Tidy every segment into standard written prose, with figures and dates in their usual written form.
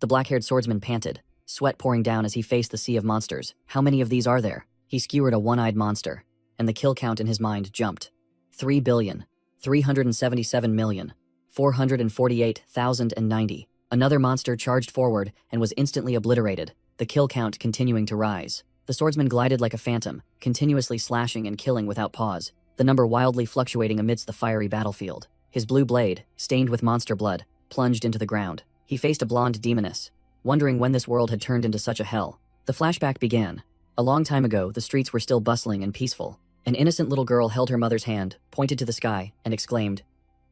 The black-haired swordsman panted, sweat pouring down as he faced the sea of monsters. How many of these are there? He skewered a one-eyed monster, and the kill count in his mind jumped. 3,377,448,090. Another monster charged forward and was instantly obliterated, the kill count continuing to rise. The swordsman glided like a phantom, continuously slashing and killing without pause, the number wildly fluctuating amidst the fiery battlefield. His blue blade, stained with monster blood, plunged into the ground. He faced a blonde demoness, wondering when this world had turned into such a hell. The flashback began. A long time ago, the streets were still bustling and peaceful. An innocent little girl held her mother's hand, pointed to the sky, and exclaimed,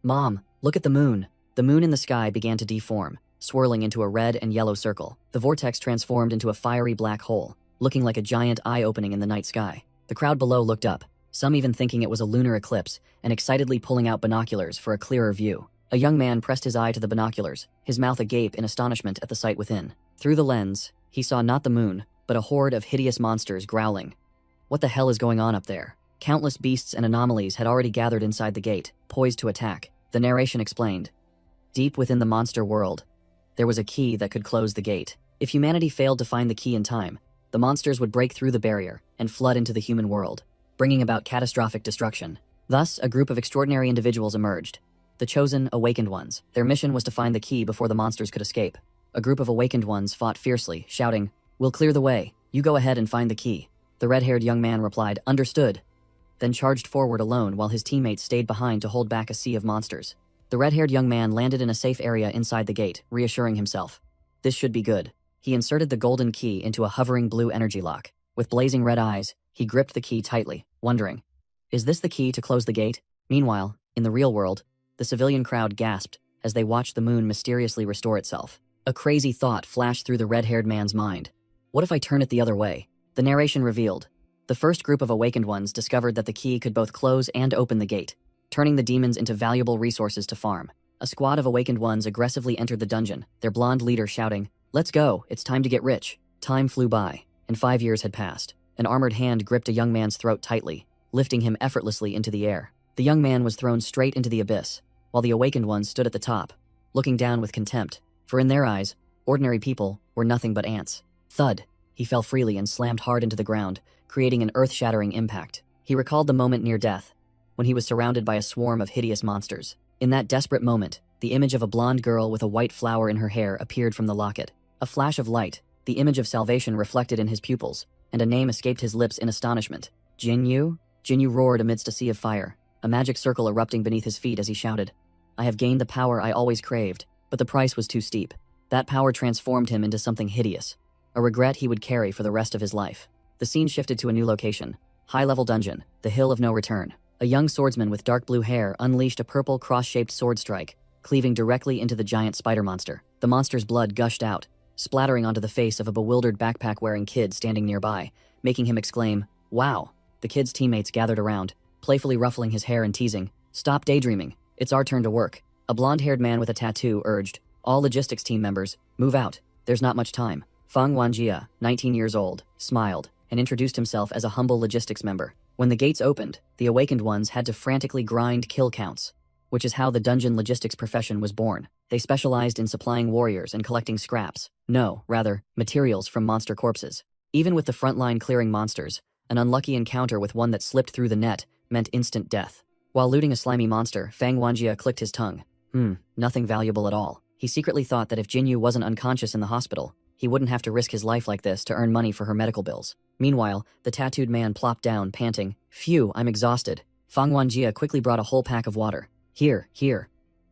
"Mom, look at the moon." The moon in the sky began to deform, swirling into a red and yellow circle. The vortex transformed into a fiery black hole, looking like a giant eye opening in the night sky. The crowd below looked up, some even thinking it was a lunar eclipse, and excitedly pulling out binoculars for a clearer view. A young man pressed his eye to the binoculars, his mouth agape in astonishment at the sight within. Through the lens, he saw not the moon, but a horde of hideous monsters growling. What the hell is going on up there? Countless beasts and anomalies had already gathered inside the gate, poised to attack. The narration explained. Deep within the monster world, there was a key that could close the gate. If humanity failed to find the key in time, the monsters would break through the barrier and flood into the human world, bringing about catastrophic destruction. Thus, a group of extraordinary individuals emerged. The chosen, awakened ones. Their mission was to find the key before the monsters could escape. A group of awakened ones fought fiercely, shouting, "We'll clear the way. You go ahead and find the key." The red-haired young man replied, "Understood," then charged forward alone while his teammates stayed behind to hold back a sea of monsters. The red-haired young man landed in a safe area inside the gate, reassuring himself. This should be good. He inserted the golden key into a hovering blue energy lock. With blazing red eyes, he gripped the key tightly, wondering, is this the key to close the gate? Meanwhile, in the real world, the civilian crowd gasped as they watched the moon mysteriously restore itself. A crazy thought flashed through the red-haired man's mind. What if I turn it the other way? The narration revealed. The first group of awakened ones discovered that the key could both close and open the gate, turning the demons into valuable resources to farm. A squad of awakened ones aggressively entered the dungeon, their blonde leader shouting, "Let's go, it's time to get rich." Time flew by, and 5 years had passed. An armored hand gripped a young man's throat tightly, lifting him effortlessly into the air. The young man was thrown straight into the abyss, while the awakened ones stood at the top, looking down with contempt, for in their eyes, ordinary people were nothing but ants. Thud! He fell freely and slammed hard into the ground, creating an earth-shattering impact. He recalled the moment near death, when he was surrounded by a swarm of hideous monsters. In that desperate moment, the image of a blonde girl with a white flower in her hair appeared from the locket. A flash of light, the image of salvation reflected in his pupils, and a name escaped his lips in astonishment. Jinyu? Jinyu roared amidst a sea of fire, a magic circle erupting beneath his feet as he shouted, "I have gained the power I always craved," but the price was too steep. That power transformed him into something hideous, a regret he would carry for the rest of his life. The scene shifted to a new location, high-level dungeon, the Hill of No Return. A young swordsman with dark blue hair unleashed a purple cross-shaped sword strike, cleaving directly into the giant spider monster. The monster's blood gushed out, splattering onto the face of a bewildered backpack-wearing kid standing nearby, making him exclaim, "Wow!" The kid's teammates gathered around, playfully ruffling his hair and teasing, "Stop daydreaming, it's our turn to work." A blonde-haired man with a tattoo urged, "All logistics team members, move out, there's not much time." Feng Wanjia, 19 years old, smiled, and introduced himself as a humble logistics member. When the gates opened, the awakened ones had to frantically grind kill counts, which is how the dungeon logistics profession was born. They specialized in supplying warriors and collecting scraps. No, rather, materials from monster corpses. Even with the front line clearing monsters, an unlucky encounter with one that slipped through the net meant instant death. While looting a slimy monster, Feng Wanjia clicked his tongue. Nothing valuable at all. He secretly thought that if Jinyu wasn't unconscious in the hospital, he wouldn't have to risk his life like this to earn money for her medical bills. Meanwhile, the tattooed man plopped down, panting, "Phew, I'm exhausted." Feng Wanjia quickly brought a whole pack of water. Here,"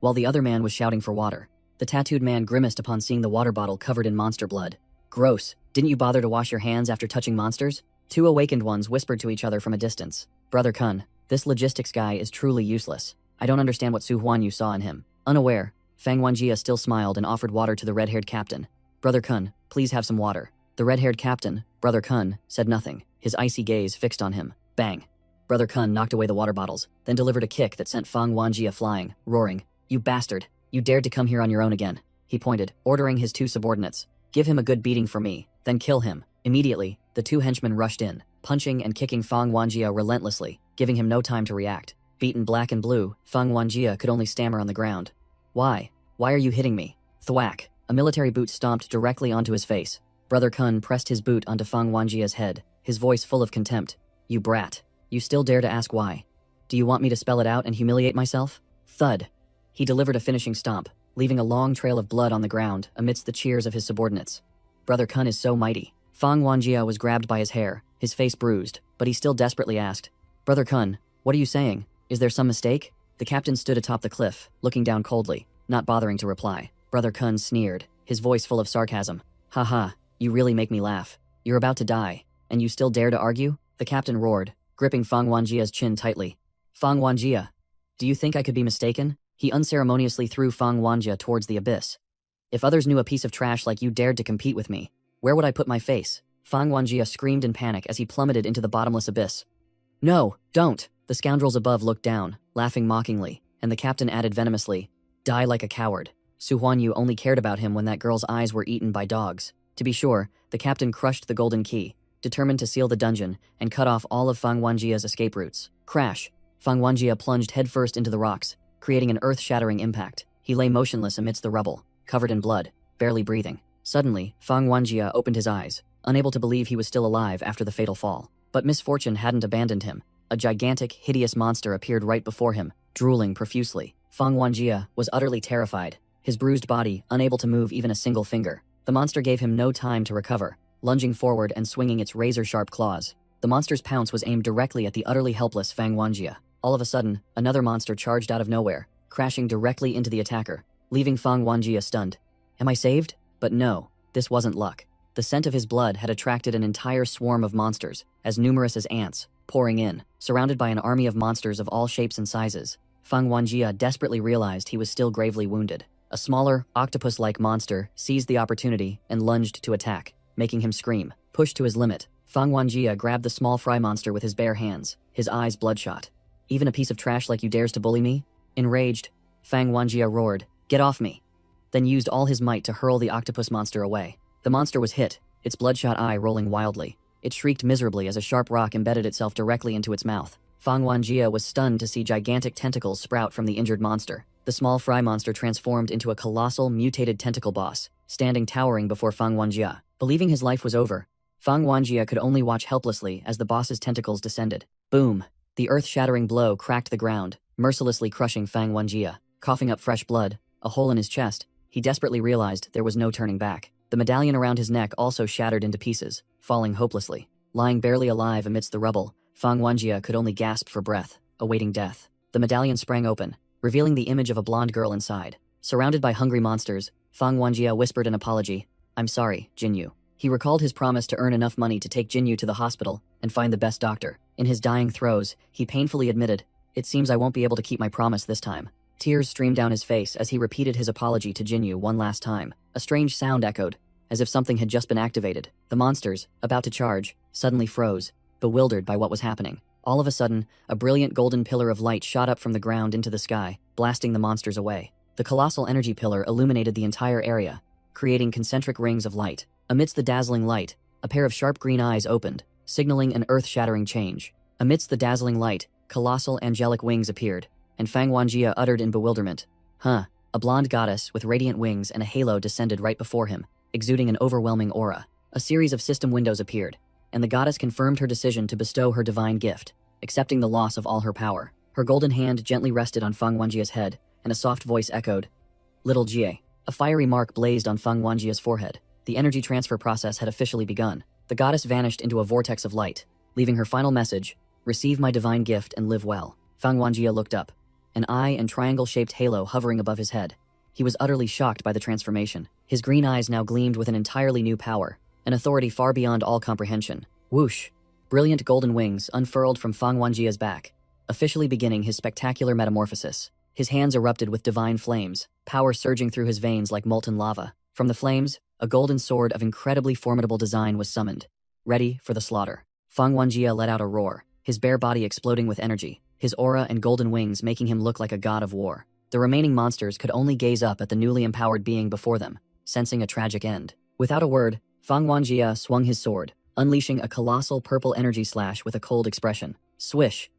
while the other man was shouting for water. The tattooed man grimaced upon seeing the water bottle covered in monster blood. "Gross, didn't you bother to wash your hands after touching monsters?" Two awakened ones whispered to each other from a distance. "Brother Kun, this logistics guy is truly useless. I don't understand what Su Huan you saw in him." Unaware, Feng Wanjia still smiled and offered water to the red-haired captain. "Brother Kun, please have some water." The red-haired captain, Brother Kun, said nothing, his icy gaze fixed on him. Bang! Brother Kun knocked away the water bottles, then delivered a kick that sent Feng Wanjia flying, roaring, "You bastard! You dared to come here on your own again." He pointed, ordering his two subordinates, "Give him a good beating for me, then kill him." Immediately, the two henchmen rushed in, punching and kicking Feng Wanjia relentlessly, giving him no time to react. Beaten black and blue, Feng Wanjia could only stammer on the ground. Why are you hitting me?" Thwack! A military boot stomped directly onto his face. Brother Kun pressed his boot onto Fang Wanjia's head, his voice full of contempt. You brat. You still dare to ask why? Do you want me to spell it out and humiliate myself? Thud. He delivered a finishing stomp, leaving a long trail of blood on the ground amidst the cheers of his subordinates. Brother Kun is so mighty. Fang Wanjia was grabbed by his hair, his face bruised, but he still desperately asked, Brother Kun, what are you saying? Is there some mistake? The captain stood atop the cliff, looking down coldly, not bothering to reply. Brother Kun sneered, his voice full of sarcasm. Ha, you really make me laugh. You're about to die, and you still dare to argue? The captain roared, gripping Fang Wanjia's chin tightly. Fang Wanjia, do you think I could be mistaken? He unceremoniously threw Fang Wanjia towards the abyss. If others knew a piece of trash like you dared to compete with me, where would I put my face? Fang Wanjia screamed in panic as he plummeted into the bottomless abyss. No, don't! The scoundrels above looked down, laughing mockingly, and the captain added venomously, Die like a coward. Su Huanyu only cared about him when that girl's eyes were eaten by dogs. To be sure, the captain crushed the golden key, determined to seal the dungeon and cut off all of Fang Wanjia's escape routes. Crash! Fang Wanjia plunged headfirst into the rocks, creating an earth-shattering impact. He lay motionless amidst the rubble, covered in blood, barely breathing. Suddenly, Fang Wanjia opened his eyes, unable to believe he was still alive after the fatal fall. But misfortune hadn't abandoned him. A gigantic, hideous monster appeared right before him, drooling profusely. Fang Wanjia was utterly terrified, his bruised body unable to move even a single finger. The monster gave him no time to recover, lunging forward and swinging its razor-sharp claws. The monster's pounce was aimed directly at the utterly helpless Fang Wanjia. All of a sudden, another monster charged out of nowhere, crashing directly into the attacker, leaving Fang Wanjia stunned. Am I saved? But no, this wasn't luck. The scent of his blood had attracted an entire swarm of monsters, as numerous as ants, pouring in, surrounded by an army of monsters of all shapes and sizes. Fang Wanjia desperately realized he was still gravely wounded. A smaller, octopus-like monster seized the opportunity and lunged to attack, making him scream. Pushed to his limit, Fang Wanjia grabbed the small fry monster with his bare hands, his eyes bloodshot. Even a piece of trash like you dares to bully me? Enraged, Fang Wanjia roared, Get off me! Then used all his might to hurl the octopus monster away. The monster was hit, its bloodshot eye rolling wildly. It shrieked miserably as a sharp rock embedded itself directly into its mouth. Fang Wanjia was stunned to see gigantic tentacles sprout from the injured monster. The small fry monster transformed into a colossal, mutated tentacle boss, standing towering before Fang Wanjia. Believing his life was over, Fang Wanjia could only watch helplessly as the boss's tentacles descended. Boom! The earth-shattering blow cracked the ground, mercilessly crushing Fang Wanjia. Coughing up fresh blood, a hole in his chest, he desperately realized there was no turning back. The medallion around his neck also shattered into pieces, falling hopelessly. Lying barely alive amidst the rubble, Fang Wanjia could only gasp for breath, awaiting death. The medallion sprang open, revealing the image of a blonde girl inside. Surrounded by hungry monsters, Fang Wanjia whispered an apology. I'm sorry, Jinyu. He recalled his promise to earn enough money to take Jinyu to the hospital and find the best doctor. In his dying throes, he painfully admitted, It seems I won't be able to keep my promise this time. Tears streamed down his face as he repeated his apology to Jinyu one last time. A strange sound echoed, as if something had just been activated. The monsters, about to charge, suddenly froze, bewildered by what was happening. All of a sudden, a brilliant golden pillar of light shot up from the ground into the sky, blasting the monsters away. The colossal energy pillar illuminated the entire area, creating concentric rings of light. Amidst the dazzling light, a pair of sharp green eyes opened, signaling an earth-shattering change. Amidst the dazzling light, colossal angelic wings appeared, and Fang Wanjia uttered in bewilderment, A blonde goddess with radiant wings and a halo descended right before him, exuding an overwhelming aura. A series of system windows appeared, and the goddess confirmed her decision to bestow her divine gift, accepting the loss of all her power. Her golden hand gently rested on Fang Wanjia's head, and a soft voice echoed, Little Jie. A fiery mark blazed on Fang Wanjia's forehead. The energy transfer process had officially begun. The goddess vanished into a vortex of light, leaving her final message, Receive my divine gift and live well. Fang Wanjia looked up, an eye and triangle-shaped halo hovering above his head. He was utterly shocked by the transformation. His green eyes now gleamed with an entirely new power, an authority far beyond all comprehension. Whoosh! Brilliant golden wings unfurled from Fang Wanjia's back, officially beginning his spectacular metamorphosis. His hands erupted with divine flames, power surging through his veins like molten lava. From the flames, a golden sword of incredibly formidable design was summoned, ready for the slaughter. Fang Wanjia let out a roar, his bare body exploding with energy, his aura and golden wings making him look like a god of war. The remaining monsters could only gaze up at the newly empowered being before them, sensing a tragic end. Without a word, Fang Wanjia swung his sword, unleashing a colossal purple energy slash with a cold expression. Swish!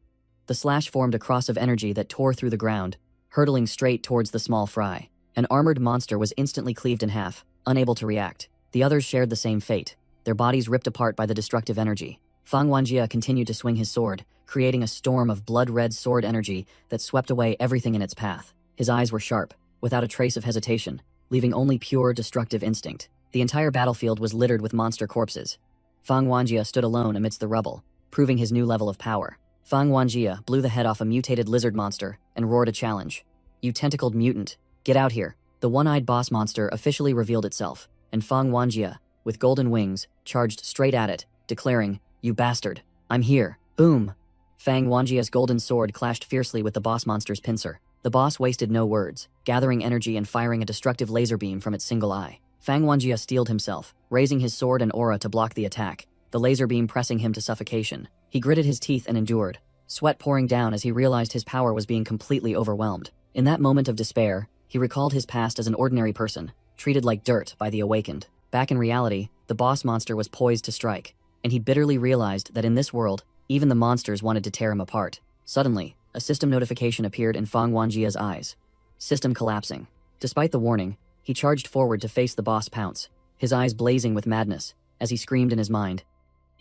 The slash formed a cross of energy that tore through the ground, hurtling straight towards the small fry. An armored monster was instantly cleaved in half, unable to react. The others shared the same fate, their bodies ripped apart by the destructive energy. Fang Wanjie continued to swing his sword, creating a storm of blood-red sword energy that swept away everything in its path. His eyes were sharp, without a trace of hesitation, leaving only pure destructive instinct. The entire battlefield was littered with monster corpses. Fang Wanjie stood alone amidst the rubble, proving his new level of power. Fang Wanjie blew the head off a mutated lizard monster and roared a challenge. "You tentacled mutant, get out here." The one-eyed boss monster officially revealed itself, and Fang Wanjie, with golden wings, charged straight at it, declaring, "You bastard, I'm here." Boom! Fang Wanjie's golden sword clashed fiercely with the boss monster's pincer. The boss wasted no words, gathering energy and firing a destructive laser beam from its single eye. Fang Wanjie steeled himself, raising his sword and aura to block the attack, the laser beam pressing him to suffocation. He gritted his teeth and endured, sweat pouring down as he realized his power was being completely overwhelmed. In that moment of despair, he recalled his past as an ordinary person, treated like dirt by the awakened. Back in reality, the boss monster was poised to strike, and he bitterly realized that in this world, even the monsters wanted to tear him apart. Suddenly, a system notification appeared in Fang Wanjie's eyes. System collapsing. Despite the warning, he charged forward to face the boss pounce, his eyes blazing with madness, as he screamed in his mind,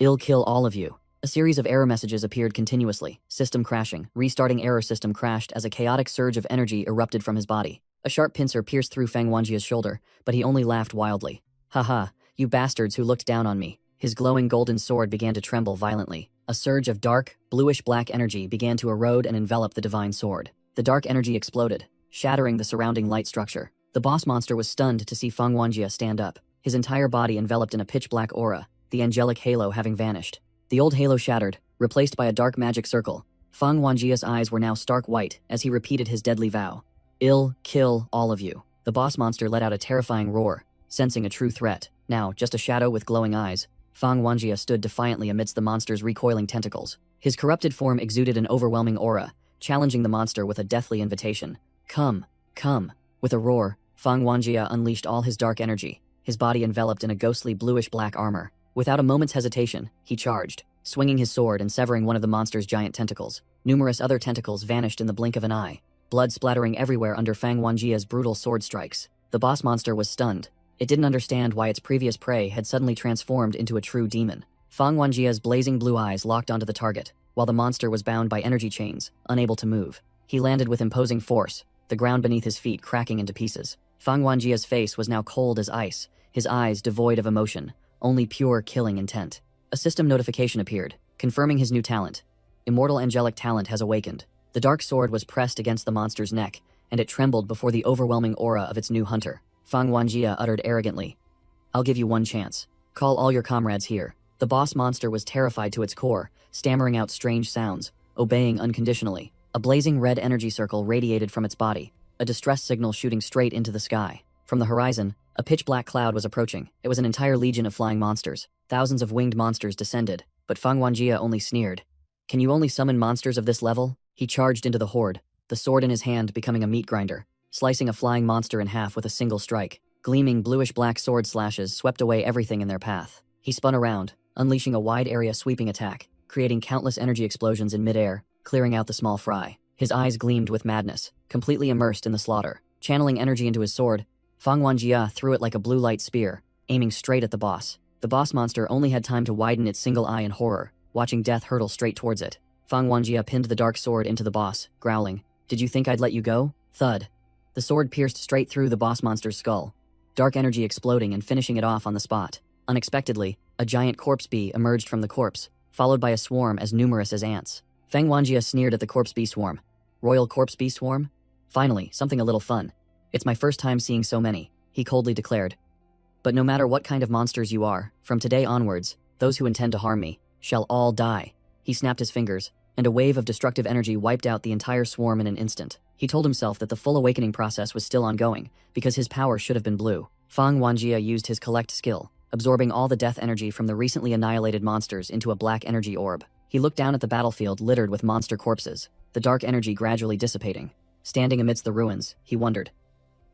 "I'll kill all of you." A series of error messages appeared continuously, system crashing, restarting error system crashed as a chaotic surge of energy erupted from his body. A sharp pincer pierced through Fang Wanjie's shoulder, but he only laughed wildly. "Haha, you bastards who looked down on me." His glowing golden sword began to tremble violently. A surge of dark, bluish-black energy began to erode and envelop the divine sword. The dark energy exploded, shattering the surrounding light structure. The boss monster was stunned to see Fang Wanjie stand up, his entire body enveloped in a pitch-black aura, the angelic halo having vanished. The old halo shattered, replaced by a dark magic circle. Fang Wanjie's eyes were now stark white as he repeated his deadly vow. "I'll kill all of you." The boss monster let out a terrifying roar, sensing a true threat. Now, just a shadow with glowing eyes, Fang Wanjie stood defiantly amidst the monster's recoiling tentacles. His corrupted form exuded an overwhelming aura, challenging the monster with a deathly invitation. "Come, come." With a roar, Fang Wanjie unleashed all his dark energy, his body enveloped in a ghostly bluish-black armor. Without a moment's hesitation, he charged, swinging his sword and severing one of the monster's giant tentacles. Numerous other tentacles vanished in the blink of an eye, blood splattering everywhere under Fang Wanjie's brutal sword strikes. The boss monster was stunned. It didn't understand why its previous prey had suddenly transformed into a true demon. Fang Wanjie's blazing blue eyes locked onto the target, while the monster was bound by energy chains, unable to move. He landed with imposing force, the ground beneath his feet cracking into pieces. Fang Wanjie's face was now cold as ice, his eyes devoid of emotion, only pure killing intent. A system notification appeared, confirming his new talent. Immortal angelic talent has awakened. The dark sword was pressed against the monster's neck, and it trembled before the overwhelming aura of its new hunter. Fang Wanjie uttered arrogantly, "I'll give you one chance. Call all your comrades here." The boss monster was terrified to its core, stammering out strange sounds, obeying unconditionally. A blazing red energy circle radiated from its body, a distress signal shooting straight into the sky. From the horizon, a pitch-black cloud was approaching. It was an entire legion of flying monsters. Thousands of winged monsters descended, but Fang Wanjie only sneered. "Can you only summon monsters of this level?" He charged into the horde, the sword in his hand becoming a meat grinder, slicing a flying monster in half with a single strike. Gleaming bluish-black sword slashes swept away everything in their path. He spun around, unleashing a wide-area sweeping attack, creating countless energy explosions in midair, clearing out the small fry. His eyes gleamed with madness, completely immersed in the slaughter. Channeling energy into his sword, Fang Wanjie threw it like a blue light spear, aiming straight at the boss. The boss monster only had time to widen its single eye in horror, watching death hurtle straight towards it. Fang Wanjie pinned the dark sword into the boss, growling, "Did you think I'd let you go?" Thud. The sword pierced straight through the boss monster's skull, dark energy exploding and finishing it off on the spot. Unexpectedly, a giant corpse bee emerged from the corpse, followed by a swarm as numerous as ants. Fang Wanjie sneered at the corpse bee swarm. "Royal corpse bee swarm? Finally, something a little fun. It's my first time seeing so many," he coldly declared. "But no matter what kind of monsters you are, from today onwards, those who intend to harm me shall all die." He snapped his fingers, and a wave of destructive energy wiped out the entire swarm in an instant. He told himself that the full awakening process was still ongoing, because his power should have been blue. Fang Wanjie used his collect skill, absorbing all the death energy from the recently annihilated monsters into a black energy orb. He looked down at the battlefield littered with monster corpses, the dark energy gradually dissipating. Standing amidst the ruins, he wondered,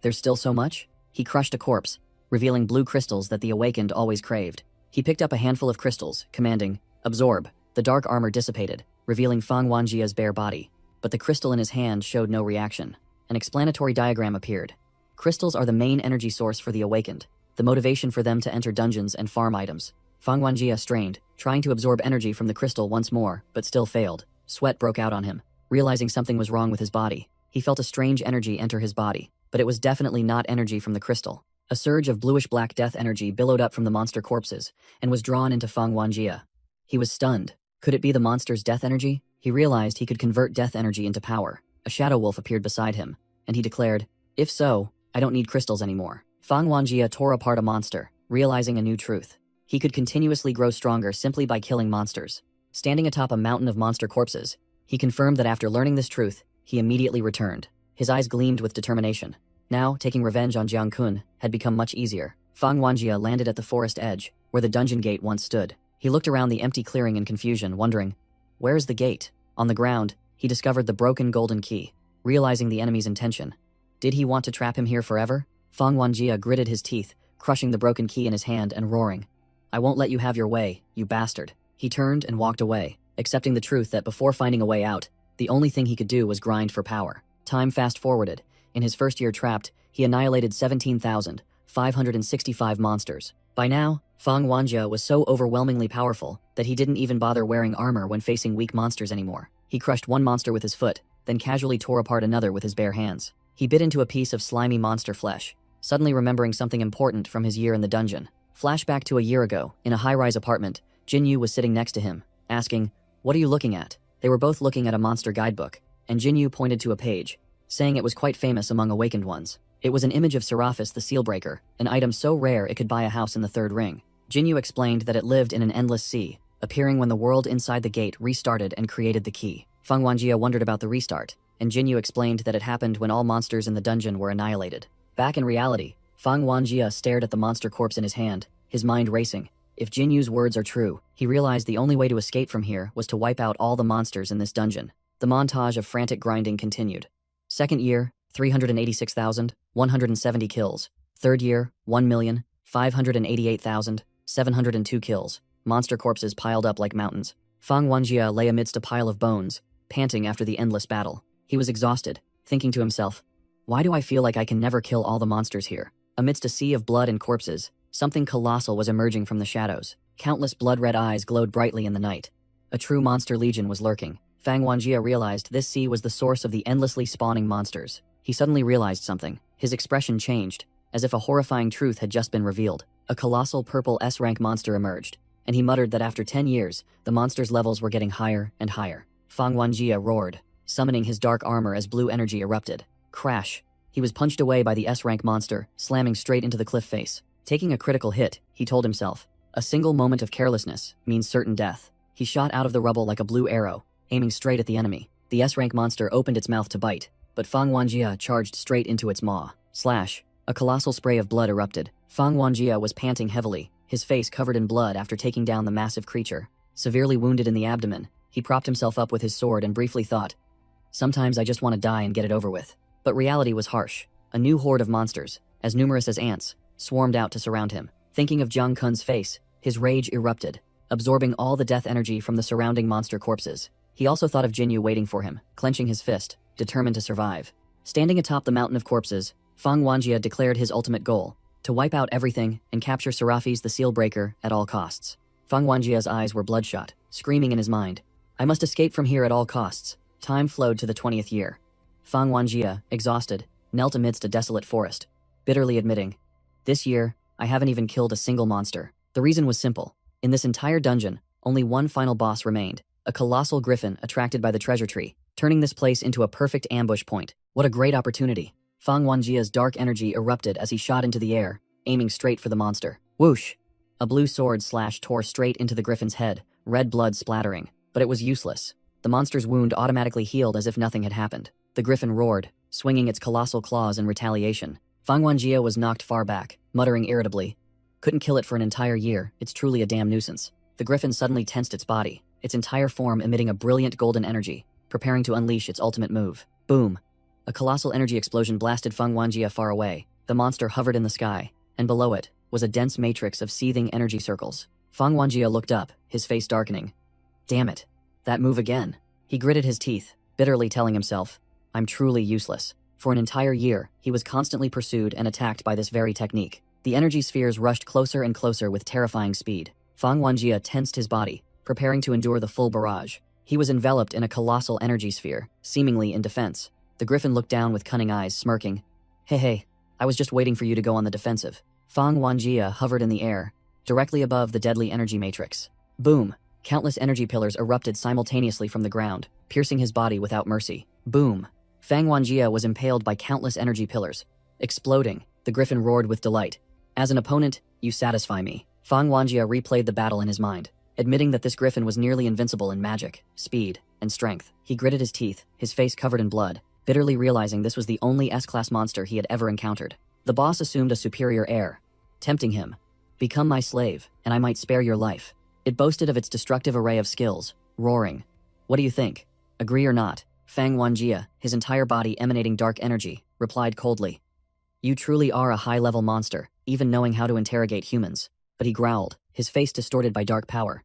"There's still so much?" He crushed a corpse, revealing blue crystals that the awakened always craved. He picked up a handful of crystals, commanding, "Absorb." The dark armor dissipated, revealing Fang Wanjie's bare body, but the crystal in his hand showed no reaction. An explanatory diagram appeared. Crystals are the main energy source for the awakened, the motivation for them to enter dungeons and farm items. Fang Wanjie strained, trying to absorb energy from the crystal once more, but still failed. Sweat broke out on him. Realizing something was wrong with his body, he felt a strange energy enter his body, but it was definitely not energy from the crystal. A surge of bluish-black death energy billowed up from the monster corpses and was drawn into Fang Wanjie. He was stunned. Could it be the monster's death energy? He realized he could convert death energy into power. A shadow wolf appeared beside him, and he declared, "If so, I don't need crystals anymore." Fang Wanjie tore apart a monster, realizing a new truth. He could continuously grow stronger simply by killing monsters. Standing atop a mountain of monster corpses, he confirmed that after learning this truth, he immediately returned. His eyes gleamed with determination. Now, taking revenge on Jiang Kun had become much easier. Fang Wanjie landed at the forest edge, where the dungeon gate once stood. He looked around the empty clearing in confusion, wondering, where's the gate? On the ground, he discovered the broken golden key. Realizing the enemy's intention, did he want to trap him here forever? Fang Wanjie gritted his teeth, crushing the broken key in his hand and roaring, "I won't let you have your way, you bastard." He turned and walked away, accepting the truth that before finding a way out, the only thing he could do was grind for power. Time fast-forwarded. In his first year trapped, he annihilated 17,565 monsters. By now, Fang Wanjie was so overwhelmingly powerful that he didn't even bother wearing armor when facing weak monsters anymore. He crushed one monster with his foot, then casually tore apart another with his bare hands. He bit into a piece of slimy monster flesh, suddenly remembering something important from his year in the dungeon. Flashback to a year ago, in a high-rise apartment, Jin Yu was sitting next to him, asking, "What are you looking at?" They were both looking at a monster guidebook, and Jin Yu pointed to a page, saying it was quite famous among awakened ones. It was an image of Seraphis the Sealbreaker, an item so rare it could buy a house in the third ring. Jin Yu explained that it lived in an endless sea, appearing when the world inside the gate restarted and created the key. Fang Wanjie wondered about the restart, and Jin Yu explained that it happened when all monsters in the dungeon were annihilated. Back in reality, Fang Wanjie stared at the monster corpse in his hand, his mind racing. If Jin Yu's words are true, he realized the only way to escape from here was to wipe out all the monsters in this dungeon. The montage of frantic grinding continued. Second year, 386,170 kills. Third year, 1,588,702 kills. Monster corpses piled up like mountains. Fang Wanjie lay amidst a pile of bones, panting after the endless battle. He was exhausted, thinking to himself, "Why do I feel like I can never kill all the monsters here?" Amidst a sea of blood and corpses, something colossal was emerging from the shadows. Countless blood-red eyes glowed brightly in the night. A true monster legion was lurking. Fang Wanjie realized this sea was the source of the endlessly spawning monsters. He suddenly realized something. His expression changed, as if a horrifying truth had just been revealed. A colossal purple S-rank monster emerged, and he muttered that after 10 years, the monster's levels were getting higher and higher. Fang Wanjie roared, summoning his dark armor as blue energy erupted. Crash! He was punched away by the S-rank monster, slamming straight into the cliff face. Taking a critical hit, he told himself, a single moment of carelessness means certain death. He shot out of the rubble like a blue arrow, aiming straight at the enemy. The S-rank monster opened its mouth to bite, but Fang Wanjie charged straight into its maw. Slash! A colossal spray of blood erupted. Fang Wanjie was panting heavily, his face covered in blood after taking down the massive creature. Severely wounded in the abdomen, he propped himself up with his sword and briefly thought, "Sometimes I just want to die and get it over with." But reality was harsh. A new horde of monsters, as numerous as ants, swarmed out to surround him. Thinking of Jiang Kun's face, his rage erupted, absorbing all the death energy from the surrounding monster corpses. He also thought of Jin Yu waiting for him, clenching his fist, determined to survive. Standing atop the mountain of corpses, Fang Wanjie declared his ultimate goal, to wipe out everything and capture Seraphis the Sealbreaker at all costs. Fang Wanjie's eyes were bloodshot, screaming in his mind, "I must escape from here at all costs." Time flowed to the 20th year. Fang Wanjie, exhausted, knelt amidst a desolate forest, bitterly admitting, "This year, I haven't even killed a single monster." The reason was simple. In this entire dungeon, only one final boss remained, a colossal griffin attracted by the treasure tree, turning this place into a perfect ambush point. What a great opportunity. Fang Wanjie's dark energy erupted as he shot into the air, aiming straight for the monster. Whoosh! A blue sword slash tore straight into the griffin's head, red blood splattering, but it was useless. The monster's wound automatically healed as if nothing had happened. The griffin roared, swinging its colossal claws in retaliation. Fang Wanjie was knocked far back, muttering irritably, "Couldn't kill it for an entire year, it's truly a damn nuisance." The griffin suddenly tensed its body, its entire form emitting a brilliant golden energy, preparing to unleash its ultimate move. Boom! A colossal energy explosion blasted Fang Wanjie far away. The monster hovered in the sky, and below it was a dense matrix of seething energy circles. Fang Wanjie looked up, his face darkening. Damn it. That move again. He gritted his teeth, bitterly telling himself, "I'm truly useless." For an entire year, he was constantly pursued and attacked by this very technique. The energy spheres rushed closer and closer with terrifying speed. Fang Wanjie tensed his body, preparing to endure the full barrage. He was enveloped in a colossal energy sphere, seemingly in defense. The griffin looked down with cunning eyes, smirking. Hey, I was just waiting for you to go on the defensive. Fang Wanjie hovered in the air, directly above the deadly energy matrix. Boom! Countless energy pillars erupted simultaneously from the ground, piercing his body without mercy. Boom! Fang Wanjie was impaled by countless energy pillars. Exploding, the griffin roared with delight. As an opponent, you satisfy me. Fang Wanjie replayed the battle in his mind, admitting that this griffin was nearly invincible in magic, speed, and strength. He gritted his teeth, his face covered in blood, bitterly realizing this was the only S-class monster he had ever encountered. The boss assumed a superior air, tempting him. Become my slave, and I might spare your life. It boasted of its destructive array of skills, roaring. What do you think? Agree or not? Fang Wanjie, his entire body emanating dark energy, replied coldly. You truly are a high-level monster, even knowing how to interrogate humans. But he growled, his face distorted by dark power.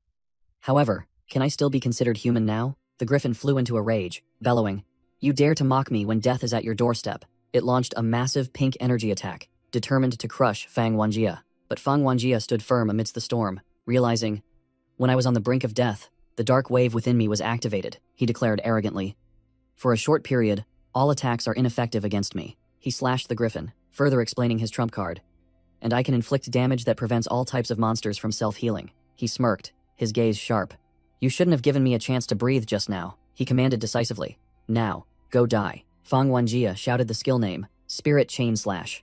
However, can I still be considered human now? The griffin flew into a rage, bellowing. You dare to mock me when death is at your doorstep. It launched a massive pink energy attack, determined to crush Fang Wanjie. But Fang Wanjie stood firm amidst the storm, realizing, when I was on the brink of death, the dark wave within me was activated, he declared arrogantly. For a short period, all attacks are ineffective against me. He slashed the griffin, further explaining his trump card. And I can inflict damage that prevents all types of monsters from self-healing. He smirked, his gaze sharp. You shouldn't have given me a chance to breathe just now, he commanded decisively. Now, go die. Fang Wanjie shouted the skill name, Spirit Chain Slash.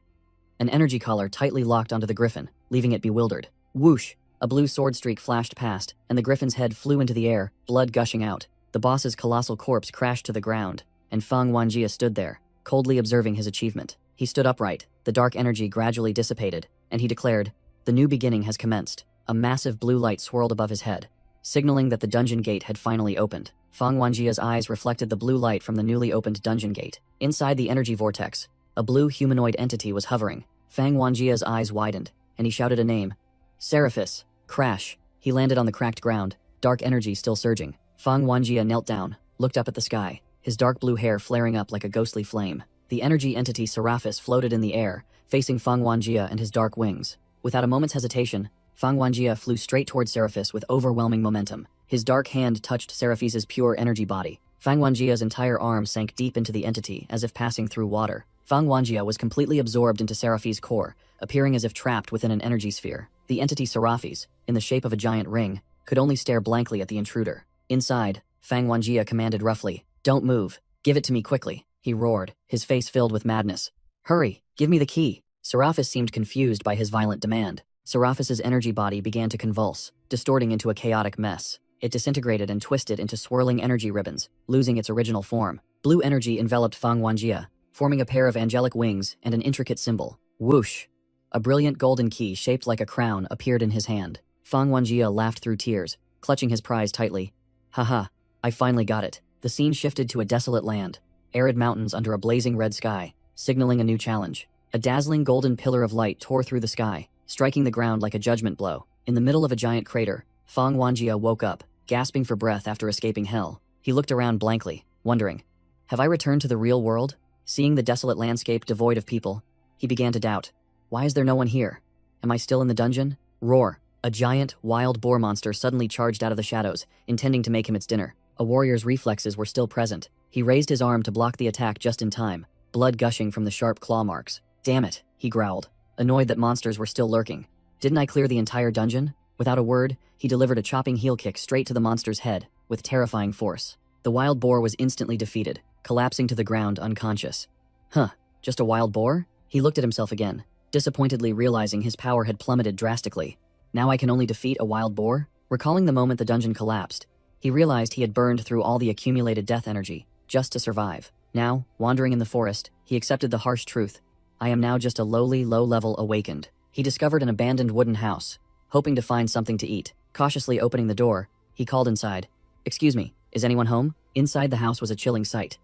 An energy collar tightly locked onto the griffin, leaving it bewildered. Whoosh! A blue sword streak flashed past, and the griffin's head flew into the air, blood gushing out. The boss's colossal corpse crashed to the ground, and Fang Wanjie stood there, coldly observing his achievement. He stood upright, the dark energy gradually dissipated, and he declared, the new beginning has commenced. A massive blue light swirled above his head, signaling that the dungeon gate had finally opened. Fang Wanjie's eyes reflected the blue light from the newly opened dungeon gate. Inside the energy vortex, a blue humanoid entity was hovering. Fang Wanjie's eyes widened, and he shouted a name. Seraphis. Crash. He landed on the cracked ground, dark energy still surging. Fang Wanjie knelt down, looked up at the sky, his dark blue hair flaring up like a ghostly flame. The energy entity Seraphis floated in the air, facing Fang Wanjie and his dark wings. Without a moment's hesitation, Fang Wanjie flew straight towards Seraphis with overwhelming momentum. His dark hand touched Seraphis's pure energy body. Fang Wanjie's entire arm sank deep into the entity, as if passing through water. Fang Wanjie was completely absorbed into Seraphi's core, appearing as if trapped within an energy sphere. The entity Seraphis, in the shape of a giant ring, could only stare blankly at the intruder. Inside, Fang Wanjie commanded roughly, "Don't move. Give it to me quickly," he roared, his face filled with madness. "Hurry, give me the key." Seraphis seemed confused by his violent demand. Seraphis's energy body began to convulse, distorting into a chaotic mess. It disintegrated and twisted into swirling energy ribbons, losing its original form. Blue energy enveloped Fang Wanjie, forming a pair of angelic wings and an intricate symbol. Whoosh! A brilliant golden key shaped like a crown appeared in his hand. Fang Wanjie laughed through tears, clutching his prize tightly. Haha, I finally got it. The scene shifted to a desolate land, arid mountains under a blazing red sky, signaling a new challenge. A dazzling golden pillar of light tore through the sky, striking the ground like a judgment blow. In the middle of a giant crater, Fang Wanjie woke up, gasping for breath after escaping hell. He looked around blankly, wondering, have I returned to the real world? Seeing the desolate landscape devoid of people, he began to doubt. Why is there no one here? Am I still in the dungeon? Roar! A giant, wild boar monster suddenly charged out of the shadows, intending to make him its dinner. A warrior's reflexes were still present. He raised his arm to block the attack just in time, blood gushing from the sharp claw marks. Damn it, he growled, annoyed that monsters were still lurking. Didn't I clear the entire dungeon? Without a word, he delivered a chopping heel kick straight to the monster's head, with terrifying force. The wild boar was instantly defeated, collapsing to the ground unconscious. Huh, just a wild boar? He looked at himself again, disappointedly realizing his power had plummeted drastically. Now I can only defeat a wild boar? Recalling the moment the dungeon collapsed, he realized he had burned through all the accumulated death energy, just to survive. Now, wandering in the forest, he accepted the harsh truth. I am now just a lowly, low-level awakened. He discovered an abandoned wooden house, hoping to find something to eat. Cautiously opening the door, he called inside. Excuse me, is anyone home? Inside the house was a chilling sight.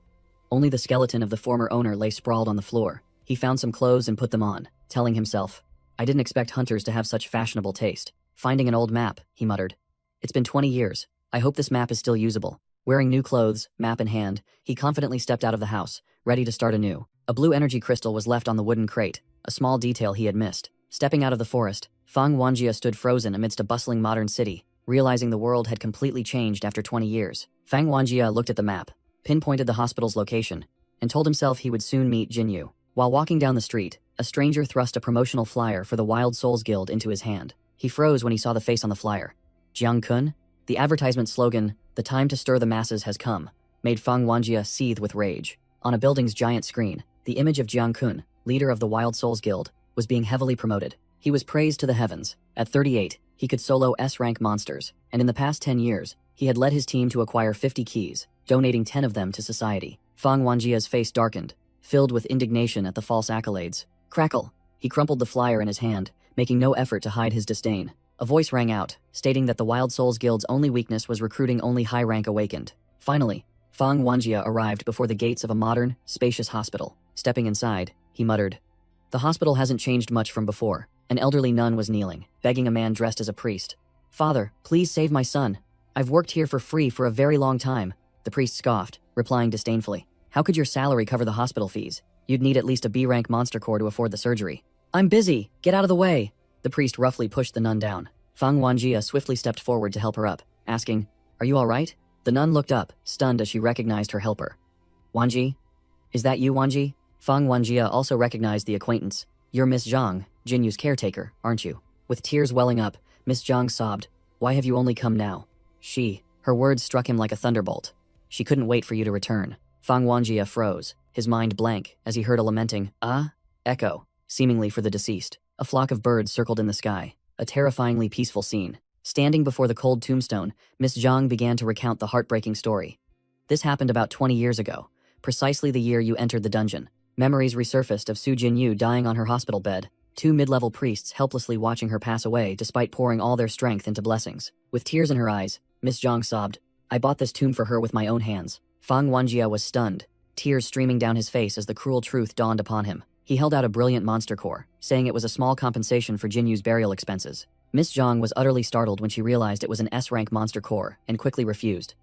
Only the skeleton of the former owner lay sprawled on the floor. He found some clothes and put them on, telling himself, I didn't expect hunters to have such fashionable taste. Finding an old map, he muttered. It's been 20 years. I hope this map is still usable. Wearing new clothes, map in hand, he confidently stepped out of the house, ready to start anew. A blue energy crystal was left on the wooden crate, a small detail he had missed. Stepping out of the forest, Fang Wanjia stood frozen amidst a bustling modern city, realizing the world had completely changed after 20 years. Fang Wanjia looked at the map, pinpointed the hospital's location, and told himself he would soon meet Jinyu. While walking down the street, a stranger thrust a promotional flyer for the Wild Souls Guild into his hand. He froze when he saw the face on the flyer. Jiang Kun? The advertisement slogan, "The time to stir the masses has come," made Fang Wanjia seethe with rage. On a building's giant screen, the image of Jiang Kun, leader of the Wild Souls Guild, was being heavily promoted. He was praised to the heavens. At 38, he could solo S-rank monsters, and in the past 10 years, he had led his team to acquire 50 keys, donating 10 of them to society. Fang Wanjia's face darkened, filled with indignation at the false accolades. Crackle! He crumpled the flyer in his hand, making no effort to hide his disdain. A voice rang out, stating that the Wild Souls Guild's only weakness was recruiting only high-rank awakened. Finally, Fang Wanjia arrived before the gates of a modern, spacious hospital. Stepping inside, he muttered. The hospital hasn't changed much from before. An elderly nun was kneeling, begging a man dressed as a priest. "Father, please save my son. I've worked here for free for a very long time." The priest scoffed, replying disdainfully. "How could your salary cover the hospital fees? You'd need at least a B-rank monster core to afford the surgery." "I'm busy. Get out of the way." The priest roughly pushed the nun down. Fang Wanjia swiftly stepped forward to help her up, asking, "Are you all right?" The nun looked up, stunned as she recognized her helper. "Wanji? Is that you, Wanji?" Fang Wanjia also recognized the acquaintance. "You're Miss Zhang, Jinyu's caretaker, aren't you?" With tears welling up, Miss Zhang sobbed. "Why have you only come now?" Her words struck him like a thunderbolt. "She couldn't wait for you to return." Fang Wanjia froze, his mind blank, as he heard a lamenting, echo, seemingly for the deceased. A flock of birds circled in the sky, a terrifyingly peaceful scene. Standing before the cold tombstone, Miss Zhang began to recount the heartbreaking story. "This happened about 20 years ago, precisely the year you entered the dungeon. Memories resurfaced of Su Jinyu dying on her hospital bed, 2 mid-level priests helplessly watching her pass away despite pouring all their strength into blessings." With tears in her eyes, Miss Zhang sobbed, "I bought this tomb for her with my own hands." Fang Wanjia was stunned, tears streaming down his face as the cruel truth dawned upon him. He held out a brilliant monster core, saying it was a small compensation for Jinyu's burial expenses. Miss Zhang was utterly startled when she realized it was an S-rank monster core and quickly refused.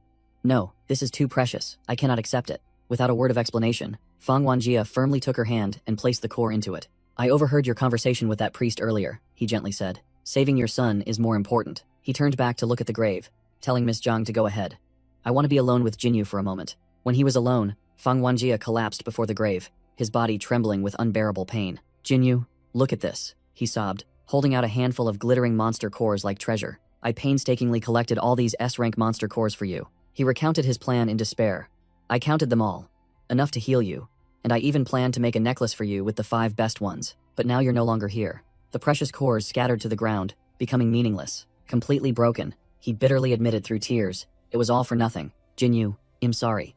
"No, this is too precious. I cannot accept it." Without a word of explanation, Fang Wanjia firmly took her hand and placed the core into it. "I overheard your conversation with that priest earlier," he gently said. "Saving your son is more important." He turned back to look at the grave, telling Miss Zhang to go ahead. "I want to be alone with Jinyu for a moment." When he was alone, Fang Wanjia collapsed before the grave, his body trembling with unbearable pain. "Jinyu, look at this," he sobbed, holding out a handful of glittering monster cores like treasure. "I painstakingly collected all these S-rank monster cores for you." He recounted his plan in despair. "I counted them all. Enough to heal you. And I even planned to make a necklace for you with the 5 best ones. But now you're no longer here." The precious cores scattered to the ground, becoming meaningless, completely broken. He bitterly admitted through tears, "It was all for nothing. Jinyu, I'm sorry."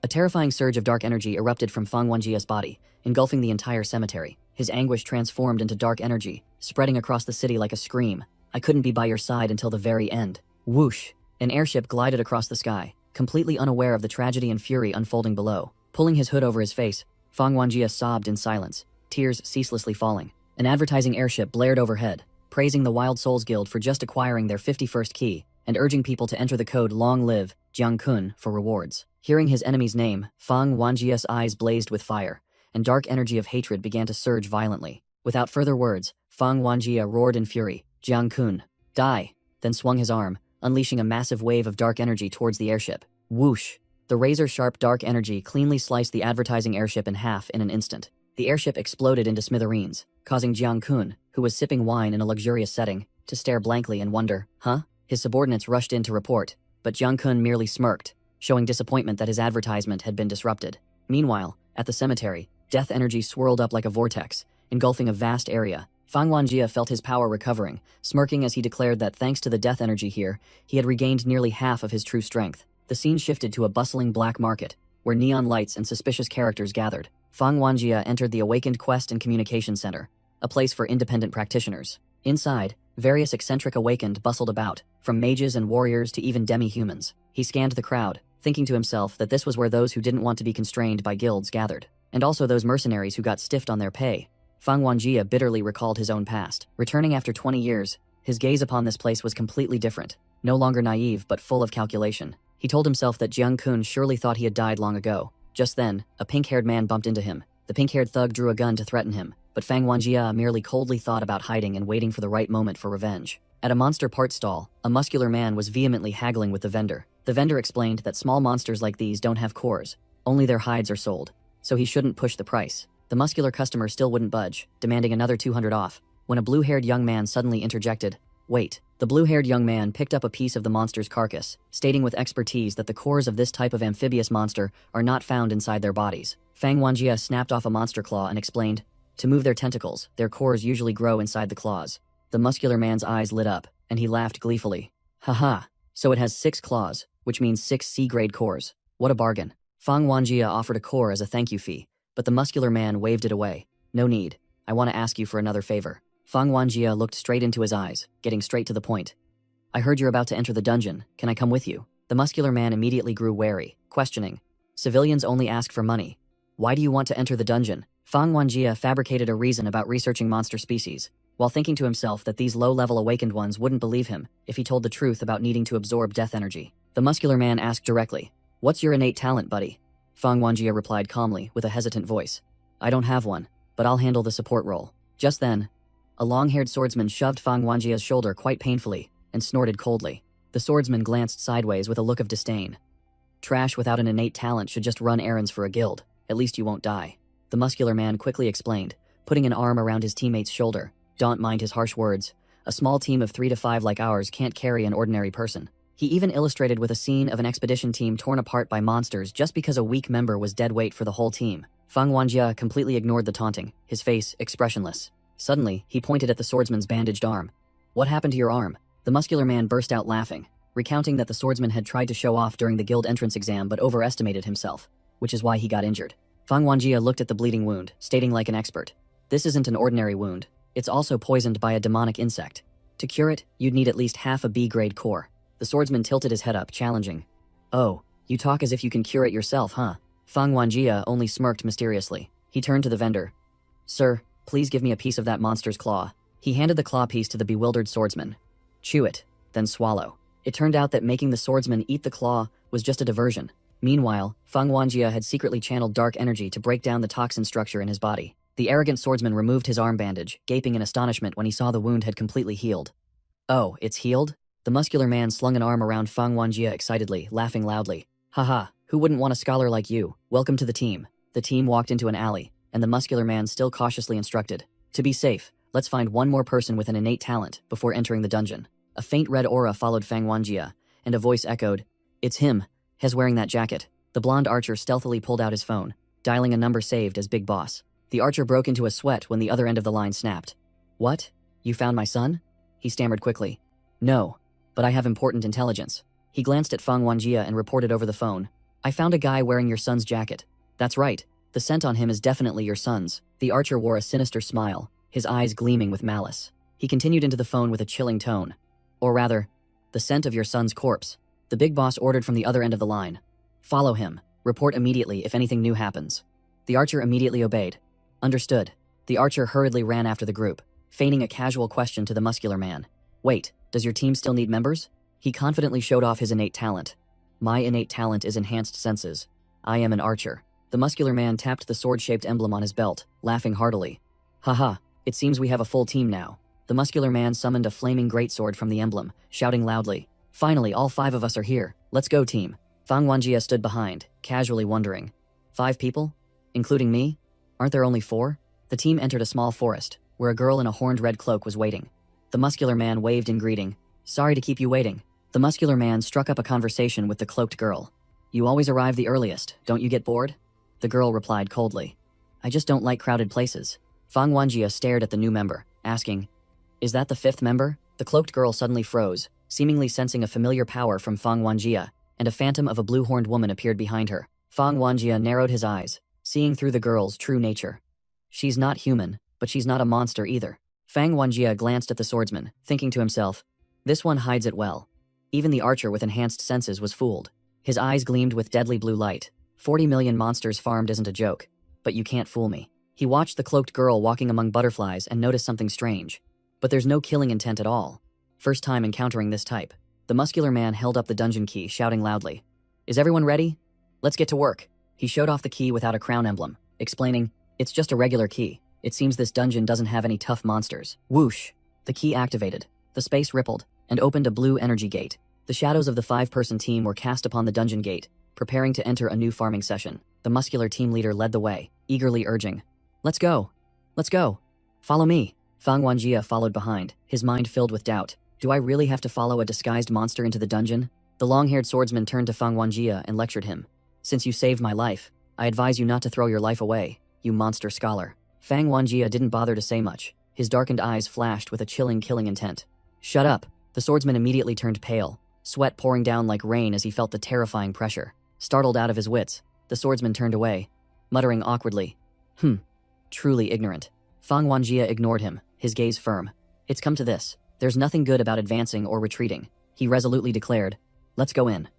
A terrifying surge of dark energy erupted from Fang Wanjia's body, engulfing the entire cemetery. His anguish transformed into dark energy, spreading across the city like a scream. "I couldn't be by your side until the very end." Whoosh! An airship glided across the sky, completely unaware of the tragedy and fury unfolding below. Pulling his hood over his face, Fang Wanjia sobbed in silence, tears ceaselessly falling. An advertising airship blared overhead, praising the Wild Souls Guild for just acquiring their 51st key, and urging people to enter the code "Long Live Jiang Kun" for rewards. Hearing his enemy's name, Fang Wanjia's eyes blazed with fire, and dark energy of hatred began to surge violently. Without further words, Fang Wanjia roared in fury, "Jiang Kun, die!" then swung his arm, unleashing a massive wave of dark energy towards the airship. Whoosh! The razor-sharp dark energy cleanly sliced the advertising airship in half in an instant. The airship exploded into smithereens, causing Jiang Kun, who was sipping wine in a luxurious setting, to stare blankly and wonder, "Huh?" His subordinates rushed in to report, but Jiang Kun merely smirked, showing disappointment that his advertisement had been disrupted. Meanwhile, at the cemetery, death energy swirled up like a vortex, engulfing a vast area. Fang Wanjia felt his power recovering, smirking as he declared that thanks to the death energy here, he had regained nearly half of his true strength. The scene shifted to a bustling black market, where neon lights and suspicious characters gathered. Fang Wanjia entered the Awakened Quest and Communication Center, a place for independent practitioners. Inside, various eccentric Awakened bustled about, from mages and warriors to even demi-humans. He scanned the crowd, thinking to himself that this was where those who didn't want to be constrained by guilds gathered, and also those mercenaries who got stiffed on their pay. Fang Wanjia bitterly recalled his own past. Returning after 20 years, his gaze upon this place was completely different, no longer naive but full of calculation. He told himself that Jiang Kun surely thought he had died long ago. Just then, a pink-haired man bumped into him, The pink-haired thug drew a gun to threaten him, but Fang Wanjia merely coldly thought about hiding and waiting for the right moment for revenge. At a monster part stall, a muscular man was vehemently haggling with the vendor. The vendor explained that small monsters like these don't have cores, only their hides are sold, so he shouldn't push the price. The muscular customer still wouldn't budge, demanding another 200 off, when a blue-haired young man suddenly interjected. Wait. The blue-haired young man picked up a piece of the monster's carcass, stating with expertise that the cores of this type of amphibious monster are not found inside their bodies. Fang Wanjia snapped off a monster claw and explained, to move their tentacles, their cores usually grow inside the claws. The muscular man's eyes lit up, and he laughed gleefully. Haha, so it has 6 claws, which means 6 C-grade cores. What a bargain. Fang Wanjia offered a core as a thank you fee, but the muscular man waved it away. No need. I want to ask you for another favor. Fang Wanjia looked straight into his eyes, getting straight to the point. I heard you're about to enter the dungeon. Can I come with you? The muscular man immediately grew wary, questioning. Civilians only ask for money. Why do you want to enter the dungeon? Fang Wanjia fabricated a reason about researching monster species, while thinking to himself that these low-level awakened ones wouldn't believe him if he told the truth about needing to absorb death energy. The muscular man asked directly, What's your innate talent, buddy? Fang Wanjia replied calmly, with a hesitant voice. I don't have one, but I'll handle the support role. Just then, a long-haired swordsman shoved Fang Wanjia's shoulder quite painfully and snorted coldly. The swordsman glanced sideways with a look of disdain. Trash without an innate talent should just run errands for a guild. At least you won't die. The muscular man quickly explained, putting an arm around his teammate's shoulder. Don't mind his harsh words. A small team of 3 to 5 like ours can't carry an ordinary person. He even illustrated with a scene of an expedition team torn apart by monsters just because a weak member was dead weight for the whole team. Fang Wanjia completely ignored the taunting, his face expressionless. Suddenly, he pointed at the swordsman's bandaged arm. What happened to your arm? The muscular man burst out laughing, recounting that the swordsman had tried to show off during the guild entrance exam but overestimated himself, which is why he got injured. Fang Wanjia looked at the bleeding wound, stating like an expert. This isn't an ordinary wound. It's also poisoned by a demonic insect. To cure it, you'd need at least half a B-grade core. The swordsman tilted his head up, challenging. Oh, you talk as if you can cure it yourself, huh? Fang Wanjia only smirked mysteriously. He turned to the vendor. Sir, please give me a piece of that monster's claw. He handed the claw piece to the bewildered swordsman. Chew it, then swallow. It turned out that making the swordsman eat the claw was just a diversion. Meanwhile, Fang Wanjia had secretly channeled dark energy to break down the toxin structure in his body. The arrogant swordsman removed his arm bandage, gaping in astonishment when he saw the wound had completely healed. Oh, it's healed? The muscular man slung an arm around Fang Wanjia excitedly, laughing loudly. Haha, who wouldn't want a scholar like you? Welcome to the team. The team walked into an alley, and the muscular man still cautiously instructed. To be safe, let's find one more person with an innate talent before entering the dungeon. A faint red aura followed Fang Wanjia, and a voice echoed, It's him. He's wearing that jacket. The blonde archer stealthily pulled out his phone, dialing a number saved as Big Boss. The archer broke into a sweat when the other end of the line snapped. What? You found my son? He stammered quickly. No, but I have important intelligence. He glanced at Fang Wanjia and reported over the phone. I found a guy wearing your son's jacket. That's right. The scent on him is definitely your son's. The archer wore a sinister smile, his eyes gleaming with malice. He continued into the phone with a chilling tone. Or rather, the scent of your son's corpse. The big boss ordered from the other end of the line. Follow him. Report immediately if anything new happens. The archer immediately obeyed. Understood. The archer hurriedly ran after the group, feigning a casual question to the muscular man. Wait, does your team still need members? He confidently showed off his innate talent. My innate talent is enhanced senses. I am an archer. The muscular man tapped the sword-shaped emblem on his belt, laughing heartily. Haha, it seems we have a full team now. The muscular man summoned a flaming greatsword from the emblem, shouting loudly. Finally, all 5 of us are here. Let's go, team. Fang Wanjia stood behind, casually wondering. 5 people? Including me? Aren't there only 4? The team entered a small forest, where a girl in a horned red cloak was waiting. The muscular man waved in greeting. Sorry to keep you waiting. The muscular man struck up a conversation with the cloaked girl. You always arrive the earliest, don't you get bored? The girl replied coldly. I just don't like crowded places. Fang Wanjia stared at the new member, asking, Is that the 5th member? The cloaked girl suddenly froze, seemingly sensing a familiar power from Fang Wanjia, and a phantom of a blue-horned woman appeared behind her. Fang Wanjia narrowed his eyes, seeing through the girl's true nature. She's not human, but she's not a monster either. Fang Wanjia glanced at the swordsman, thinking to himself, this one hides it well. Even the archer with enhanced senses was fooled. His eyes gleamed with deadly blue light. 40 million monsters farmed isn't a joke, but you can't fool me. He watched the cloaked girl walking among butterflies and noticed something strange. But there's no killing intent at all. First time encountering this type. The muscular man held up the dungeon key, shouting loudly. Is everyone ready? Let's get to work. He showed off the key without a crown emblem, explaining, It's just a regular key. It seems this dungeon doesn't have any tough monsters. Whoosh! The key activated. The space rippled and opened a blue energy gate. The shadows of the 5-person team were cast upon the dungeon gate, preparing to enter a new farming session. The muscular team leader led the way, eagerly urging, "Let's go! Let's go! Follow me!" Fang Wanjia followed behind, his mind filled with doubt. Do I really have to follow a disguised monster into the dungeon? The long-haired swordsman turned to Fang Wanjia and lectured him. "Since you saved my life, I advise you not to throw your life away, you monster scholar." Fang Wanjia didn't bother to say much. His darkened eyes flashed with a chilling killing intent. "Shut up!" The swordsman immediately turned pale, sweat pouring down like rain as he felt the terrifying pressure. Startled out of his wits, the swordsman turned away, muttering awkwardly, truly ignorant." Fang Wanjia ignored him, his gaze firm. "It's come to this. There's nothing good about advancing or retreating," he resolutely declared. "Let's go in,"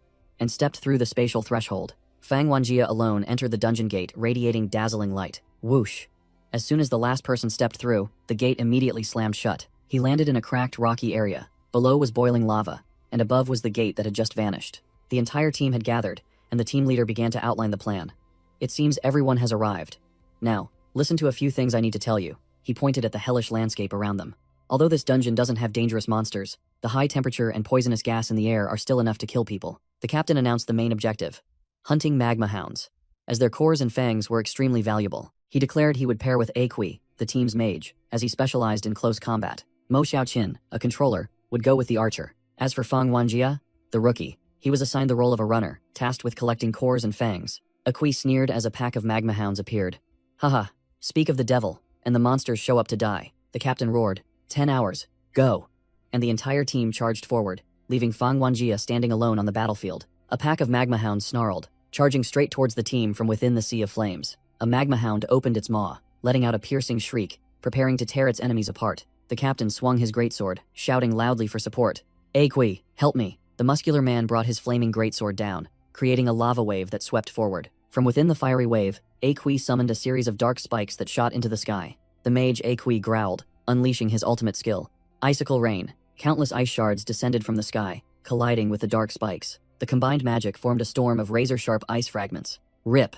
and stepped through the spatial threshold. Fang Wanjia alone entered the dungeon gate, radiating dazzling light. Whoosh! As soon as the last person stepped through, the gate immediately slammed shut. He landed in a cracked, rocky area. Below was boiling lava, and above was the gate that had just vanished. The entire team had gathered, and the team leader began to outline the plan. "It seems everyone has arrived. Now, listen to a few things I need to tell you." He pointed at the hellish landscape around them. Although this dungeon doesn't have dangerous monsters, the high temperature and poisonous gas in the air are still enough to kill people. The captain announced the main objective: hunting magma hounds. As their cores and fangs were extremely valuable, he declared he would pair with Aqi, the team's mage, as he specialized in close combat. Mo Xiaoqin, a controller, would go with the archer. As for Fang Wanjia, the rookie, he was assigned the role of a runner, tasked with collecting cores and fangs. Aqi sneered as a pack of magma hounds appeared. "Haha, speak of the devil, and the monsters show up to die." The captain roared, 10 hours, go!" And the entire team charged forward, leaving Fang Wanjia standing alone on the battlefield. A pack of magma hounds snarled, charging straight towards the team from within the sea of flames. A magma hound opened its maw, letting out a piercing shriek, preparing to tear its enemies apart. The captain swung his greatsword, shouting loudly for support. "Aqi, help me!" The muscular man brought his flaming greatsword down, creating a lava wave that swept forward. From within the fiery wave, Aqi summoned a series of dark spikes that shot into the sky. The mage Aqi growled, unleashing his ultimate skill. Icicle rain. Countless ice shards descended from the sky, colliding with the dark spikes. The combined magic formed a storm of razor-sharp ice fragments. Rip!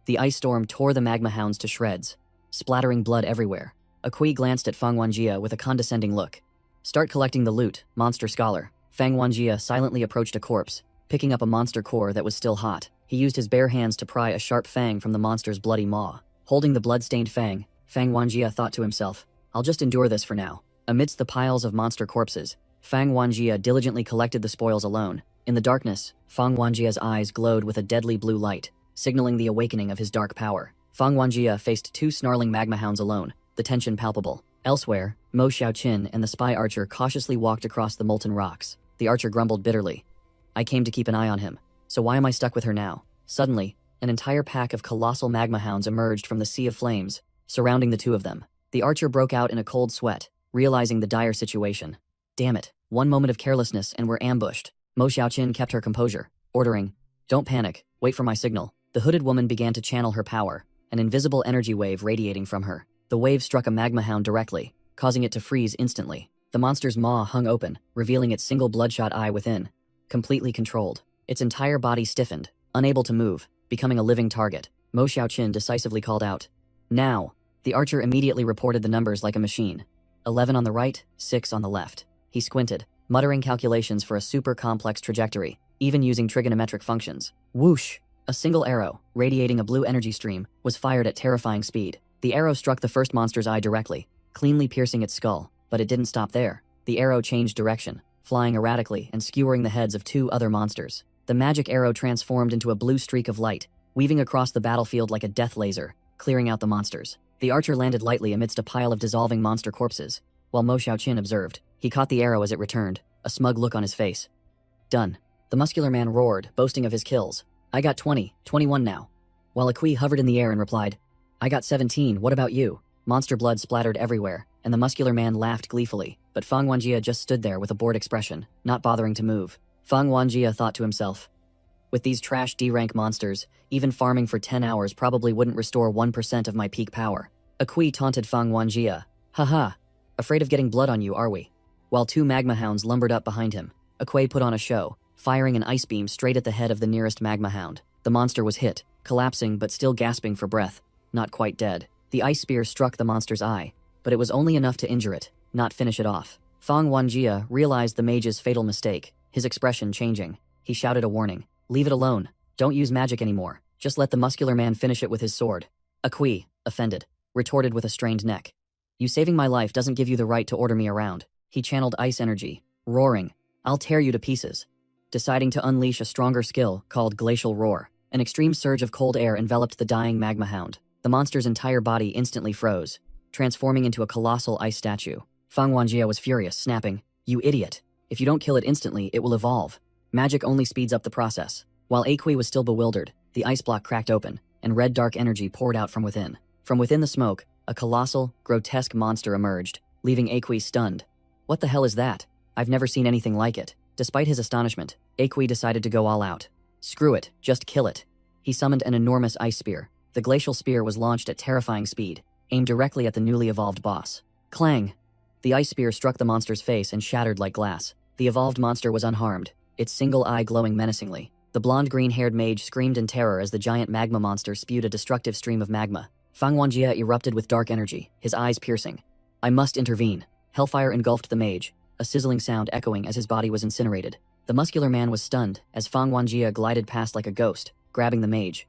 The ice storm tore the magma hounds to shreds, splattering blood everywhere. Aqi glanced at Fang Wanjia with a condescending look. "Start collecting the loot, monster scholar." Fang Wanjia silently approached a corpse, picking up a monster core that was still hot. He used his bare hands to pry a sharp fang from the monster's bloody maw. Holding the blood-stained fang, Fang Wanjia thought to himself, "I'll just endure this for now." Amidst the piles of monster corpses, Fang Wanjia diligently collected the spoils alone. In the darkness, Fang Wanjia's eyes glowed with a deadly blue light, signaling the awakening of his dark power. Fang Wanjia faced 2 snarling magma hounds alone, the tension palpable. Elsewhere, Mo Xiaoqin and the spy archer cautiously walked across the molten rocks. The archer grumbled bitterly. "I came to keep an eye on him, so why am I stuck with her now?" Suddenly, an entire pack of colossal magma hounds emerged from the sea of flames, surrounding the two of them. The archer broke out in a cold sweat, realizing the dire situation. Damn it, one moment of carelessness and we're ambushed. Mo Xiaoqin kept her composure, ordering, "Don't panic, wait for my signal." The hooded woman began to channel her power, an invisible energy wave radiating from her. The wave struck a magma hound directly, causing it to freeze instantly. The monster's maw hung open, revealing its single bloodshot eye within. Completely controlled, its entire body stiffened, unable to move, becoming a living target. Mo Xiaoqin decisively called out, "Now!" The archer immediately reported the numbers like a machine. 11 on the right, 6 on the left. He squinted, muttering calculations for a super complex trajectory, even using trigonometric functions. Whoosh! A single arrow, radiating a blue energy stream, was fired at terrifying speed. The arrow struck the first monster's eye directly, cleanly piercing its skull, but it didn't stop there. The arrow changed direction, flying erratically and skewering the heads of 2 other monsters. The magic arrow transformed into a blue streak of light, weaving across the battlefield like a death laser, clearing out the monsters. The archer landed lightly amidst a pile of dissolving monster corpses. While Mo Xiaoqin observed, he caught the arrow as it returned, a smug look on his face. "Done." The muscular man roared, boasting of his kills. "I got 20, 21 now." While Aqi hovered in the air and replied, "I got 17, what about you?" Monster blood splattered everywhere, and the muscular man laughed gleefully, but Fang Wanjia just stood there with a bored expression, not bothering to move. Fang Wanjia thought to himself, "With these trash D-rank monsters, even farming for 10 hours probably wouldn't restore 1% of my peak power." Aqi taunted Fang Wanjia. "Haha, afraid of getting blood on you, are we?" While 2 magma hounds lumbered up behind him, Aqi put on a show, firing an ice beam straight at the head of the nearest magma hound. The monster was hit, collapsing but still gasping for breath, not quite dead. The ice spear struck the monster's eye, but it was only enough to injure it, not finish it off. Fang Wanjia realized the mage's fatal mistake, his expression changing. He shouted a warning. Leave it alone. Don't use magic anymore. Just let the muscular man finish it with his sword. Akui, offended, retorted with a strained neck. You saving my life doesn't give you the right to order me around. He channeled ice energy, roaring. I'll tear you to pieces. Deciding to unleash a stronger skill called Glacial Roar. An extreme surge of cold air enveloped the dying magma hound. The monster's entire body instantly froze, transforming into a colossal ice statue. Fang Wanjia was furious, snapping, You idiot. If you don't kill it instantly, it will evolve. Magic only speeds up the process. While Akui was still bewildered, the ice block cracked open, and red dark energy poured out from within. From within the smoke, a colossal, grotesque monster emerged, leaving Akui stunned. What the hell is that? I've never seen anything like it. Despite his astonishment, Akui decided to go all out. Screw it, just kill it. He summoned an enormous ice spear. The glacial spear was launched at terrifying speed, aimed directly at the newly evolved boss. Clang! The ice spear struck the monster's face and shattered like glass. The evolved monster was unharmed, its single eye glowing menacingly. The blonde green-haired mage screamed in terror as the giant magma monster spewed a destructive stream of magma. Fang Wanjia erupted with dark energy, his eyes piercing. I must intervene. Hellfire engulfed the mage, a sizzling sound echoing as his body was incinerated. The muscular man was stunned as Fang Wanjia glided past like a ghost, grabbing the mage.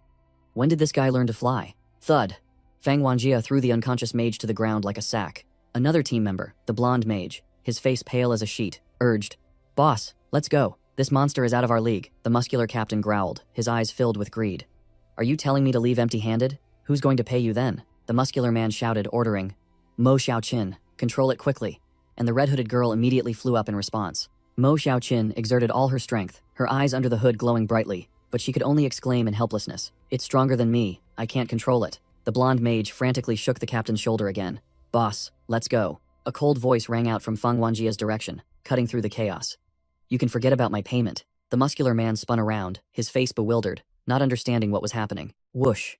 When did this guy learn to fly? Thud! Fang Wanjia threw the unconscious mage to the ground like a sack. Another team member, the blonde mage, his face pale as a sheet, urged, Boss, let's go. This monster is out of our league, the muscular captain growled, his eyes filled with greed. Are you telling me to leave empty-handed? Who's going to pay you then? The muscular man shouted, ordering, Mo Xiaoqin, control it quickly. And the red-hooded girl immediately flew up in response. Mo Xiaoqin exerted all her strength, her eyes under the hood glowing brightly, but she could only exclaim in helplessness. It's stronger than me, I can't control it. The blonde mage frantically shook the captain's shoulder again. Boss, let's go. A cold voice rang out from Fang Wanjia's direction, cutting through the chaos. You can forget about my payment. The muscular man spun around, his face bewildered, not understanding what was happening. Whoosh!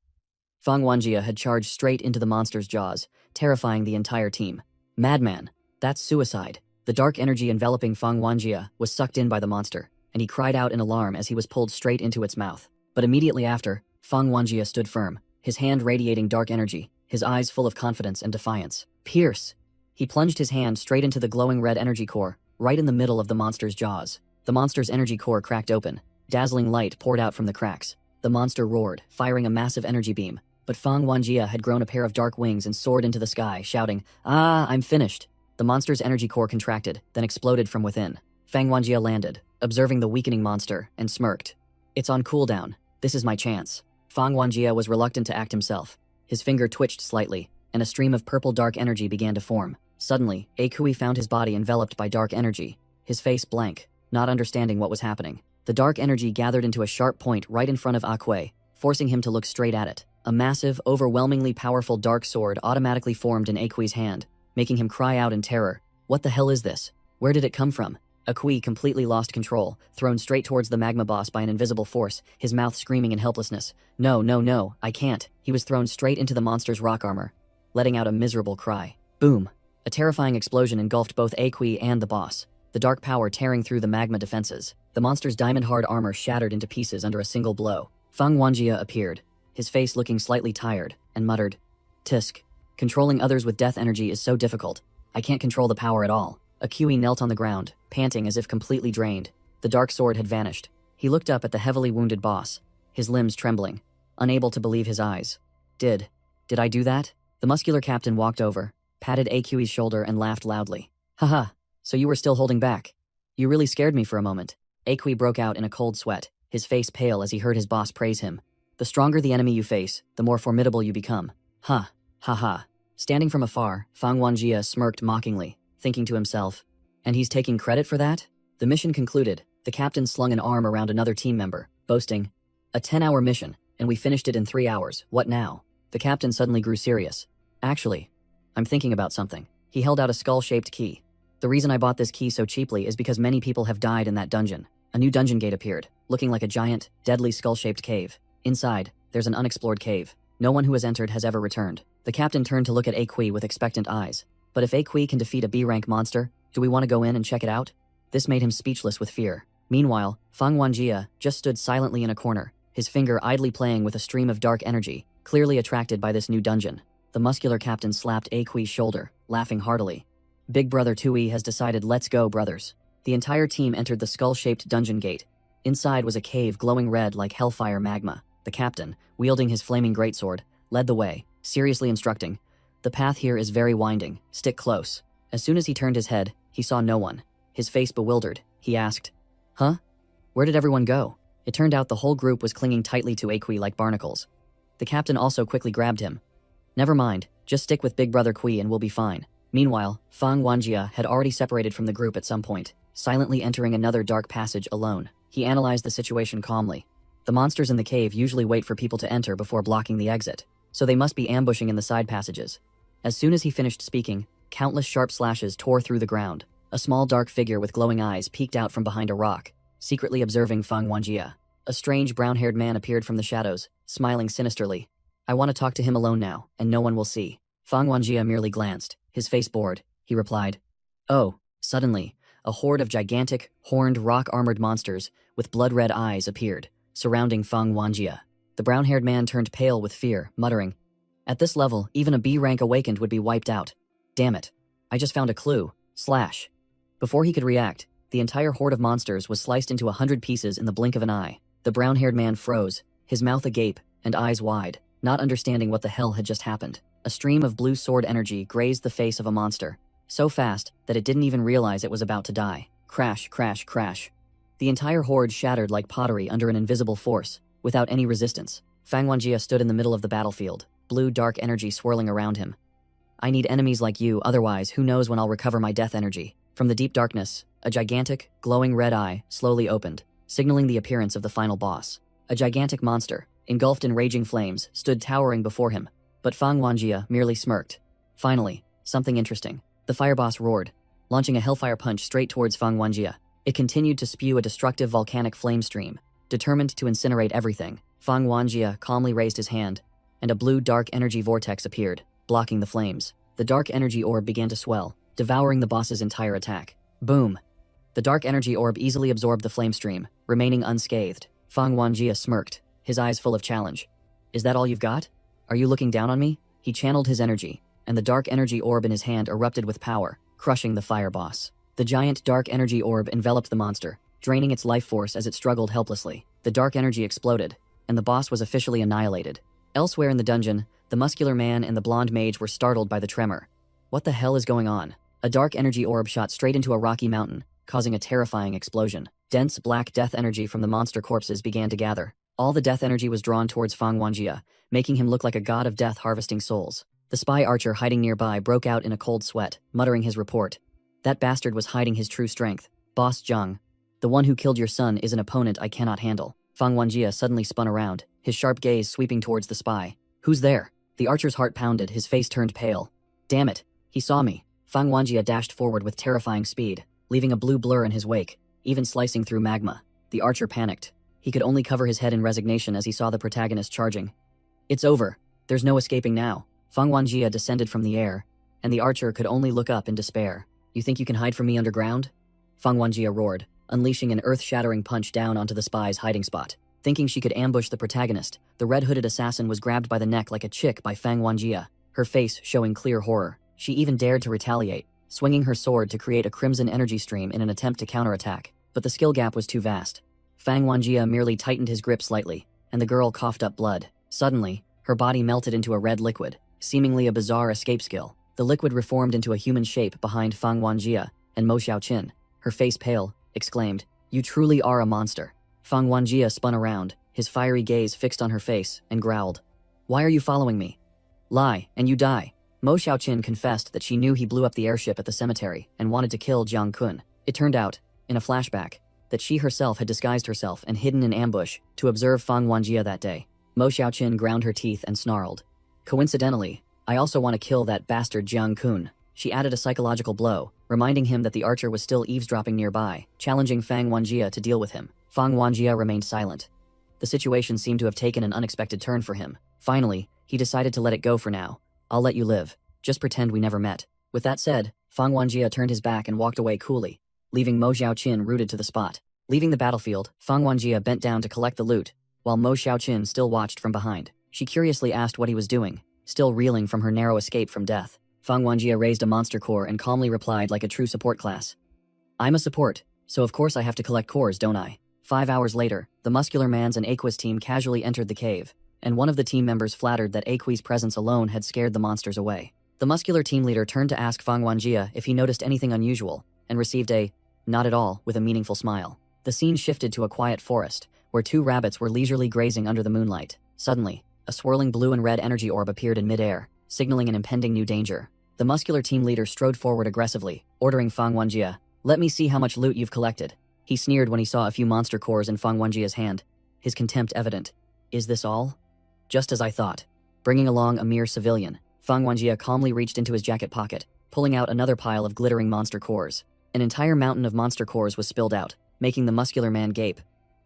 Fang Wanjia had charged straight into the monster's jaws, terrifying the entire team. Madman! That's suicide. The dark energy enveloping Fang Wanjia was sucked in by the monster, and he cried out in alarm as he was pulled straight into its mouth. But immediately after, Fang Wanjia stood firm, his hand radiating dark energy, his eyes full of confidence and defiance. Pierce! He plunged his hand straight into the glowing red energy core, right in the middle of the monster's jaws. The monster's energy core cracked open. Dazzling light poured out from the cracks. The monster roared, firing a massive energy beam. But Fang Wanjia had grown a pair of dark wings and soared into the sky, shouting, Ah, I'm finished. The monster's energy core contracted, then exploded from within. Fang Wanjia landed, observing the weakening monster, and smirked. It's on cooldown. This is my chance. Fang Wanjia was reluctant to act himself. His finger twitched slightly, and a stream of purple dark energy began to form. Suddenly, Akui found his body enveloped by dark energy, his face blank, not understanding what was happening. The dark energy gathered into a sharp point right in front of Akui, forcing him to look straight at it. A massive, overwhelmingly powerful dark sword automatically formed in Akui's hand, making him cry out in terror. What the hell is this? Where did it come from? Akui completely lost control, thrown straight towards the magma boss by an invisible force, his mouth screaming in helplessness. No, no, no, I can't. He was thrown straight into the monster's rock armor, letting out a miserable cry. Boom! A terrifying explosion engulfed both Akui and the boss, the dark power tearing through the magma defenses. The monster's diamond-hard armor shattered into pieces under a single blow. Fang Wanjia appeared, his face looking slightly tired, and muttered, Tisk. Controlling others with death energy is so difficult. I can't control the power at all. Akui knelt on the ground, panting as if completely drained. The dark sword had vanished. He looked up at the heavily wounded boss, his limbs trembling, unable to believe his eyes. Did I do that? The muscular captain walked over, patted Akui's shoulder and laughed loudly. Haha, so you were still holding back. You really scared me for a moment. Akui broke out in a cold sweat, his face pale as he heard his boss praise him. The stronger the enemy you face, the more formidable you become. Huh, haha. Standing from afar, Fang Wanjia smirked mockingly, thinking to himself, and he's taking credit for that? The mission concluded. The captain slung an arm around another team member, boasting, a 10-hour mission, and we finished it in 3 hours. What now? The captain suddenly grew serious. Actually, I'm thinking about something. He held out a skull-shaped key. The reason I bought this key so cheaply is because many people have died in that dungeon. A new dungeon gate appeared, looking like a giant, deadly skull-shaped cave. Inside, there's an unexplored cave. No one who has entered has ever returned. The captain turned to look at Akui with expectant eyes. But if Akui can defeat a B-rank monster, do we want to go in and check it out? This made him speechless with fear. Meanwhile, Fang Wanjia just stood silently in a corner, his finger idly playing with a stream of dark energy, clearly attracted by this new dungeon. The muscular captain slapped Aqui's shoulder, laughing heartily. Big Brother Tui has decided, let's go, brothers. The entire team entered the skull-shaped dungeon gate. Inside was a cave glowing red like hellfire magma. The captain, wielding his flaming greatsword, led the way, seriously instructing, "The path here is very winding, stick close." As soon as he turned his head, he saw no one. His face bewildered, he asked, "Huh? Where did everyone go?" It turned out the whole group was clinging tightly to Aqui like barnacles. The captain also quickly grabbed him. "Never mind, just stick with Big Brother Kui and we'll be fine." Meanwhile, Fang Wanjia had already separated from the group at some point, silently entering another dark passage alone. He analyzed the situation calmly. The monsters in the cave usually wait for people to enter before blocking the exit, so they must be ambushing in the side passages. As soon as he finished speaking, countless sharp slashes tore through the ground. A small dark figure with glowing eyes peeked out from behind a rock, secretly observing Fang Wanjia. A strange brown-haired man appeared from the shadows, smiling sinisterly. "I want to talk to him alone now, and no one will see." Fang Wanjia merely glanced, his face bored. He replied, "Oh." Suddenly, a horde of gigantic, horned, rock-armored monsters with blood-red eyes appeared, surrounding Fang Wanjia. The brown-haired man turned pale with fear, muttering, "At this level, even a B rank awakened would be wiped out. Damn it. I just found a clue. Slash." Before he could react, the entire horde of monsters was sliced into 100 pieces in the blink of an eye. The brown-haired man froze, his mouth agape and eyes wide, not understanding what the hell had just happened. A stream of blue sword energy grazed the face of a monster, so fast that it didn't even realize it was about to die. Crash, crash, crash. The entire horde shattered like pottery under an invisible force, without any resistance. Fang Wanjia stood in the middle of the battlefield, blue dark energy swirling around him. "I need enemies like you, otherwise who knows when I'll recover my death energy." From the deep darkness, a gigantic, glowing red eye slowly opened, signaling the appearance of the final boss. A gigantic monster, engulfed in raging flames, stood towering before him, but Fang Wanjia merely smirked. Finally, something interesting. The fireboss roared, launching a hellfire punch straight towards Fang Wanjia. It continued to spew a destructive volcanic flame stream, determined to incinerate everything. Fang Wanjia calmly raised his hand, and a blue dark energy vortex appeared, blocking the flames. The dark energy orb began to swell, devouring the boss's entire attack. Boom! The dark energy orb easily absorbed the flame stream, remaining unscathed. Fang Wanjia smirked, his eyes full of challenge. "Is that all you've got? Are you looking down on me?" He channeled his energy, and the dark energy orb in his hand erupted with power, crushing the fire boss. The giant dark energy orb enveloped the monster, draining its life force as it struggled helplessly. The dark energy exploded, and the boss was officially annihilated. Elsewhere in the dungeon, the muscular man and the blonde mage were startled by the tremor. What the hell is going on? A dark energy orb shot straight into a rocky mountain, causing a terrifying explosion. Dense black death energy from the monster corpses began to gather. All the death energy was drawn towards Fang Wanjia, making him look like a god of death harvesting souls. The spy archer hiding nearby broke out in a cold sweat, muttering his report. That bastard was hiding his true strength. "Boss Zhang, the one who killed your son is an opponent I cannot handle." Fang Wanjia suddenly spun around, his sharp gaze sweeping towards the spy. "Who's there?" The archer's heart pounded, his face turned pale. "Damn it, he saw me." Fang Wanjia dashed forward with terrifying speed, leaving a blue blur in his wake, even slicing through magma. The archer panicked. He could only cover his head in resignation as he saw the protagonist charging. "It's over. There's no escaping now." Fang Wanjia descended from the air, and the archer could only look up in despair. "You think you can hide from me underground?" Fang Wanjia roared, unleashing an earth-shattering punch down onto the spy's hiding spot. Thinking she could ambush the protagonist, the red-hooded assassin was grabbed by the neck like a chick by Fang Wanjia, her face showing clear horror. She even dared to retaliate, swinging her sword to create a crimson energy stream in an attempt to counterattack, but the skill gap was too vast. Fang Wanjia merely tightened his grip slightly, and the girl coughed up blood. Suddenly, her body melted into a red liquid, seemingly a bizarre escape skill. The liquid reformed into a human shape behind Fang Wanjia, and Mo Xiaoqin, her face pale, exclaimed, "You truly are a monster." Fang Wanjia spun around, his fiery gaze fixed on her face, and growled, "Why are you following me? Lie, and you die." Mo Xiaoqin confessed that she knew he blew up the airship at the cemetery and wanted to kill Jiang Kun. It turned out, in a flashback, that she herself had disguised herself and hidden in ambush to observe Fang Wanjia that day. Mo Xiaoqin ground her teeth and snarled, "Coincidentally, I also want to kill that bastard Jiang Kun." She added a psychological blow, reminding him that the archer was still eavesdropping nearby, challenging Fang Wanjia to deal with him. Fang Wanjia remained silent. The situation seemed to have taken an unexpected turn for him. Finally, he decided to let it go for now. "I'll let you live. Just pretend we never met." With that said, Fang Wanjia turned his back and walked away coolly, leaving Mo Xiaoqin rooted to the spot. Leaving the battlefield, Fang Wanjia bent down to collect the loot, while Mo Xiaoqin still watched from behind. She curiously asked what he was doing. still reeling from her narrow escape from death. Fang Wanjie raised a monster core and calmly replied like a true support class. I'm a support, so of course I have to collect cores, don't I? 5 hours later, the Muscular Man's and Aqui's team casually entered the cave, and one of the team members flattered that Aqui's presence alone had scared the monsters away. The muscular team leader turned to ask Fang Wanjie if he noticed anything unusual, and received a "not at all" with a meaningful smile. The scene shifted to a quiet forest, where 2 rabbits were leisurely grazing under the moonlight. Suddenly, a swirling blue and red energy orb appeared in midair, signaling an impending new danger. The muscular team leader strode forward aggressively, ordering Fang Wanjie, "Let me see how much loot you've collected." He sneered when he saw a few monster cores in Fang Wanjie's hand, his contempt evident. "Is this all?" "Just as I thought." Bringing along a mere civilian, Fang Wanjie calmly reached into his jacket pocket, pulling out another pile of glittering monster cores. An entire mountain of monster cores was spilled out, making the muscular man gape.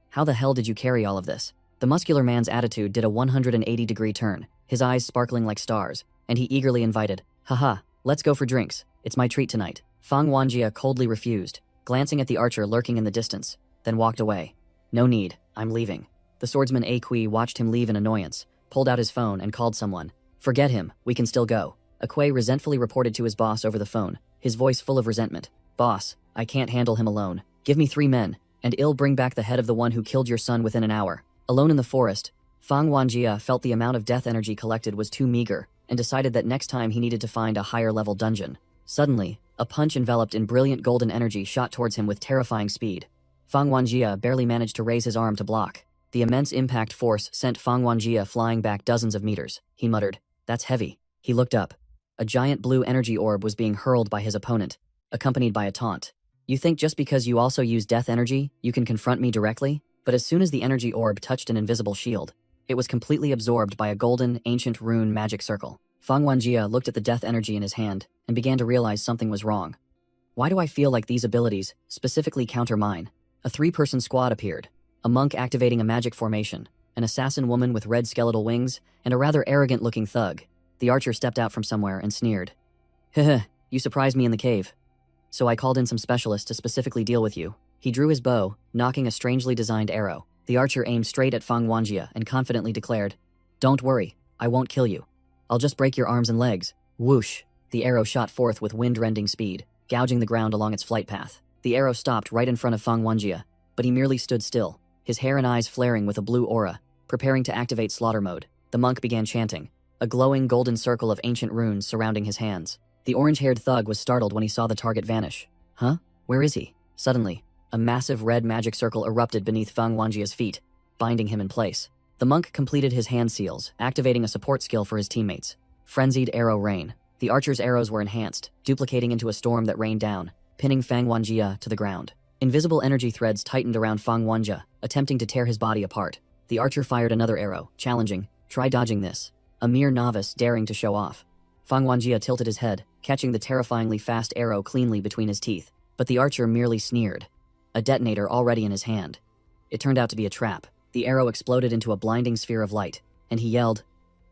"How the hell did you carry all of this?" The muscular man's attitude did a 180-degree turn, his eyes sparkling like stars, and he eagerly invited, "Haha, let's go for drinks. It's my treat tonight." Fang Wanjie coldly refused, glancing at the archer lurking in the distance, then walked away. "No need, I'm leaving." The swordsman Aqui watched him leave in annoyance, pulled out his phone and called someone. "Forget him, we can still go." Aqui resentfully reported to his boss over the phone, his voice full of resentment. "Boss, I can't handle him alone. Give me 3 men, and I'll bring back the head of the one who killed your son within an hour." Alone in the forest, Fang Wanjie felt the amount of death energy collected was too meager, and decided that next time he needed to find a higher-level dungeon. Suddenly, a punch enveloped in brilliant golden energy shot towards him with terrifying speed. Fang Wanjie barely managed to raise his arm to block. The immense impact force sent Fang Wanjie flying back dozens of meters. He muttered, "That's heavy." He looked up. A giant blue energy orb was being hurled by his opponent, accompanied by a taunt. "You think just because you also use death energy, you can confront me directly?" But as soon as the energy orb touched an invisible shield, it was completely absorbed by a golden, ancient rune magic circle. Fang Wanjie looked at the death energy in his hand and began to realize something was wrong. "Why do I feel like these abilities specifically counter mine?" A 3-person squad appeared, a monk activating a magic formation, an assassin woman with red skeletal wings, and a rather arrogant-looking thug. The archer stepped out from somewhere and sneered. "Heh, you surprised me in the cave. So I called in some specialists to specifically deal with you." He drew his bow, knocking a strangely designed arrow. The archer aimed straight at Fang Wanjie and confidently declared, "Don't worry, I won't kill you. I'll just break your arms and legs." Whoosh! The arrow shot forth with wind-rending speed, gouging the ground along its flight path. The arrow stopped right in front of Fang Wanjie, but he merely stood still, his hair and eyes flaring with a blue aura, preparing to activate slaughter mode. The monk began chanting, a glowing golden circle of ancient runes surrounding his hands. The orange-haired thug was startled when he saw the target vanish. "Huh? Where is he?" Suddenly, a massive red magic circle erupted beneath Fang Wanjie's feet, binding him in place. The monk completed his hand seals, activating a support skill for his teammates. Frenzied arrow rain. The archer's arrows were enhanced, duplicating into a storm that rained down, pinning Fang Wanjie to the ground. Invisible energy threads tightened around Fang Wanjie, attempting to tear his body apart. The archer fired another arrow, challenging, "Try dodging this." A mere novice daring to show off. Fang Wanjie tilted his head, catching the terrifyingly fast arrow cleanly between his teeth. But the archer merely sneered, a detonator already in his hand. It turned out to be a trap. The arrow exploded into a blinding sphere of light, and he yelled,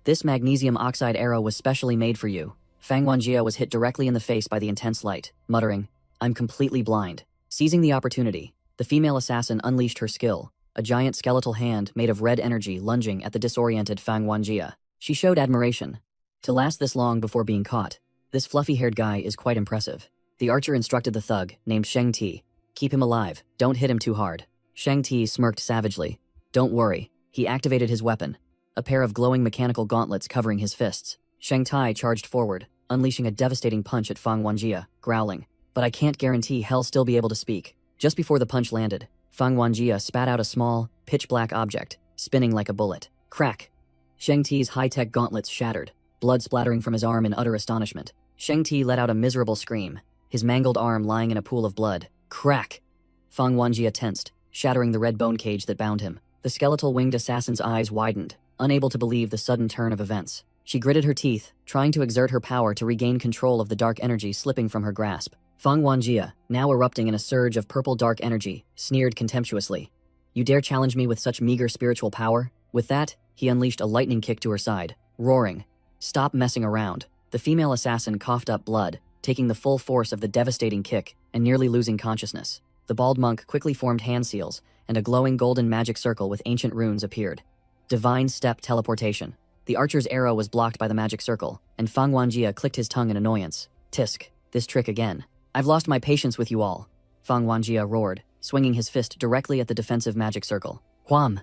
"This magnesium oxide arrow was specially made for you." Fang Wanjie was hit directly in the face by the intense light, muttering, "I'm completely blind." Seizing the opportunity, the female assassin unleashed her skill, a giant skeletal hand made of red energy lunging at the disoriented Fang Wanjie. She showed admiration. To last this long before being caught, this fluffy-haired guy is quite impressive. The archer instructed the thug, named Sheng Ti, "Keep him alive, don't hit him too hard." Sheng Ti smirked savagely. "Don't worry." He activated his weapon, a pair of glowing mechanical gauntlets covering his fists. Sheng Ti charged forward, unleashing a devastating punch at Fang Wanjie, growling, "But I can't guarantee he'll still be able to speak." Just before the punch landed, Fang Wanjie spat out a small, pitch-black object, spinning like a bullet. Crack! Sheng Ti's high-tech gauntlets shattered, blood splattering from his arm in utter astonishment. Sheng Ti let out a miserable scream, his mangled arm lying in a pool of blood. Crack! Fang Wanjie tensed, shattering the red bone cage that bound him. The skeletal winged assassin's eyes widened, unable to believe the sudden turn of events. She gritted her teeth, trying to exert her power to regain control of the dark energy slipping from her grasp. Fang Wanjie, now erupting in a surge of purple dark energy, sneered contemptuously. "You dare challenge me with such meager spiritual power?" With that, he unleashed a lightning kick to her side, roaring, "Stop messing around." The female assassin coughed up blood, taking the full force of the devastating kick and nearly losing consciousness. The bald monk quickly formed hand seals, and a glowing golden magic circle with ancient runes appeared. Divine step teleportation. The archer's arrow was blocked by the magic circle, and Fang Wanjie clicked his tongue in annoyance. Tisk, this trick again. I've lost my patience with you all. Fang Wanjie roared, swinging his fist directly at the defensive magic circle. Wham!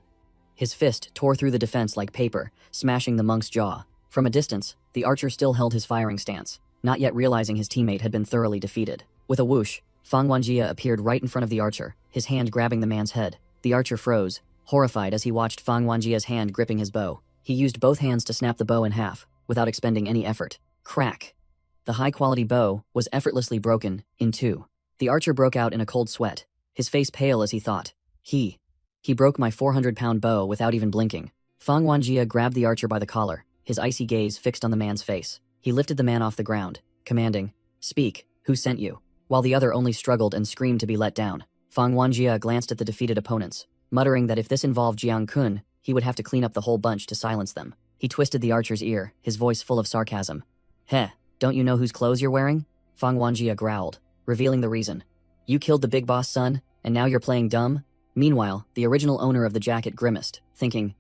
His fist tore through the defense like paper, smashing the monk's jaw. From a distance, the archer still held his firing stance, not yet realizing his teammate had been thoroughly defeated. With a whoosh, Fang Wanjie appeared right in front of the archer, his hand grabbing the man's head. The archer froze, horrified as he watched Fang Wanjie's hand gripping his bow. He used both hands to snap the bow in half, without expending any effort. Crack! The high-quality bow was effortlessly broken in two. The archer broke out in a cold sweat, his face pale as he thought. He broke my 400-pound bow without even blinking. Fang Wanjie grabbed the archer by the collar, his icy gaze fixed on the man's face. He lifted the man off the ground, commanding, "Speak, who sent you?" While the other only struggled and screamed to be let down. Fang Wanjie glanced at the defeated opponents, muttering that if this involved Jiang Kun, he would have to clean up the whole bunch to silence them. He twisted the archer's ear, his voice full of sarcasm. "Heh, don't you know whose clothes you're wearing?" Fang Wanjie growled, revealing the reason. "You killed the big boss, son, and now you're playing dumb?" Meanwhile, the original owner of the jacket grimaced, thinking,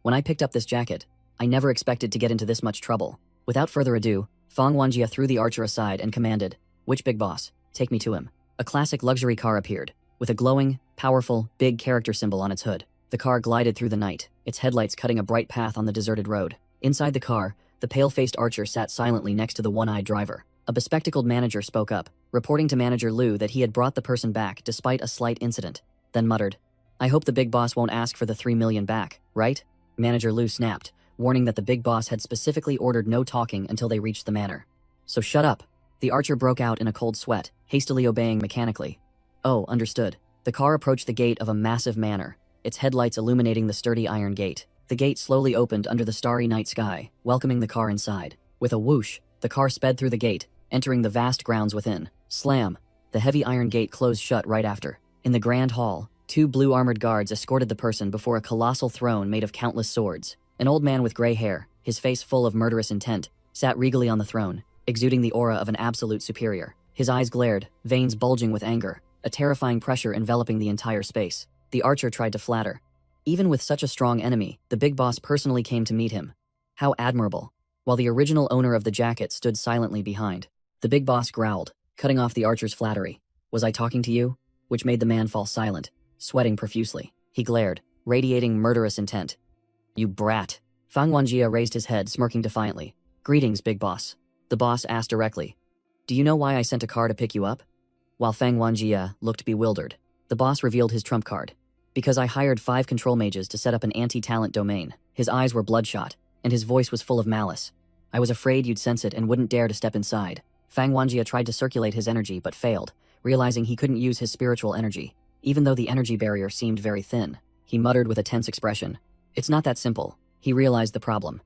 "When I picked up this jacket, I never expected to get into this much trouble." Without further ado, Fang Wanjie threw the archer aside and commanded, "Which big boss? Take me to him." A classic luxury car appeared, with a glowing, powerful, big character symbol on its hood. The car glided through the night, its headlights cutting a bright path on the deserted road. Inside the car, the pale-faced archer sat silently next to the one-eyed driver. A bespectacled manager spoke up, reporting to Manager Liu that he had brought the person back despite a slight incident, then muttered, "I hope the big boss won't ask for the 3 million back, right?" Manager Liu snapped, warning that the big boss had specifically ordered no talking until they reached the manor. "So shut up." The archer broke out in a cold sweat, hastily obeying mechanically. "Oh, understood." The car approached the gate of a massive manor, its headlights illuminating the sturdy iron gate. The gate slowly opened under the starry night sky, welcoming the car inside. With a whoosh, the car sped through the gate, entering the vast grounds within. Slam! The heavy iron gate closed shut right after. In the grand hall, 2 blue-armored guards escorted the person before a colossal throne made of countless swords. An old man with gray hair, his face full of murderous intent, sat regally on the throne, exuding the aura of an absolute superior. His eyes glared, veins bulging with anger, a terrifying pressure enveloping the entire space. The archer tried to flatter. Even with such a strong enemy, the big boss personally came to meet him. How admirable. While the original owner of the jacket stood silently behind. The big boss growled, cutting off the archer's flattery. "Was I talking to you?" Which made the man fall silent, sweating profusely. He glared, radiating murderous intent. "You brat." Fang Wanjie raised his head, smirking defiantly. "Greetings, big boss." The boss asked directly, "Do you know why I sent a car to pick you up?" While Fang Wanjie looked bewildered, the boss revealed his trump card. "Because I hired 5 control mages to set up an anti-talent domain." His eyes were bloodshot, and his voice was full of malice. "I was afraid you'd sense it and wouldn't dare to step inside." Fang Wanjie tried to circulate his energy but failed, realizing he couldn't use his spiritual energy, even though the energy barrier seemed very thin. He muttered with a tense expression. It's not that simple. He realized the problem.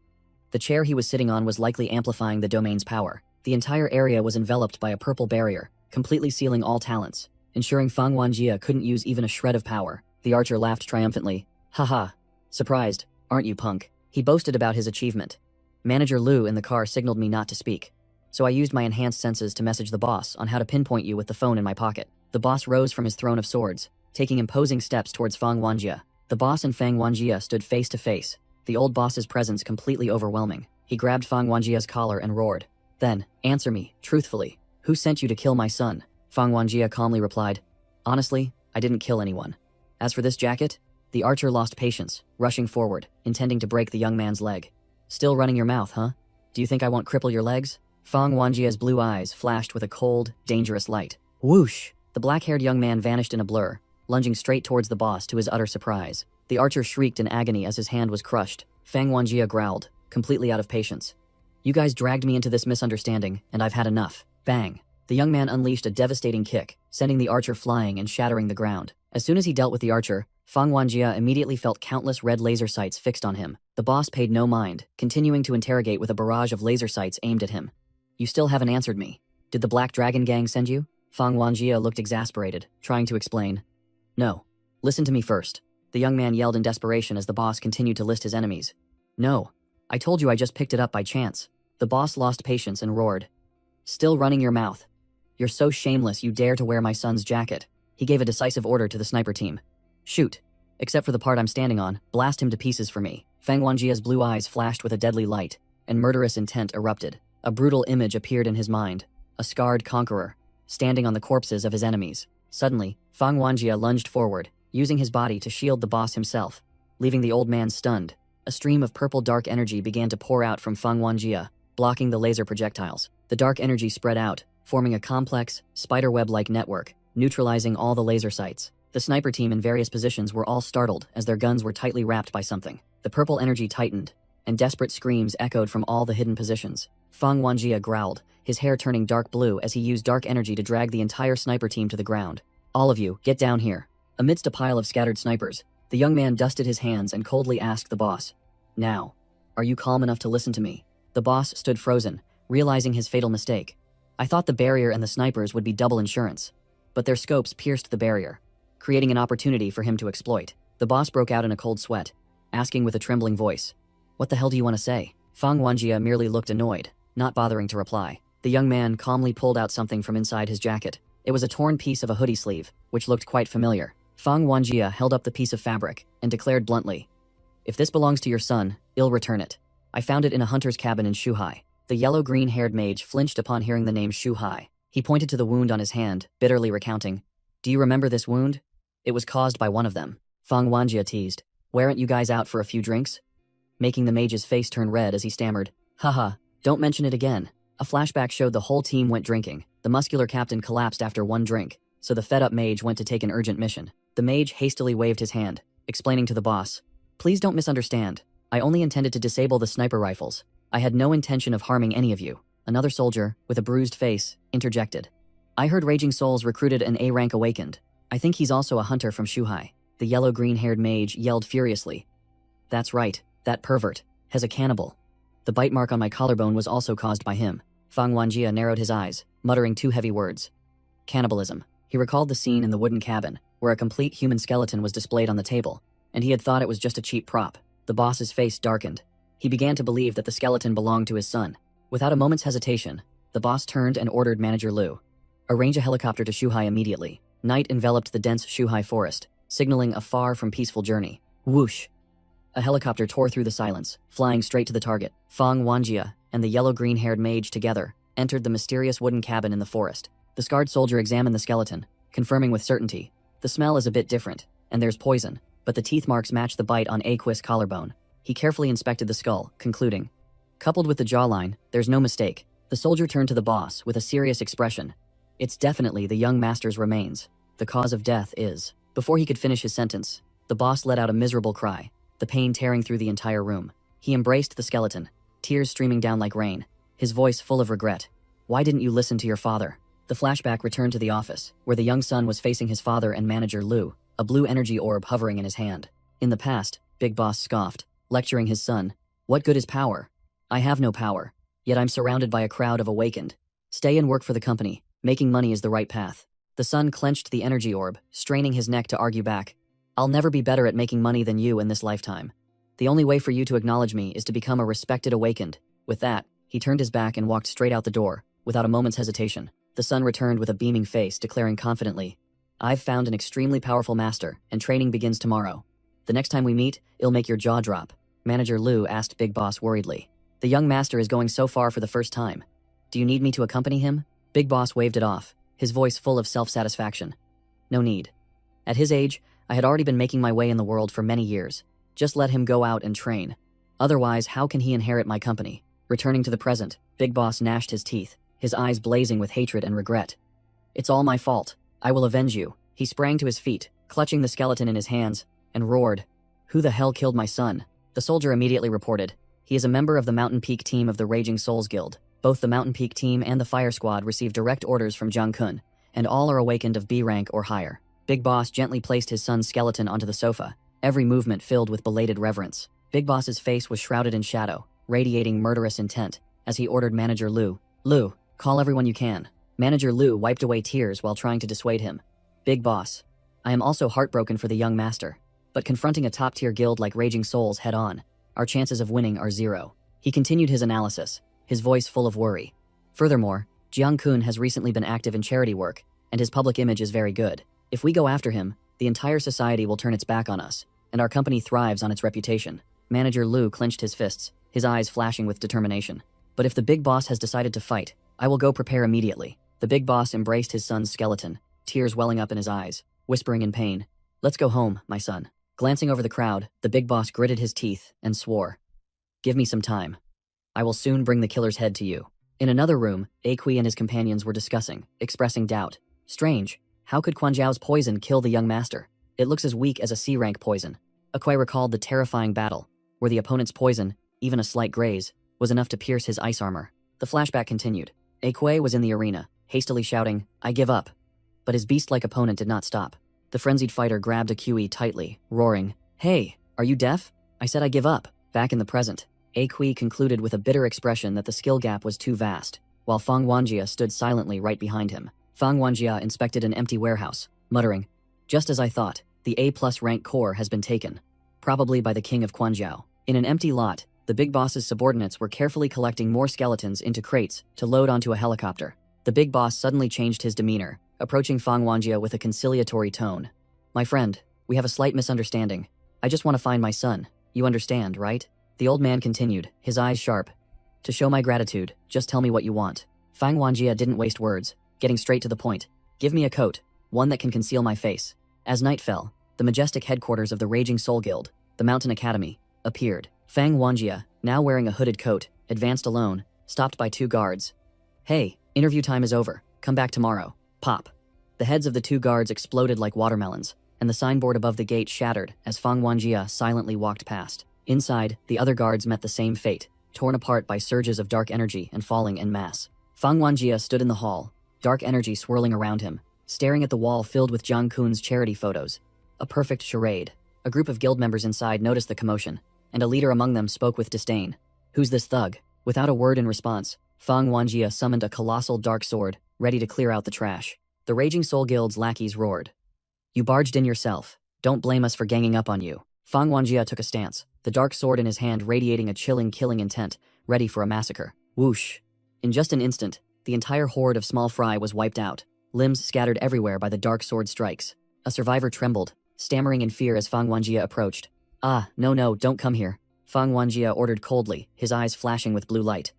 The chair he was sitting on was likely amplifying the domain's power. The entire area was enveloped by a purple barrier, completely sealing all talents, ensuring Fang Wanjie couldn't use even a shred of power. The archer laughed triumphantly. "Haha. Surprised, aren't you, punk?" He boasted about his achievement. "Manager Liu in the car signaled me not to speak, so I used my enhanced senses to message the boss on how to pinpoint you with the phone in my pocket." The boss rose from his throne of swords, taking imposing steps towards Fang Wanjie. The boss and Fang Wanjie stood face to face, the old boss's presence completely overwhelming. He grabbed Fang Wanjie's collar and roared. "Then, answer me, truthfully. Who sent you to kill my son?" Fang Wanjie calmly replied, "Honestly, I didn't kill anyone. As for this jacket," the archer lost patience, rushing forward, intending to break the young man's leg. "Still running your mouth, huh? Do you think I won't cripple your legs?" Fang Wanjie's blue eyes flashed with a cold, dangerous light. Whoosh! The black-haired young man vanished in a blur, lunging straight towards the boss to his utter surprise. The archer shrieked in agony as his hand was crushed. Fang Wanjie growled, completely out of patience. "You guys dragged me into this misunderstanding, and I've had enough." Bang! The young man unleashed a devastating kick, sending the archer flying and shattering the ground. As soon as he dealt with the archer, Fang Wanjie immediately felt countless red laser sights fixed on him. The boss paid no mind, continuing to interrogate with a barrage of laser sights aimed at him. "You still haven't answered me. Did the Black Dragon Gang send you?" Fang Wanjie looked exasperated, trying to explain. "No. Listen to me first." The young man yelled in desperation as the boss continued to list his enemies. "No. I told you I just picked it up by chance." The boss lost patience and roared. "Still running your mouth. You're so shameless you dare to wear my son's jacket." He gave a decisive order to the sniper team. "Shoot. Except for the part I'm standing on, blast him to pieces for me." Fang Wanjia's blue eyes flashed with a deadly light, and murderous intent erupted. A brutal image appeared in his mind. A scarred conqueror, standing on the corpses of his enemies. Suddenly, Fang Wanjia lunged forward, using his body to shield the boss himself, leaving the old man stunned. A stream of purple dark energy began to pour out from Fang Wanjia, blocking the laser projectiles. The dark energy spread out, forming a complex, spiderweb-like network, neutralizing all the laser sights. The sniper team in various positions were all startled as their guns were tightly wrapped by something. The purple energy tightened, and desperate screams echoed from all the hidden positions. Fang Wanjia growled, his hair turning dark blue as he used dark energy to drag the entire sniper team to the ground. "All of you, get down here." Amidst a pile of scattered snipers, the young man dusted his hands and coldly asked the boss, "Now, are you calm enough to listen to me?" The boss stood frozen, realizing his fatal mistake. I thought the barrier and the snipers would be double insurance, but their scopes pierced the barrier, creating an opportunity for him to exploit. The boss broke out in a cold sweat, asking with a trembling voice, "What the hell do you want to say?" Fang Wanjia merely looked annoyed, not bothering to reply. The young man calmly pulled out something from inside his jacket. It was a torn piece of a hoodie sleeve, which looked quite familiar. Fang Wanjia held up the piece of fabric and declared bluntly, "If this belongs to your son, I'll return it. I found it in a hunter's cabin in Shuhai." The yellow-green-haired mage flinched upon hearing the name Shuhai. He pointed to the wound on his hand, bitterly recounting, "Do you remember this wound? It was caused by one of them." Fang Wanjia teased, "Weren't you guys out for a few drinks?" Making the mage's face turn red as he stammered, "Haha, don't mention it again." A flashback showed the whole team went drinking. The muscular captain collapsed after one drink, so the fed-up mage went to take an urgent mission. The mage hastily waved his hand, explaining to the boss, "Please don't misunderstand. I only intended to disable the sniper rifles. I had no intention of harming any of you." Another soldier, with a bruised face, interjected, "I heard Raging Souls recruited an A-rank awakened. I think he's also a hunter from Shuhai." The yellow-green-haired mage yelled furiously, "That's right, that pervert has a cannibal. The bite mark on my collarbone was also caused by him." Fang Wanjia narrowed his eyes, muttering two heavy words. Cannibalism. He recalled the scene in the wooden cabin, where a complete human skeleton was displayed on the table, and he had thought it was just a cheap prop. The boss's face darkened. He began to believe that the skeleton belonged to his son. Without a moment's hesitation, the boss turned and ordered Manager Lu, "Arrange a helicopter to Shuhai immediately." Night enveloped the dense Shuhai forest, signaling a far from peaceful journey. Whoosh! A helicopter tore through the silence, flying straight to the target. Fang Wanjia and the yellow-green-haired mage together entered the mysterious wooden cabin in the forest. The scarred soldier examined the skeleton, confirming with certainty, "The smell is a bit different, and there's poison, but the teeth marks match the bite on Aqua's collarbone." He carefully inspected the skull, concluding, "Coupled with the jawline, there's no mistake." The soldier turned to the boss with a serious expression. "It's definitely the young master's remains. The cause of death is..." Before he could finish his sentence, the boss let out a miserable cry, the pain tearing through the entire room. He embraced the skeleton, tears streaming down like rain, his voice full of regret. "Why didn't you listen to your father?" The flashback returned to the office, where the young son was facing his father and Manager Lu, a blue energy orb hovering in his hand. In the past, Big Boss scoffed, lecturing his son, "What good is power? I have no power, yet I'm surrounded by a crowd of awakened. Stay and work for the company. Making money is the right path." The son clenched the energy orb, straining his neck to argue back. "I'll never be better at making money than you in this lifetime. The only way for you to acknowledge me is to become a respected awakened." With that, he turned his back and walked straight out the door, without a moment's hesitation. The son returned with a beaming face, declaring confidently, "I've found an extremely powerful master, and training begins tomorrow. The next time we meet, it'll make your jaw drop." Manager Lu asked Big Boss worriedly, "The young master is going so far for the first time. Do you need me to accompany him?" Big Boss waved it off, his voice full of self-satisfaction. "No need. At his age, I had already been making my way in the world for many years. Just let him go out and train. Otherwise, how can he inherit my company?" Returning to the present, Big Boss gnashed his teeth, his eyes blazing with hatred and regret. "It's all my fault. I will avenge you." He sprang to his feet, clutching the skeleton in his hands, and roared, "Who the hell killed my son?" The soldier immediately reported, "He is a member of the Mountain Peak team of the Raging Souls Guild. Both the Mountain Peak team and the Fire Squad receive direct orders from Jiang Kun, and all are awakened of B rank or higher." Big Boss gently placed his son's skeleton onto the sofa, every movement filled with belated reverence. Big Boss's face was shrouded in shadow, radiating murderous intent, as he ordered Manager Lu, "Lu, call everyone you can." Manager Lu wiped away tears while trying to dissuade him. "Big Boss, I am also heartbroken for the young master, but confronting a top-tier guild like Raging Souls head-on, our chances of winning are zero." He continued his analysis, his voice full of worry. "Furthermore, Jiang Kun has recently been active in charity work, and his public image is very good. If we go after him, the entire society will turn its back on us, and our company thrives on its reputation. Manager Lu clenched his fists, his eyes flashing with determination. But if the big boss has decided to fight, I will go prepare immediately. The big boss embraced his son's skeleton, tears welling up in his eyes, whispering in pain, "Let's go home, my son." Glancing over the crowd, the big boss gritted his teeth and swore, "Give me some time. I will soon bring the killer's head to you." In another room, Aqi and his companions were discussing, expressing doubt. Strange, how could Quan Zhao's poison kill the young master? It looks as weak as a C-rank poison. Aqi recalled the terrifying battle, where the opponent's poison, even a slight graze, was enough to pierce his ice armor. The flashback continued. Aqi was in the arena, hastily shouting, "I give up." But his beast-like opponent did not stop. The frenzied fighter grabbed Aqi tightly, roaring, "Hey, are you deaf? I said I give up." Back in the present, Aqi concluded with a bitter expression that the skill gap was too vast, while Fang Wanjia stood silently right behind him. Fang Wanjia inspected an empty warehouse, muttering, "Just as I thought, the A+ rank core has been taken, probably by the king of Quanzhou." In an empty lot, the big boss's subordinates were carefully collecting more skeletons into crates to load onto a helicopter. The big boss suddenly changed his demeanor, approaching Fang Wanjia with a conciliatory tone. "My friend, we have a slight misunderstanding. I just want to find my son. You understand, right?" The old man continued, his eyes sharp. "To show my gratitude, just tell me what you want." Fang Wanjia didn't waste words, getting straight to the point. "Give me a coat, one that can conceal my face." As night fell, the majestic headquarters of the Raging Soul Guild, the Mountain Academy, appeared. Fang Wanjia, now wearing a hooded coat, advanced alone, stopped by two guards. "Hey, interview time is over. Come back tomorrow." Pop. The heads of the two guards exploded like watermelons, and the signboard above the gate shattered as Fang Wanjia silently walked past. Inside, the other guards met the same fate, torn apart by surges of dark energy and falling en masse. Fang Wanjia stood in the hall, dark energy swirling around him, staring at the wall filled with Jiang Kun's charity photos. A perfect charade. A group of guild members inside noticed the commotion, and a leader among them spoke with disdain. "Who's this thug?" Without a word in response, Fang Wanjia summoned a colossal dark sword, ready to clear out the trash. The Raging Soul Guild's lackeys roared. "You barged in yourself. Don't blame us for ganging up on you." Fang Wanjia took a stance, the dark sword in his hand radiating a chilling killing intent, ready for a massacre. Whoosh. In just an instant, the entire horde of small fry was wiped out, limbs scattered everywhere by the dark sword strikes. A survivor trembled, stammering in fear as Fang Wanjia approached. No, don't come here," Fang Wanjia ordered coldly, his eyes flashing with blue light.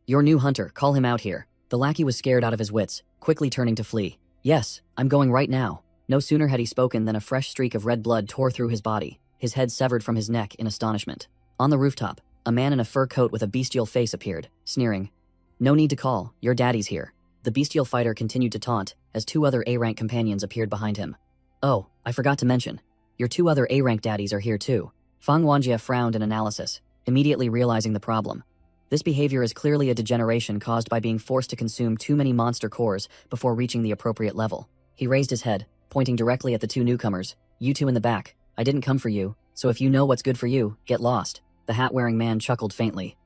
"Your new hunter, call him out here." The lackey was scared out of his wits, quickly turning to flee. "Yes, I'm going right now." No sooner had he spoken than a fresh streak of red blood tore through his body, his head severed from his neck in astonishment. On the rooftop, a man in a fur coat with a bestial face appeared, sneering. "No need to call, your daddy's here." The bestial fighter continued to taunt as two other A-rank companions appeared behind him. "Oh, I forgot to mention. Your two other A-rank daddies are here too." Fang Wanjia frowned in analysis, immediately realizing the problem. This behavior is clearly a degeneration caused by being forced to consume too many monster cores before reaching the appropriate level. He raised his head, pointing directly at the two newcomers. "You two in the back, I didn't come for you, so if you know what's good for you, get lost." The hat-wearing man chuckled faintly.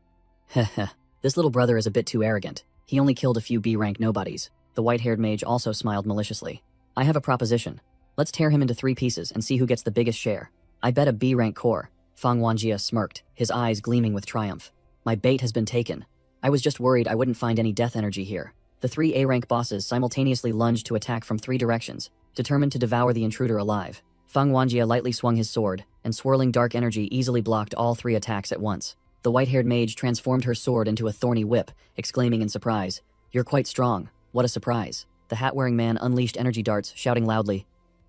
"Heh, this little brother is a bit too arrogant. He only killed a few B-rank nobodies." The white-haired mage also smiled maliciously. "I have a proposition. Let's tear him into 3 pieces and see who gets the biggest share. I bet a B-rank core." Fang Wanjia smirked, his eyes gleaming with triumph. "My bait has been taken. I was just worried I wouldn't find any death energy here." The 3 A-rank bosses simultaneously lunged to attack from 3 directions, determined to devour the intruder alive. Fang Wanjia lightly swung his sword, and swirling dark energy easily blocked all 3 attacks at once. The white-haired mage transformed her sword into a thorny whip, exclaiming in surprise, "You're quite strong. What a surprise." The hat-wearing man unleashed energy darts, shouting loudly,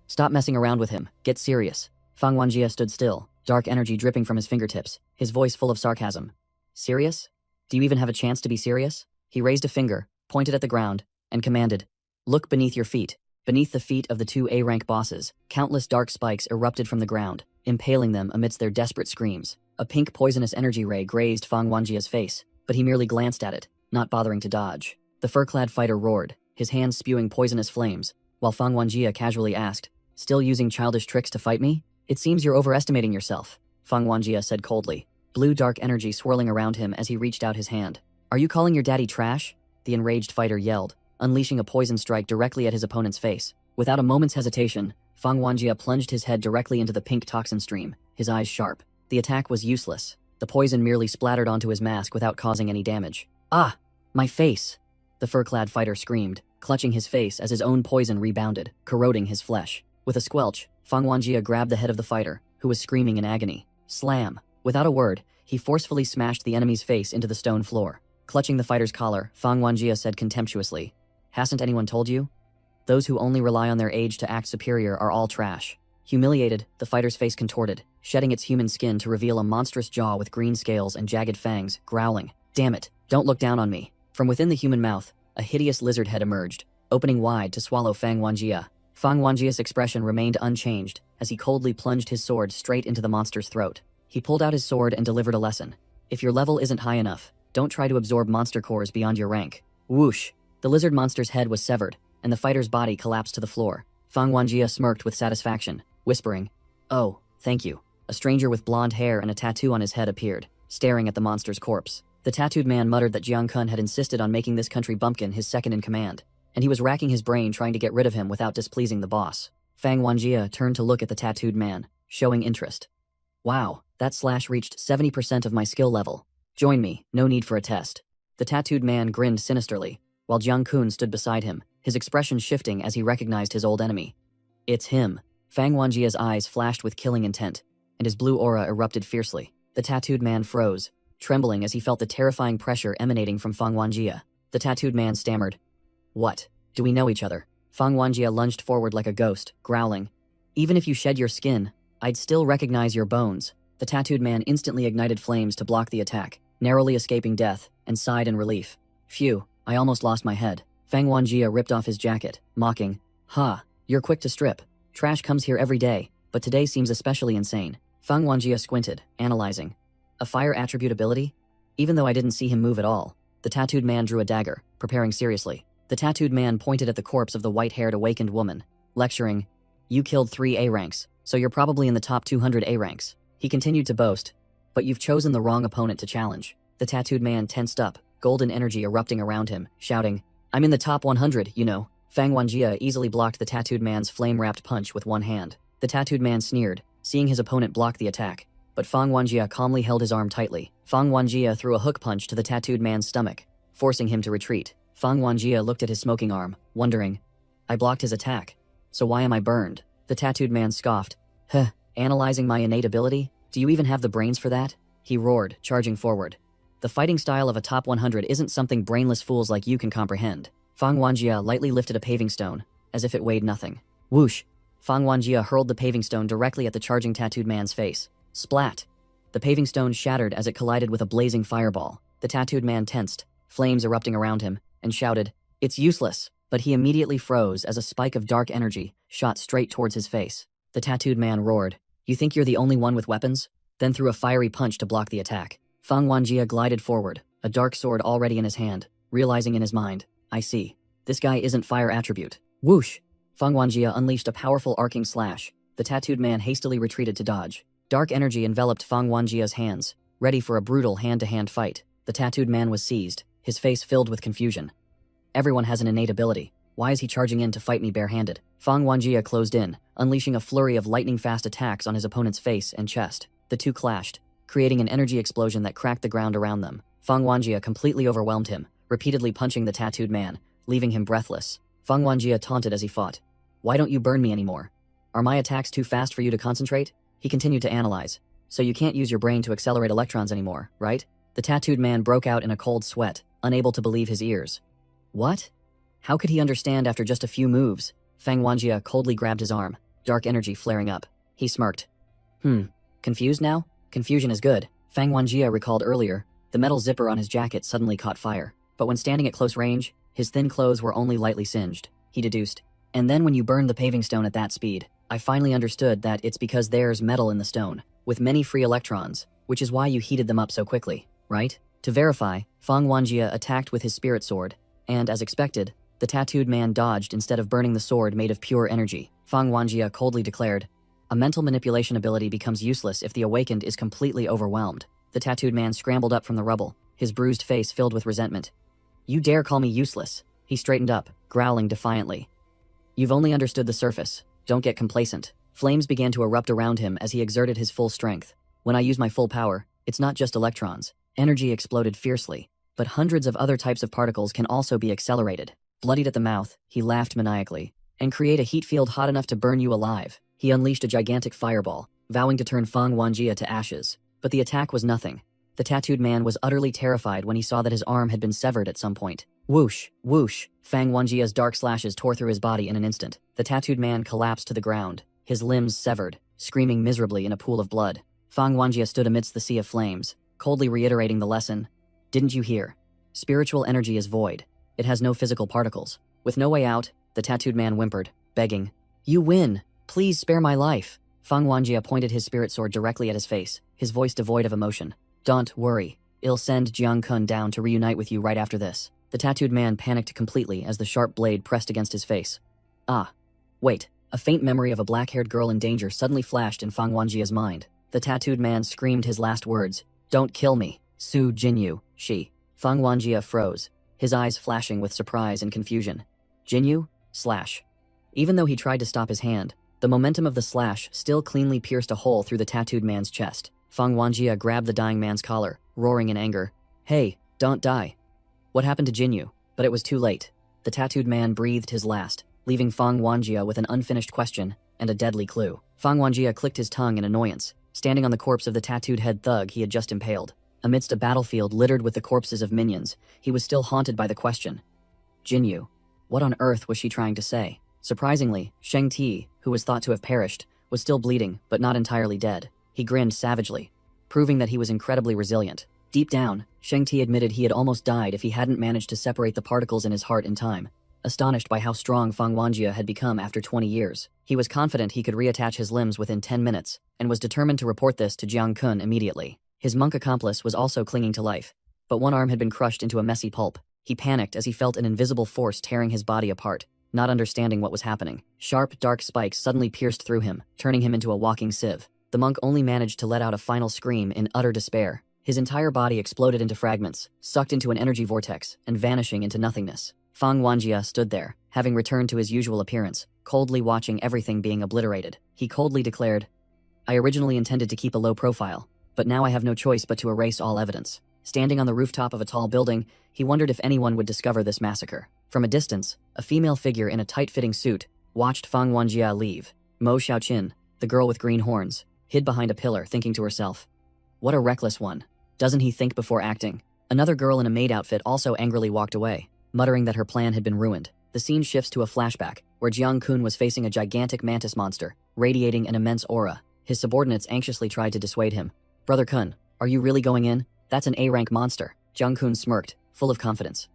"Stop messing around with him. Get serious." Fang Wanjia stood still, dark energy dripping from his fingertips, his voice full of sarcasm. "Serious? Do you even have a chance to be serious?" He raised a finger, pointed at the ground, and commanded, "Look beneath your feet." Beneath the feet of the 2 A-rank bosses, countless dark spikes erupted from the ground, impaling them amidst their desperate screams. A pink poisonous energy ray grazed Fang Wanjia's face, but he merely glanced at it, not bothering to dodge. The fur-clad fighter roared, his hands spewing poisonous flames, while Fang Wanjia casually asked, "Still using childish tricks to fight me? It seems you're overestimating yourself," Fang Wanjia said coldly, blue dark energy swirling around him as he reached out his hand. "Are you calling your daddy trash?" the enraged fighter yelled, unleashing a poison strike directly at his opponent's face. Without a moment's hesitation, Fang Wanjia plunged his head directly into the pink toxin stream, his eyes sharp. The attack was useless. The poison merely splattered onto his mask without causing any damage. "Ah! My face!" the fur-clad fighter screamed, clutching his face as his own poison rebounded, corroding his flesh. With a squelch, Fang Wanjia grabbed the head of the fighter, who was screaming in agony. Slam! Without a word, he forcefully smashed the enemy's face into the stone floor. Clutching the fighter's collar, Fang Wanjie said contemptuously, "Hasn't anyone told you? Those who only rely on their age to act superior are all trash." Humiliated, the fighter's face contorted, shedding its human skin to reveal a monstrous jaw with green scales and jagged fangs, growling, "Damn it, don't look down on me." From within the human mouth, a hideous lizard head emerged, opening wide to swallow Fang Wanjie. Fang Wanjie's expression remained unchanged as he coldly plunged his sword straight into the monster's throat. He pulled out his sword and delivered a lesson. "If your level isn't high enough, don't try to absorb monster cores beyond your rank." Whoosh! The lizard monster's head was severed, and the fighter's body collapsed to the floor. Fang Wanjie smirked with satisfaction, whispering, "Oh, thank you." A stranger with blonde hair and a tattoo on his head appeared, staring at the monster's corpse. The tattooed man muttered that Jiang Kun had insisted on making this country bumpkin his second in command, and he was racking his brain trying to get rid of him without displeasing the boss. Fang Wanjie turned to look at the tattooed man, showing interest. "Wow, that slash reached 70% of my skill level. Join me, no need for a test." The tattooed man grinned sinisterly, while Jiang Kun stood beside him, his expression shifting as he recognized his old enemy. "It's him." Fang Wanjie's eyes flashed with killing intent, and his blue aura erupted fiercely. The tattooed man froze, trembling as he felt the terrifying pressure emanating from Fang Wanjie. The tattooed man stammered, "What? Do we know each other?" Fang Wanjie lunged forward like a ghost, growling, "Even if you shed your skin, I'd still recognize your bones." The tattooed man instantly ignited flames to block the attack, narrowly escaping death, and sighed in relief. "Phew, I almost lost my head." Fang Wanjie ripped off his jacket, mocking, "Ha, you're quick to strip. Trash comes here every day, but today seems especially insane." Fang Wanjie squinted, analyzing. "A fire attribute ability?" Even though I didn't see him move at all, the tattooed man drew a dagger, preparing seriously. The tattooed man pointed at the corpse of the white-haired awakened woman, lecturing, "You killed 3 A ranks, so you're probably in the top 200 A ranks." He continued to boast, "But you've chosen the wrong opponent to challenge." The tattooed man tensed up, golden energy erupting around him, shouting, "I'm in the top 100, you know." Fang Wanjie easily blocked the tattooed man's flame-wrapped punch with one hand. The tattooed man sneered, seeing his opponent block the attack, but Fang Wanjie calmly held his arm tightly. Fang Wanjie threw a hook punch to the tattooed man's stomach, forcing him to retreat. Fang Wanjie looked at his smoking arm, wondering, "I blocked his attack, so why am I burned?" The tattooed man scoffed, "Huh, analyzing my innate ability? Do you even have the brains for that?" He roared, charging forward. "The fighting style of a top 100 isn't something brainless fools like you can comprehend." Fang Wanjie lightly lifted a paving stone, as if it weighed nothing. Whoosh! Fang Wanjie hurled the paving stone directly at the charging tattooed man's face. Splat! The paving stone shattered as it collided with a blazing fireball. The tattooed man tensed, flames erupting around him, and shouted, "It's useless!" But he immediately froze as a spike of dark energy shot straight towards his face. The tattooed man roared, "You think you're the only one with weapons?" Then threw a fiery punch to block the attack. Fang Wanjie glided forward, a dark sword already in his hand, realizing in his mind, "I see. This guy isn't fire attribute." Whoosh! Fang Wanjie unleashed a powerful arcing slash. The tattooed man hastily retreated to dodge. Dark energy enveloped Fang Wanjie's hands, ready for a brutal hand-to-hand fight. The tattooed man was seized, his face filled with confusion. "Everyone has an innate ability. Why is he charging in to fight me barehanded?" Fang Wanjie closed in, unleashing a flurry of lightning-fast attacks on his opponent's face and chest. The two clashed, creating an energy explosion that cracked the ground around them. Fang Wanjie completely overwhelmed him, repeatedly punching the tattooed man, leaving him breathless. Fang Wanjie taunted as he fought. "Why don't you burn me anymore? Are my attacks too fast for you to concentrate?" He continued to analyze. "So you can't use your brain to accelerate electrons anymore, right?" The tattooed man broke out in a cold sweat, unable to believe his ears. What? How could he understand after just a few moves? Fang Wanjie coldly grabbed his arm, dark energy flaring up. He smirked. Confused now? Confusion is good. Fang Wanjie recalled earlier, the metal zipper on his jacket suddenly caught fire. But when standing at close range, his thin clothes were only lightly singed. He deduced. And then when you burned the paving stone at that speed, I finally understood that it's because there's metal in the stone, with many free electrons, which is why you heated them up so quickly, right? To verify, Fang Wanjie attacked with his spirit sword, and as expected, the tattooed man dodged instead of burning the sword made of pure energy. Fang Wanjie coldly declared, a mental manipulation ability becomes useless if the awakened is completely overwhelmed. The tattooed man scrambled up from the rubble, his bruised face filled with resentment. You dare call me useless? He straightened up, growling defiantly. You've only understood the surface. Don't get complacent. Flames began to erupt around him as he exerted his full strength. When I use my full power, it's not just electrons. Energy exploded fiercely, but hundreds of other types of particles can also be accelerated. Bloodied at the mouth, he laughed maniacally. And create a heat field hot enough to burn you alive. He unleashed a gigantic fireball, vowing to turn Fang Wanjie to ashes. But the attack was nothing. The tattooed man was utterly terrified when he saw that his arm had been severed at some point. Whoosh, whoosh, Fang Wanjia's dark slashes tore through his body in an instant. The tattooed man collapsed to the ground, his limbs severed, screaming miserably in a pool of blood. Fang Wanjia stood amidst the sea of flames, coldly reiterating the lesson. Didn't you hear? Spiritual energy is void. It has no physical particles. With no way out, the tattooed man whimpered, begging, "You win! Please spare my life!" Fang Wanjia pointed his spirit sword directly at his face, his voice devoid of emotion. "Don't worry. I'll send Jiang Kun down to reunite with you right after this." The tattooed man panicked completely as the sharp blade pressed against his face. Ah. Wait. A faint memory of a black-haired girl in danger suddenly flashed in Fang Wanjia's mind. The tattooed man screamed his last words. "Don't kill me. Su Jinyu, she." Fang Wanjia froze, his eyes flashing with surprise and confusion. Jinyu? Slash. Even though he tried to stop his hand, the momentum of the slash still cleanly pierced a hole through the tattooed man's chest. Fang Wanjia grabbed the dying man's collar, roaring in anger. "Hey, don't die." What happened to Jinyu? But it was too late. The tattooed man breathed his last, leaving Fang Wanjia with an unfinished question and a deadly clue. Fang Wanjia clicked his tongue in annoyance, standing on the corpse of the tattooed head thug he had just impaled. Amidst a battlefield littered with the corpses of minions, he was still haunted by the question. Jinyu. What on earth was she trying to say? Surprisingly, Sheng Ti, who was thought to have perished, was still bleeding, but not entirely dead. He grinned savagely, proving that he was incredibly resilient. Deep down, Sheng Ti admitted he had almost died if he hadn't managed to separate the particles in his heart in time. Astonished by how strong Fang Wanjia had become after 20 years, he was confident he could reattach his limbs within 10 minutes, and was determined to report this to Jiang Kun immediately. His monk accomplice was also clinging to life, but one arm had been crushed into a messy pulp. He panicked as he felt an invisible force tearing his body apart, not understanding what was happening. Sharp, dark spikes suddenly pierced through him, turning him into a walking sieve. The monk only managed to let out a final scream in utter despair. His entire body exploded into fragments, sucked into an energy vortex, and vanishing into nothingness. Fang Wanjia stood there, having returned to his usual appearance, coldly watching everything being obliterated. He coldly declared, "I originally intended to keep a low profile, but now I have no choice but to erase all evidence." Standing on the rooftop of a tall building, he wondered if anyone would discover this massacre. From a distance, a female figure in a tight-fitting suit watched Fang Wanjia leave. Mo Xiaoqin, the girl with green horns, hid behind a pillar, thinking to herself, "What a reckless one. Doesn't he think before acting?" Another girl in a maid outfit also angrily walked away, muttering that her plan had been ruined. The scene shifts to a flashback, where Jiang Kun was facing a gigantic mantis monster, radiating an immense aura. His subordinates anxiously tried to dissuade him. "Brother Kun, are you really going in? That's an A-rank monster." Jiang Kun smirked, full of confidence.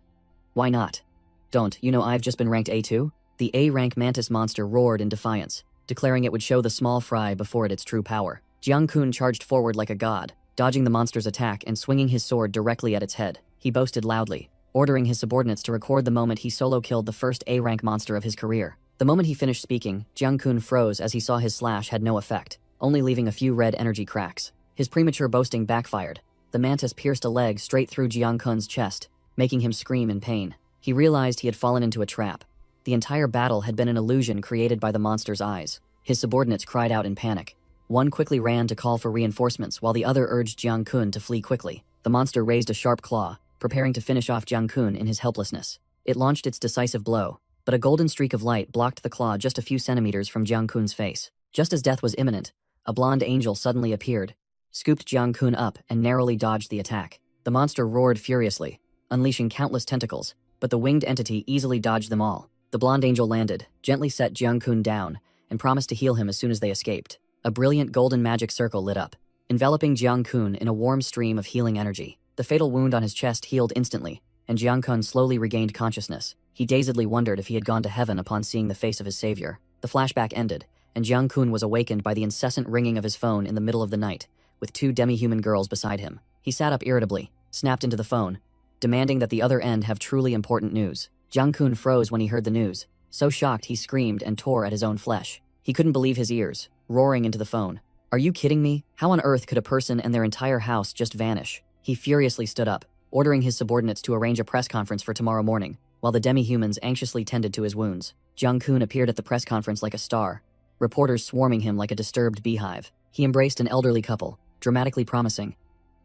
"Why not? Don't you know I've just been ranked A2? The A-rank mantis monster roared in defiance, declaring it would show the small fry before its true power. Jiang Kun charged forward like a god, dodging the monster's attack and swinging his sword directly at its head. He boasted loudly, ordering his subordinates to record the moment he solo killed the first A-rank monster of his career. The moment he finished speaking, Jiang Kun froze as he saw his slash had no effect, only leaving a few red energy cracks. His premature boasting backfired. The mantis pierced a leg straight through Jiang Kun's chest, making him scream in pain. He realized he had fallen into a trap. The entire battle had been an illusion created by the monster's eyes. His subordinates cried out in panic. One quickly ran to call for reinforcements while the other urged Jiang Kun to flee quickly. The monster raised a sharp claw, preparing to finish off Jiang Kun in his helplessness. It launched its decisive blow, but a golden streak of light blocked the claw just a few centimeters from Jiang Kun's face. Just as death was imminent, a blonde angel suddenly appeared, scooped Jiang Kun up, and narrowly dodged the attack. The monster roared furiously, unleashing countless tentacles, but the winged entity easily dodged them all. The blonde angel landed, gently set Jiang Kun down, and promised to heal him as soon as they escaped. A brilliant golden magic circle lit up, enveloping Jiang Kun in a warm stream of healing energy. The fatal wound on his chest healed instantly, and Jiang Kun slowly regained consciousness. He dazedly wondered if he had gone to heaven upon seeing the face of his savior. The flashback ended, and Jiang Kun was awakened by the incessant ringing of his phone in the middle of the night, with two demi-human girls beside him. He sat up irritably, snapped into the phone, demanding that the other end have truly important news. Jiang Kun froze when he heard the news, so shocked he screamed and tore at his own flesh. He couldn't believe his ears, roaring into the phone. "Are you kidding me? How on earth could a person and their entire house just vanish?" He furiously stood up, ordering his subordinates to arrange a press conference for tomorrow morning, while the demi-humans anxiously tended to his wounds. Jiang Kun appeared at the press conference like a star, reporters swarming him like a disturbed beehive. He embraced an elderly couple, dramatically promising,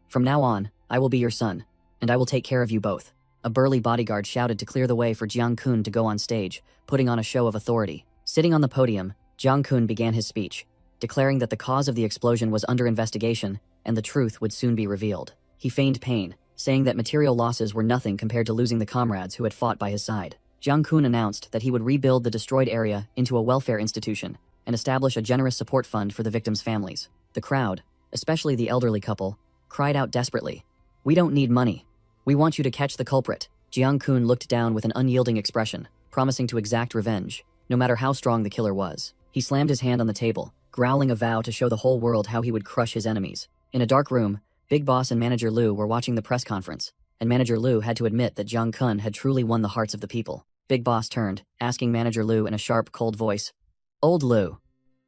"From now on, I will be your son, and I will take care of you both." A burly bodyguard shouted to clear the way for Jiang Kun to go on stage, putting on a show of authority. Sitting on the podium, Jiang Kun began his speech, declaring that the cause of the explosion was under investigation and the truth would soon be revealed. He feigned pain, saying that material losses were nothing compared to losing the comrades who had fought by his side. Jiang Kun announced that he would rebuild the destroyed area into a welfare institution and establish a generous support fund for the victims' families. The crowd, especially the elderly couple, cried out desperately, "We don't need money. We want you to catch the culprit." Jiang Kun looked down with an unyielding expression, promising to exact revenge, no matter how strong the killer was. He slammed his hand on the table, growling a vow to show the whole world how he would crush his enemies. In a dark room, Big Boss and Manager Lu were watching the press conference, and Manager Lu had to admit that Jiang Kun had truly won the hearts of the people. Big Boss turned, asking Manager Lu in a sharp, cold voice, "Old Lu,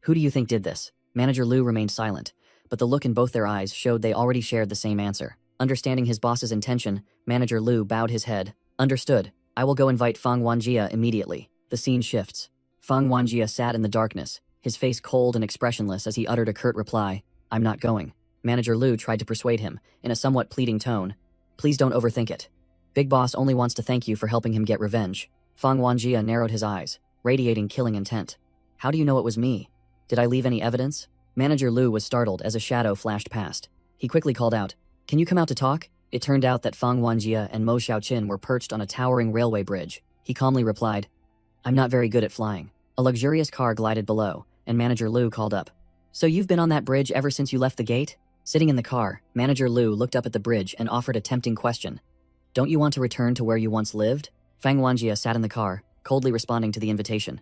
who do you think did this?" Manager Lu remained silent, but the look in both their eyes showed they already shared the same answer. Understanding his boss's intention, Manager Lu bowed his head. "Understood. I will go invite Fang Wanjia immediately." The scene shifts. Fang Wanjia sat in the darkness, his face cold and expressionless as he uttered a curt reply, "I'm not going." Manager Lu tried to persuade him, in a somewhat pleading tone, "Please don't overthink it. Big Boss only wants to thank you for helping him get revenge." Fang Wanjia narrowed his eyes, radiating killing intent. "How do you know it was me? Did I leave any evidence?" Manager Lu was startled as a shadow flashed past. He quickly called out, "Can you come out to talk?" It turned out that Fang Wanjia and Mo Xiaoqin were perched on a towering railway bridge. He calmly replied, "I'm not very good at flying." A luxurious car glided below, and Manager Lu called up, "So you've been on that bridge ever since you left the gate?" Sitting in the car, Manager Lu looked up at the bridge and offered a tempting question. "Don't you want to return to where you once lived?" Fang Wanjia sat in the car, coldly responding to the invitation.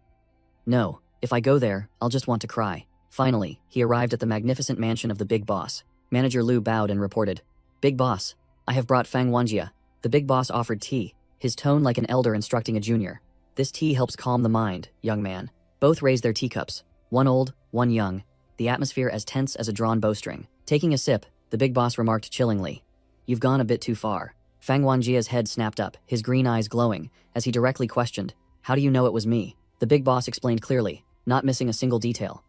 "No, if I go there, I'll just want to cry." Finally, he arrived at the magnificent mansion of the Big Boss. Manager Lu bowed and reported, "Big Boss, I have brought Fang Wanjia." The Big Boss offered tea, his tone like an elder instructing a junior. "This tea helps calm the mind, young man." Both raised their teacups, one old, one young, the atmosphere as tense as a drawn bowstring. Taking a sip, the Big Boss remarked chillingly, "You've gone a bit too far." Fang Wanjia's head snapped up, his green eyes glowing, as he directly questioned, "How do you know it was me?" The Big Boss explained clearly, not missing a single detail.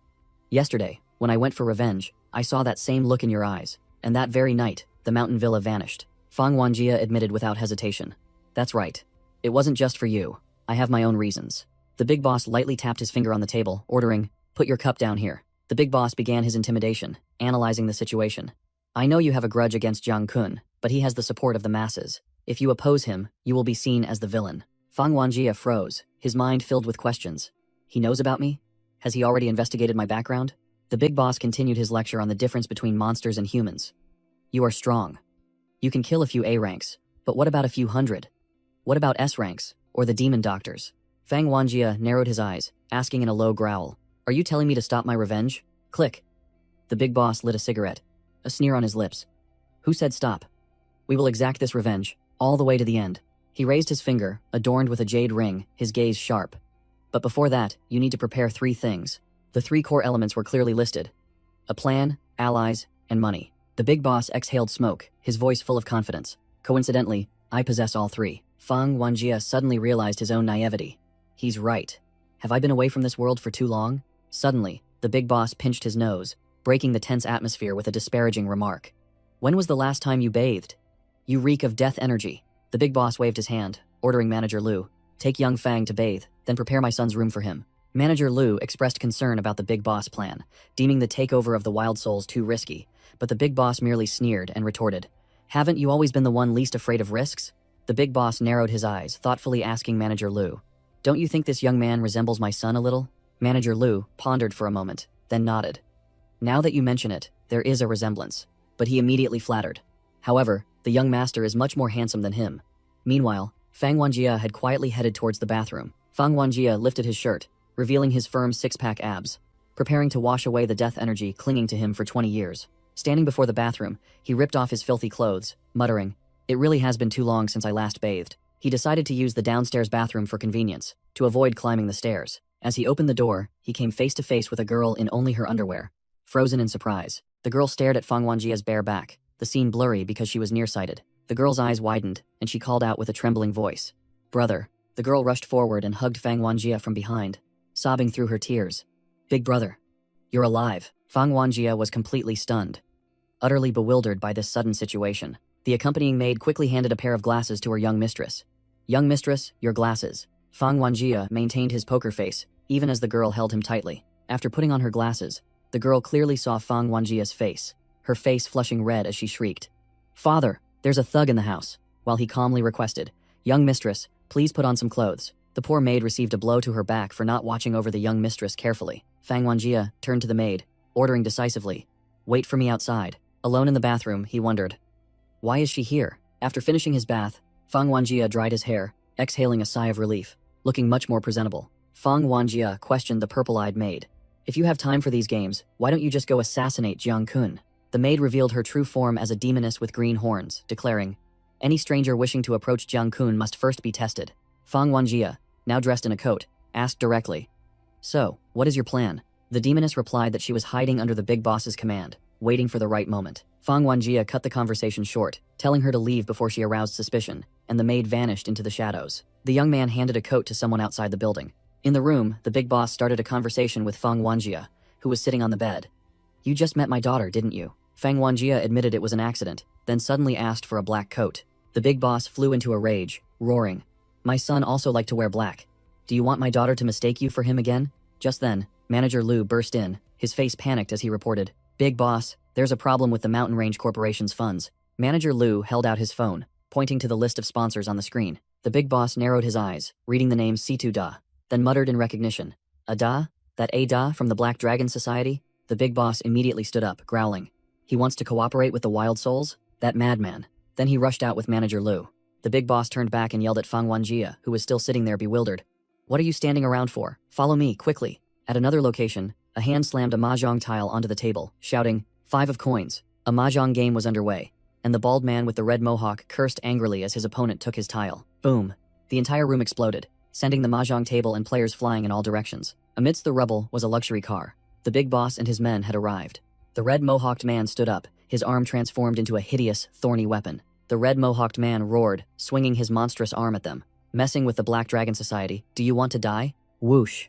"Yesterday, when I went for revenge, I saw that same look in your eyes, and that very night, the mountain villa vanished." Fang Wanjia admitted without hesitation, "That's right. It wasn't just for you. I have my own reasons." The Big Boss lightly tapped his finger on the table, ordering, "Put your cup down here." The Big Boss began his intimidation, analyzing the situation. "I know you have a grudge against Jiang Kun, but he has the support of the masses. If you oppose him, you will be seen as the villain." Fang Wanjia froze, his mind filled with questions. "He knows about me? Has he already investigated my background?" The Big Boss continued his lecture on the difference between monsters and humans. "You are strong. You can kill a few A ranks, but what about a few hundred? What about S ranks, or the demon doctors?" Fang Wanjia narrowed his eyes, asking in a low growl, "Are you telling me to stop my revenge?" Click. The Big Boss lit a cigarette, a sneer on his lips. "Who said stop? We will exact this revenge, all the way to the end." He raised his finger, adorned with a jade ring, his gaze sharp. "But before that, you need to prepare 3 things." The 3 core elements were clearly listed: a plan, allies, and money. The Big Boss exhaled smoke, his voice full of confidence. "Coincidentally, I possess all 3. Fang Wanjia suddenly realized his own naivety. He's right. Have I been away from this world for too long? Suddenly, the Big Boss pinched his nose, breaking the tense atmosphere with a disparaging remark. "When was the last time you bathed? You reek of death energy." The Big Boss waved his hand, ordering Manager Lu, "Take young Fang to bathe, then prepare my son's room for him." Manager Lu expressed concern about the Big Boss plan, deeming the takeover of the Wild Souls too risky, but the Big Boss merely sneered and retorted, "Haven't you always been the one least afraid of risks?" The Big Boss narrowed his eyes, thoughtfully asking Manager Lu, "Don't you think this young man resembles my son a little?" Manager Lu pondered for a moment, then nodded. "Now that you mention it, there is a resemblance," but he immediately flattered. "However, the young master is much more handsome than him." Meanwhile, Fang Wanjia had quietly headed towards the bathroom. Fang Wanjia lifted his shirt, revealing his firm 6-pack abs, preparing to wash away the death energy clinging to him for 20 years. Standing before the bathroom, he ripped off his filthy clothes, muttering, "It really has been too long since I last bathed." He decided to use the downstairs bathroom for convenience, to avoid climbing the stairs. As he opened the door, he came face to face with a girl in only her underwear. Frozen in surprise, the girl stared at Fang Wanjia's bare back, the scene blurry because she was nearsighted. The girl's eyes widened, and she called out with a trembling voice, "Brother." The girl rushed forward and hugged Fang Wanjia from behind, sobbing through her tears. "Big brother, you're alive." Fang Wanjia was completely stunned, utterly bewildered by this sudden situation. The accompanying maid quickly handed a pair of glasses to her young mistress. "Young mistress, your glasses." Fang Wanjia maintained his poker face, even as the girl held him tightly. After putting on her glasses, the girl clearly saw Fang Wanjia's face. her face flushing red as she shrieked. "Father, there's a thug in the house," while he calmly requested, "Young mistress, please put on some clothes." The poor maid received a blow to her back for not watching over the young mistress carefully. Fang Wanjie turned to the maid, ordering decisively, "Wait for me outside." Alone in the bathroom, he wondered, why is she here? After finishing his bath, Fang Wanjie dried his hair, exhaling a sigh of relief, looking much more presentable. Fang Wanjie questioned the purple-eyed maid. "If you have time for these games, why don't you just go assassinate Jiang Kun?" The maid revealed her true form as a demoness with green horns, declaring, "Any stranger wishing to approach Jiang Kun must first be tested." Fang Wanjie, now dressed in a coat, asked directly, "So, what is your plan?" The demoness replied that she was hiding under the big boss's command, waiting for the right moment. Fang Wanjie cut the conversation short, telling her to leave before she aroused suspicion, and the maid vanished into the shadows. The young man handed a coat to someone outside the building. In the room, the big boss started a conversation with Fang Wanjie, who was sitting on the bed. "You just met my daughter, didn't you?" Fang Wanjie admitted it was an accident, then suddenly asked for a black coat. The big boss flew into a rage, roaring, "My son also liked to wear black. Do you want my daughter to mistake you for him again?" Just then, Manager Lu burst in, his face panicked as he reported, "Big boss, there's a problem with the Mountain Range Corporation's funds." Manager Lu held out his phone, pointing to the list of sponsors on the screen. The big boss narrowed his eyes, reading the name Situ Da, then muttered in recognition, "A Da? That A Da from the Black Dragon Society?" The big boss immediately stood up, growling, "He wants to cooperate with the Wild Souls? That madman." Then he rushed out with Manager Lu. The big boss turned back and yelled at Fang Wanjie, who was still sitting there bewildered, "What are you standing around for? Follow me, quickly." At another location, a hand slammed a mahjong tile onto the table, shouting, "5 of coins." A mahjong game was underway, and the bald man with the red mohawk cursed angrily as his opponent took his tile. Boom. The entire room exploded, sending the mahjong table and players flying in all directions. Amidst the rubble was a luxury car. The big boss and his men had arrived. The red mohawked man stood up, his arm transformed into a hideous, thorny weapon. The red mohawked man roared, swinging his monstrous arm at them. "Messing with the Black Dragon Society, do you want to die?" Whoosh.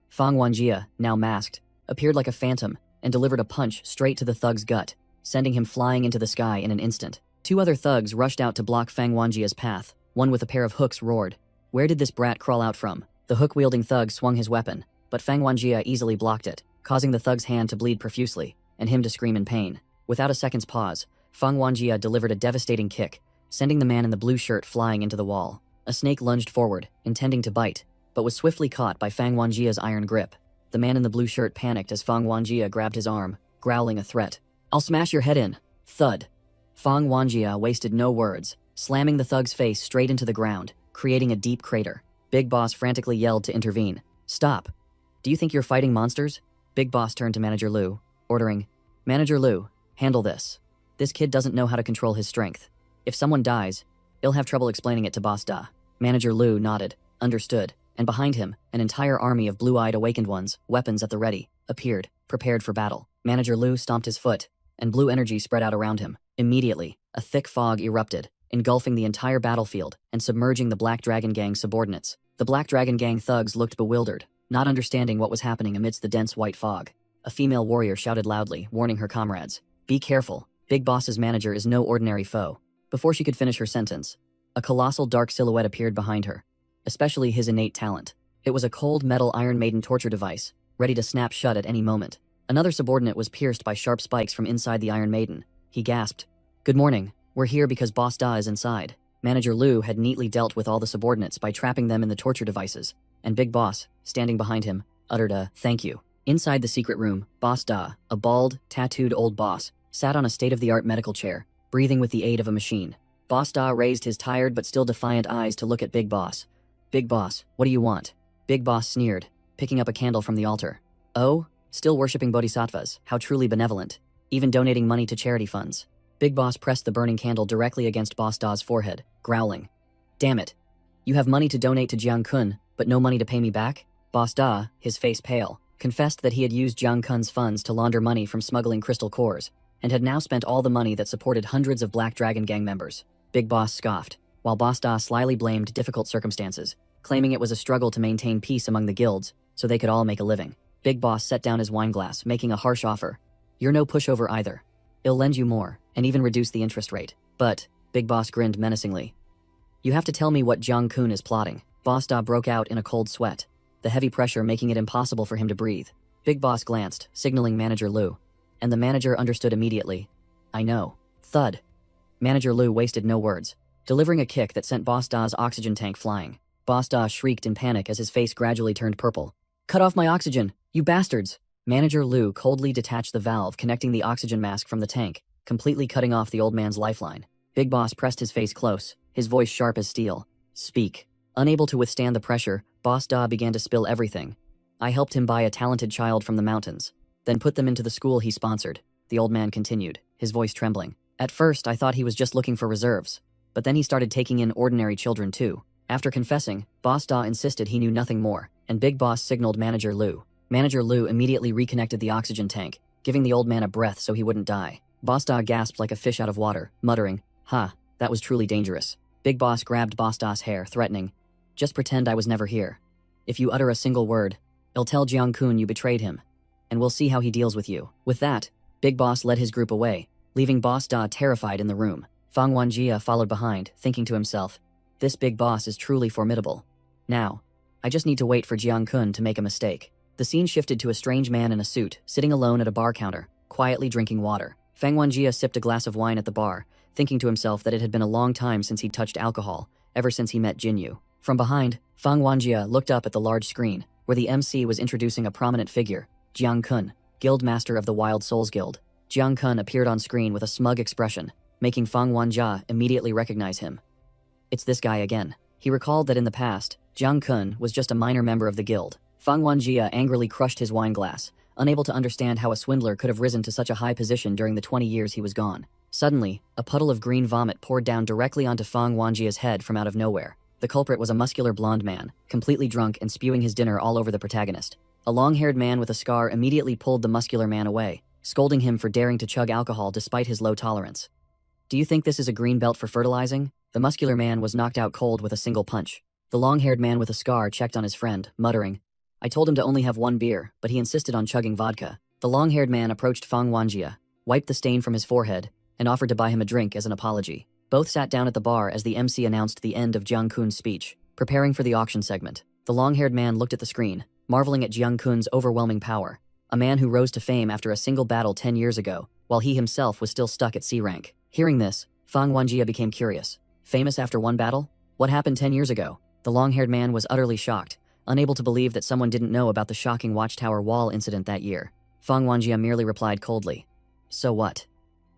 Fang Wanjie, now masked, appeared like a phantom and delivered a punch straight to the thug's gut, sending him flying into the sky in an instant. 2 other thugs rushed out to block Fang Wanjie's path. One with a pair of hooks roared, "Where did this brat crawl out from?" The hook-wielding thug swung his weapon, but Fang Wanjie easily blocked it, causing the thug's hand to bleed profusely, and him to scream in pain. Without a second's pause, Fang Wanjie delivered a devastating kick, sending the man in the blue shirt flying into the wall. A snake lunged forward, intending to bite, but was swiftly caught by Fang Wanjie's iron grip. The man in the blue shirt panicked as Fang Wanjie grabbed his arm, growling a threat. "I'll smash your head in." Thud. Fang Wanjie wasted no words, slamming the thug's face straight into the ground, creating a deep crater. Big Boss frantically yelled to intervene. "Stop. Do you think you're fighting monsters?" Big Boss turned to Manager Lu, ordering, "Manager Lu, handle this. This kid doesn't know how to control his strength. If someone dies, he'll have trouble explaining it to Boss Da." Manager Lu nodded, understood, and behind him, an entire army of blue-eyed awakened ones, weapons at the ready, appeared, prepared for battle. Manager Lu stomped his foot, and blue energy spread out around him. Immediately, a thick fog erupted, engulfing the entire battlefield and submerging the Black Dragon Gang subordinates. The Black Dragon Gang thugs looked bewildered, not understanding what was happening amidst the dense white fog. A female warrior shouted loudly, warning her comrades, "Be careful, Big Boss's manager is no ordinary foe." Before she could finish her sentence, a colossal dark silhouette appeared behind her, especially his innate talent. It was a cold metal Iron Maiden torture device, ready to snap shut at any moment. Another subordinate was pierced by sharp spikes from inside the Iron Maiden. He gasped, "Good morning, we're here because Boss Da is inside." Manager Lu had neatly dealt with all the subordinates by trapping them in the torture devices, and Big Boss, standing behind him, uttered a "thank you." Inside the secret room, Boss Da, a bald, tattooed old boss, sat on a state-of-the-art medical chair, breathing with the aid of a machine. Boss Da raised his tired but still defiant eyes to look at Big Boss. "Big Boss, what do you want?" Big Boss sneered, picking up a candle from the altar. "Oh, still worshipping bodhisattvas, how truly benevolent. Even donating money to charity funds." Big Boss pressed the burning candle directly against Boss Da's forehead, growling, "Damn it. You have money to donate to Jiang Kun, but no money to pay me back?" Boss Da, his face pale, confessed that he had used Jiang Kun's funds to launder money from smuggling crystal cores, and had now spent all the money that supported hundreds of Black Dragon Gang members. Big Boss scoffed, while Boss Da slyly blamed difficult circumstances, claiming it was a struggle to maintain peace among the guilds so they could all make a living. Big Boss set down his wine glass, making a harsh offer. "You're no pushover either. I'll lend you more, and even reduce the interest rate. But," Big Boss grinned menacingly, "you have to tell me what Jiang Kun is plotting." Boss Da broke out in a cold sweat, the heavy pressure making it impossible for him to breathe. Big Boss glanced, signaling Manager Lu, and the manager understood immediately. I know. Thud. Manager Lu wasted no words, delivering a kick that sent Boss Da's oxygen tank flying. Boss Da shrieked in panic as his face gradually turned purple. Cut off my oxygen, you bastards! Manager Lu coldly detached the valve connecting the oxygen mask from the tank, completely cutting off the old man's lifeline. Big Boss pressed his face close, his voice sharp as steel. Speak. Unable to withstand the pressure, Boss Da began to spill everything. I helped him buy a talented child from the mountains, then put them into the school he sponsored, the old man continued, his voice trembling. At first, I thought he was just looking for reserves, but then he started taking in ordinary children too. After confessing, Boss Da insisted he knew nothing more, and Big Boss signaled Manager Lu. Manager Lu immediately reconnected the oxygen tank, giving the old man a breath so he wouldn't die. Boss Da gasped like a fish out of water, muttering, "Ha, that was truly dangerous." Big Boss grabbed Boss Da's hair, threatening, "Just pretend I was never here. If you utter a single word, I'll tell Jiang-kun you betrayed him, and we'll see how he deals with you." With that, Big Boss led his group away, leaving Boss Da terrified in the room. Fang Wanjia followed behind, thinking to himself, "This Big Boss is truly formidable. Now, I just need to wait for Jiang-kun to make a mistake." The scene shifted to a strange man in a suit, sitting alone at a bar counter, quietly drinking water. Fang Wanjia sipped a glass of wine at the bar, thinking to himself that it had been a long time since he'd touched alcohol, ever since he met Jinyu. From behind, Fang Wanjia looked up at the large screen, where the MC was introducing a prominent figure, Jiang-kun, Guildmaster of the Wild Souls Guild. Jiang-kun appeared on screen with a smug expression, making Fang Wanjia immediately recognize him. It's this guy again. He recalled that in the past, Jiang-kun was just a minor member of the guild. Fang Wanjia angrily crushed his wine glass, unable to understand how a swindler could have risen to such a high position during the 20 years he was gone. Suddenly, a puddle of green vomit poured down directly onto Fang Wanjia's head from out of nowhere. The culprit was a muscular blonde man, completely drunk and spewing his dinner all over the protagonist. A long-haired man with a scar immediately pulled the muscular man away, scolding him for daring to chug alcohol despite his low tolerance. "Do you think this is a green belt for fertilizing?" The muscular man was knocked out cold with a single punch. The long-haired man with a scar checked on his friend, muttering, "I told him to only have one beer, but he insisted on chugging vodka." The long-haired man approached Fang Wanjia, wiped the stain from his forehead, and offered to buy him a drink as an apology. Both sat down at the bar as the MC announced the end of Jiang-kun's speech, preparing for the auction segment. The long-haired man looked at the screen, marveling at Jiang-kun's overwhelming power, a man who rose to fame after a single battle 10 years ago, while he himself was still stuck at C rank. Hearing this, Fang Wanjia became curious. Famous after one battle? What happened 10 years ago? The long-haired man was utterly shocked, unable to believe that someone didn't know about the shocking watchtower wall incident that year. Fang Wanjia merely replied coldly, "So what?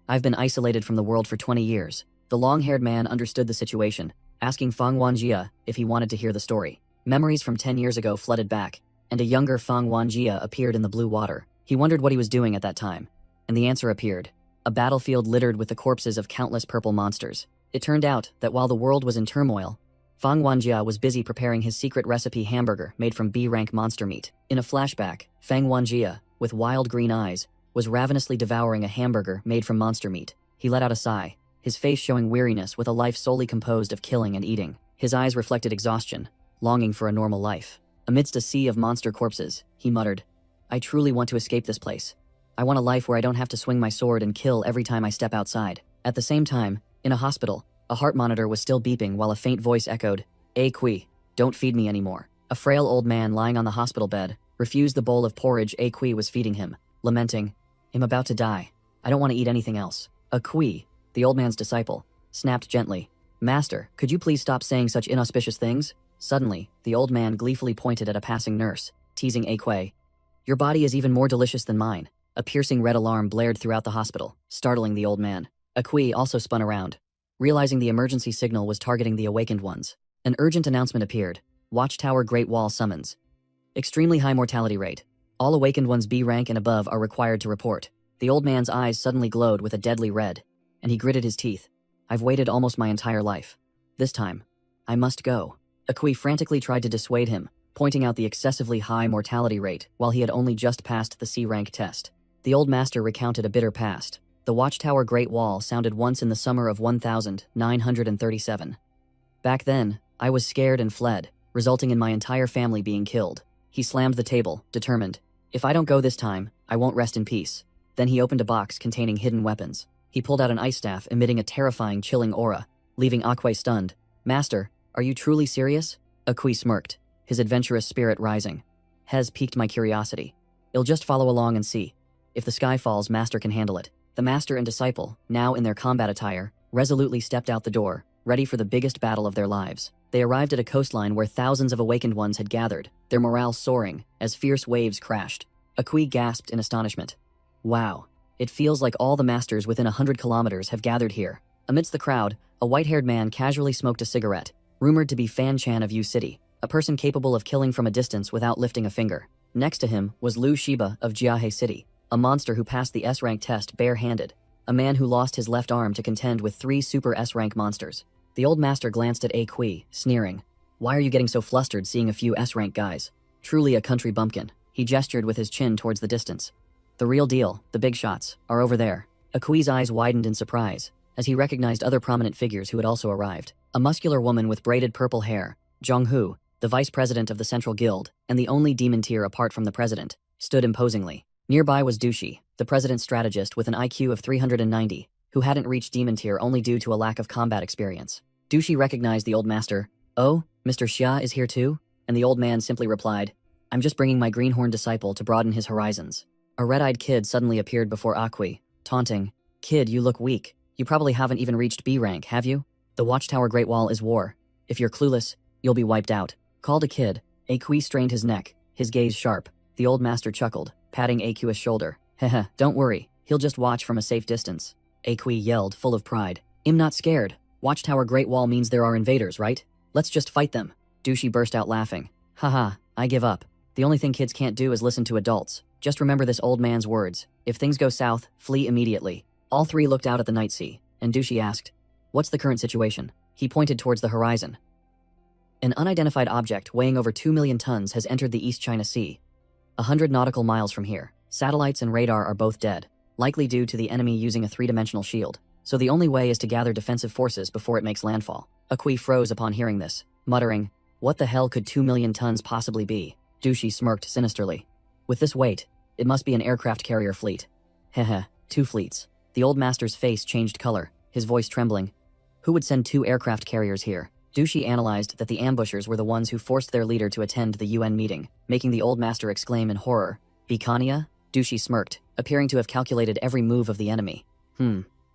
I've been isolated from the world for 20 years. The long-haired man understood the situation, asking Fang Wanjia if he wanted to hear the story. Memories from 10 years ago flooded back, and a younger Fang Wanjia appeared in the blue water. He wondered what he was doing at that time, and the answer appeared. A battlefield littered with the corpses of countless purple monsters. It turned out that while the world was in turmoil, Fang Wanjia was busy preparing his secret recipe hamburger made from B-rank monster meat. In a flashback, Fang Wanjia, with wild green eyes, was ravenously devouring a hamburger made from monster meat. He let out a sigh, his face showing weariness with a life solely composed of killing and eating. His eyes reflected exhaustion, longing for a normal life. Amidst a sea of monster corpses, he muttered, "I truly want to escape this place. I want a life where I don't have to swing my sword and kill every time I step outside." At the same time, in a hospital, a heart monitor was still beeping while a faint voice echoed, "Qui, don't feed me anymore." A frail old man lying on the hospital bed refused the bowl of porridge Qui was feeding him, lamenting, "I'm about to die. I don't want to eat anything else." Qui, the old man's disciple, snapped gently, "Master, could you please stop saying such inauspicious things?" Suddenly, the old man gleefully pointed at a passing nurse, teasing Qui, "Your body is even more delicious than mine." A piercing red alarm blared throughout the hospital, startling the old man. Qui also spun around, realizing the emergency signal was targeting the awakened ones. An urgent announcement appeared. Watchtower Great Wall summons. Extremely high mortality rate. All awakened ones B rank and above are required to report. The old man's eyes suddenly glowed with a deadly red, and he gritted his teeth. "I've waited almost my entire life. This time, I must go." Qui frantically tried to dissuade him, pointing out the excessively high mortality rate while he had only just passed the C rank test. The old master recounted a bitter past. The Watchtower Great Wall sounded once in the summer of 1937. Back then, I was scared and fled, resulting in my entire family being killed. He slammed the table, determined, "If I don't go this time, I won't rest in peace." Then he opened a box containing hidden weapons. He pulled out an ice staff emitting a terrifying, chilling aura, leaving Qui stunned. "Master, are you truly serious?" Qui smirked, his adventurous spirit rising. "Has piqued my curiosity. I'll just follow along and see. If the sky falls, Master can handle it. The The master and disciple, now in their combat attire, resolutely stepped out the door, ready for the biggest battle of their lives. They arrived at a coastline where thousands of awakened ones had gathered, their morale soaring as fierce waves crashed. Akui gasped in astonishment. Wow, it feels like all the masters within 100 kilometers have gathered here. Amidst the crowd, a white-haired man casually smoked a cigarette, rumored to be Fan Chan of U City, a person capable of killing from a distance without lifting a finger. Next to him was Liu Shiba of Jiahe City, a monster who passed the S-rank test bare-handed, a man who lost his left arm to contend with 3 super S-rank monsters. The old master glanced at Akui, sneering. Why are you getting so flustered seeing a few S-rank guys? Truly a country bumpkin. He gestured with his chin towards the distance. The real deal, the big shots, are over there. Akui's eyes widened in surprise, as he recognized other prominent figures who had also arrived. A muscular woman with braided purple hair, Zhonghu, the vice president of the Central Guild, and the only demon tier apart from the president, stood imposingly. Nearby was Dushi, the president's strategist with an IQ of 390, who hadn't reached demon tier only due to a lack of combat experience. Dushi recognized the old master. Oh, Mr. Xia is here too? And the old man simply replied, I'm just bringing my greenhorn disciple to broaden his horizons. A red-eyed kid suddenly appeared before Akui, taunting, Kid, you look weak. You probably haven't even reached B rank, have you? The watchtower Great Wall is war. If you're clueless, you'll be wiped out. Called a kid, Akui strained his neck, his gaze sharp. The old master chuckled, patting Akui's shoulder. Heh, don't worry, he'll just watch from a safe distance. Akui yelled, full of pride. I'm not scared. Watchtower Great Wall means there are invaders, right? Let's just fight them. Dushi burst out laughing. Haha, I give up. The only thing kids can't do is listen to adults. Just remember this old man's words. If things go south, flee immediately. All three looked out at the night sea, and Dushi asked, What's the current situation? He pointed towards the horizon. An unidentified object weighing over 2 million tons has entered the East China Sea. 100 nautical miles from here, satellites and radar are both dead, likely due to the enemy using a 3-dimensional shield. So the only way is to gather defensive forces before it makes landfall. Akui froze upon hearing this, muttering, What the hell could 2 million tons possibly be? Dushi smirked sinisterly. With this weight, it must be an aircraft carrier fleet. Heh, 2 fleets. The old master's face changed color, his voice trembling. Who would send 2 aircraft carriers here? Dushi analyzed that the ambushers were the ones who forced their leader to attend the UN meeting, making the old master exclaim in horror. Bikania? Dushi smirked, appearing to have calculated every move of the enemy.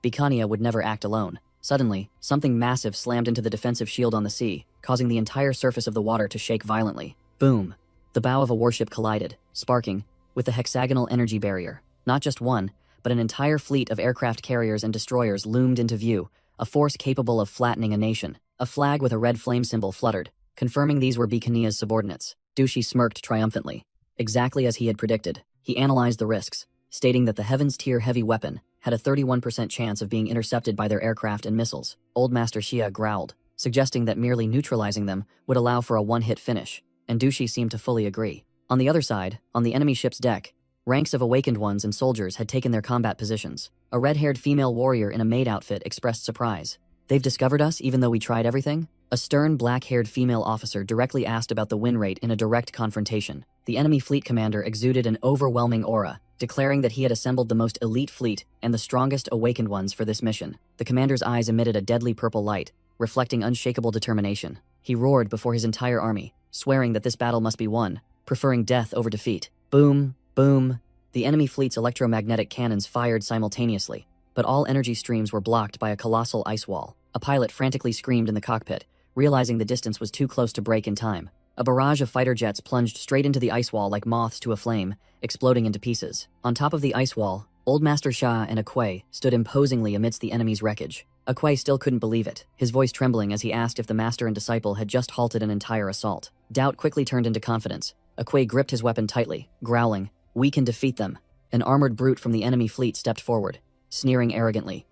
Bikania would never act alone. Suddenly, something massive slammed into the defensive shield on the sea, causing the entire surface of the water to shake violently. Boom! The bow of a warship collided, sparking, with the hexagonal energy barrier. Not just one, but an entire fleet of aircraft carriers and destroyers loomed into view, a force capable of flattening a nation. A flag with a red flame symbol fluttered, confirming these were Bikania's subordinates. Dushi smirked triumphantly. Exactly as he had predicted, he analyzed the risks, stating that the Heavens Tier heavy weapon had a 31% chance of being intercepted by their aircraft and missiles. Old Master Xia growled, suggesting that merely neutralizing them would allow for a one-hit finish, and Dushi seemed to fully agree. On the other side, on the enemy ship's deck, ranks of awakened ones and soldiers had taken their combat positions. A red-haired female warrior in a maid outfit expressed surprise. They've discovered us even though we tried everything? A stern, black-haired female officer directly asked about the win rate in a direct confrontation. The enemy fleet commander exuded an overwhelming aura, declaring that he had assembled the most elite fleet and the strongest awakened ones for this mission. The commander's eyes emitted a deadly purple light, reflecting unshakable determination. He roared before his entire army, swearing that this battle must be won, preferring death over defeat. Boom, boom. The enemy fleet's electromagnetic cannons fired simultaneously, but all energy streams were blocked by a colossal ice wall. A pilot frantically screamed in the cockpit, realizing the distance was too close to break in time. A barrage of fighter jets plunged straight into the ice wall like moths to a flame, exploding into pieces. On top of the ice wall, Old Master Xia and Akui stood imposingly amidst the enemy's wreckage. Akui still couldn't believe it, his voice trembling as he asked if the master and disciple had just halted an entire assault. Doubt quickly turned into confidence. Akui gripped his weapon tightly, growling, We can defeat them. An armored brute from the enemy fleet stepped forward, sneering arrogantly.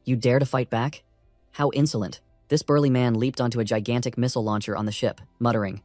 You dare to fight back? How insolent. This burly man leaped onto a gigantic missile launcher on the ship, muttering,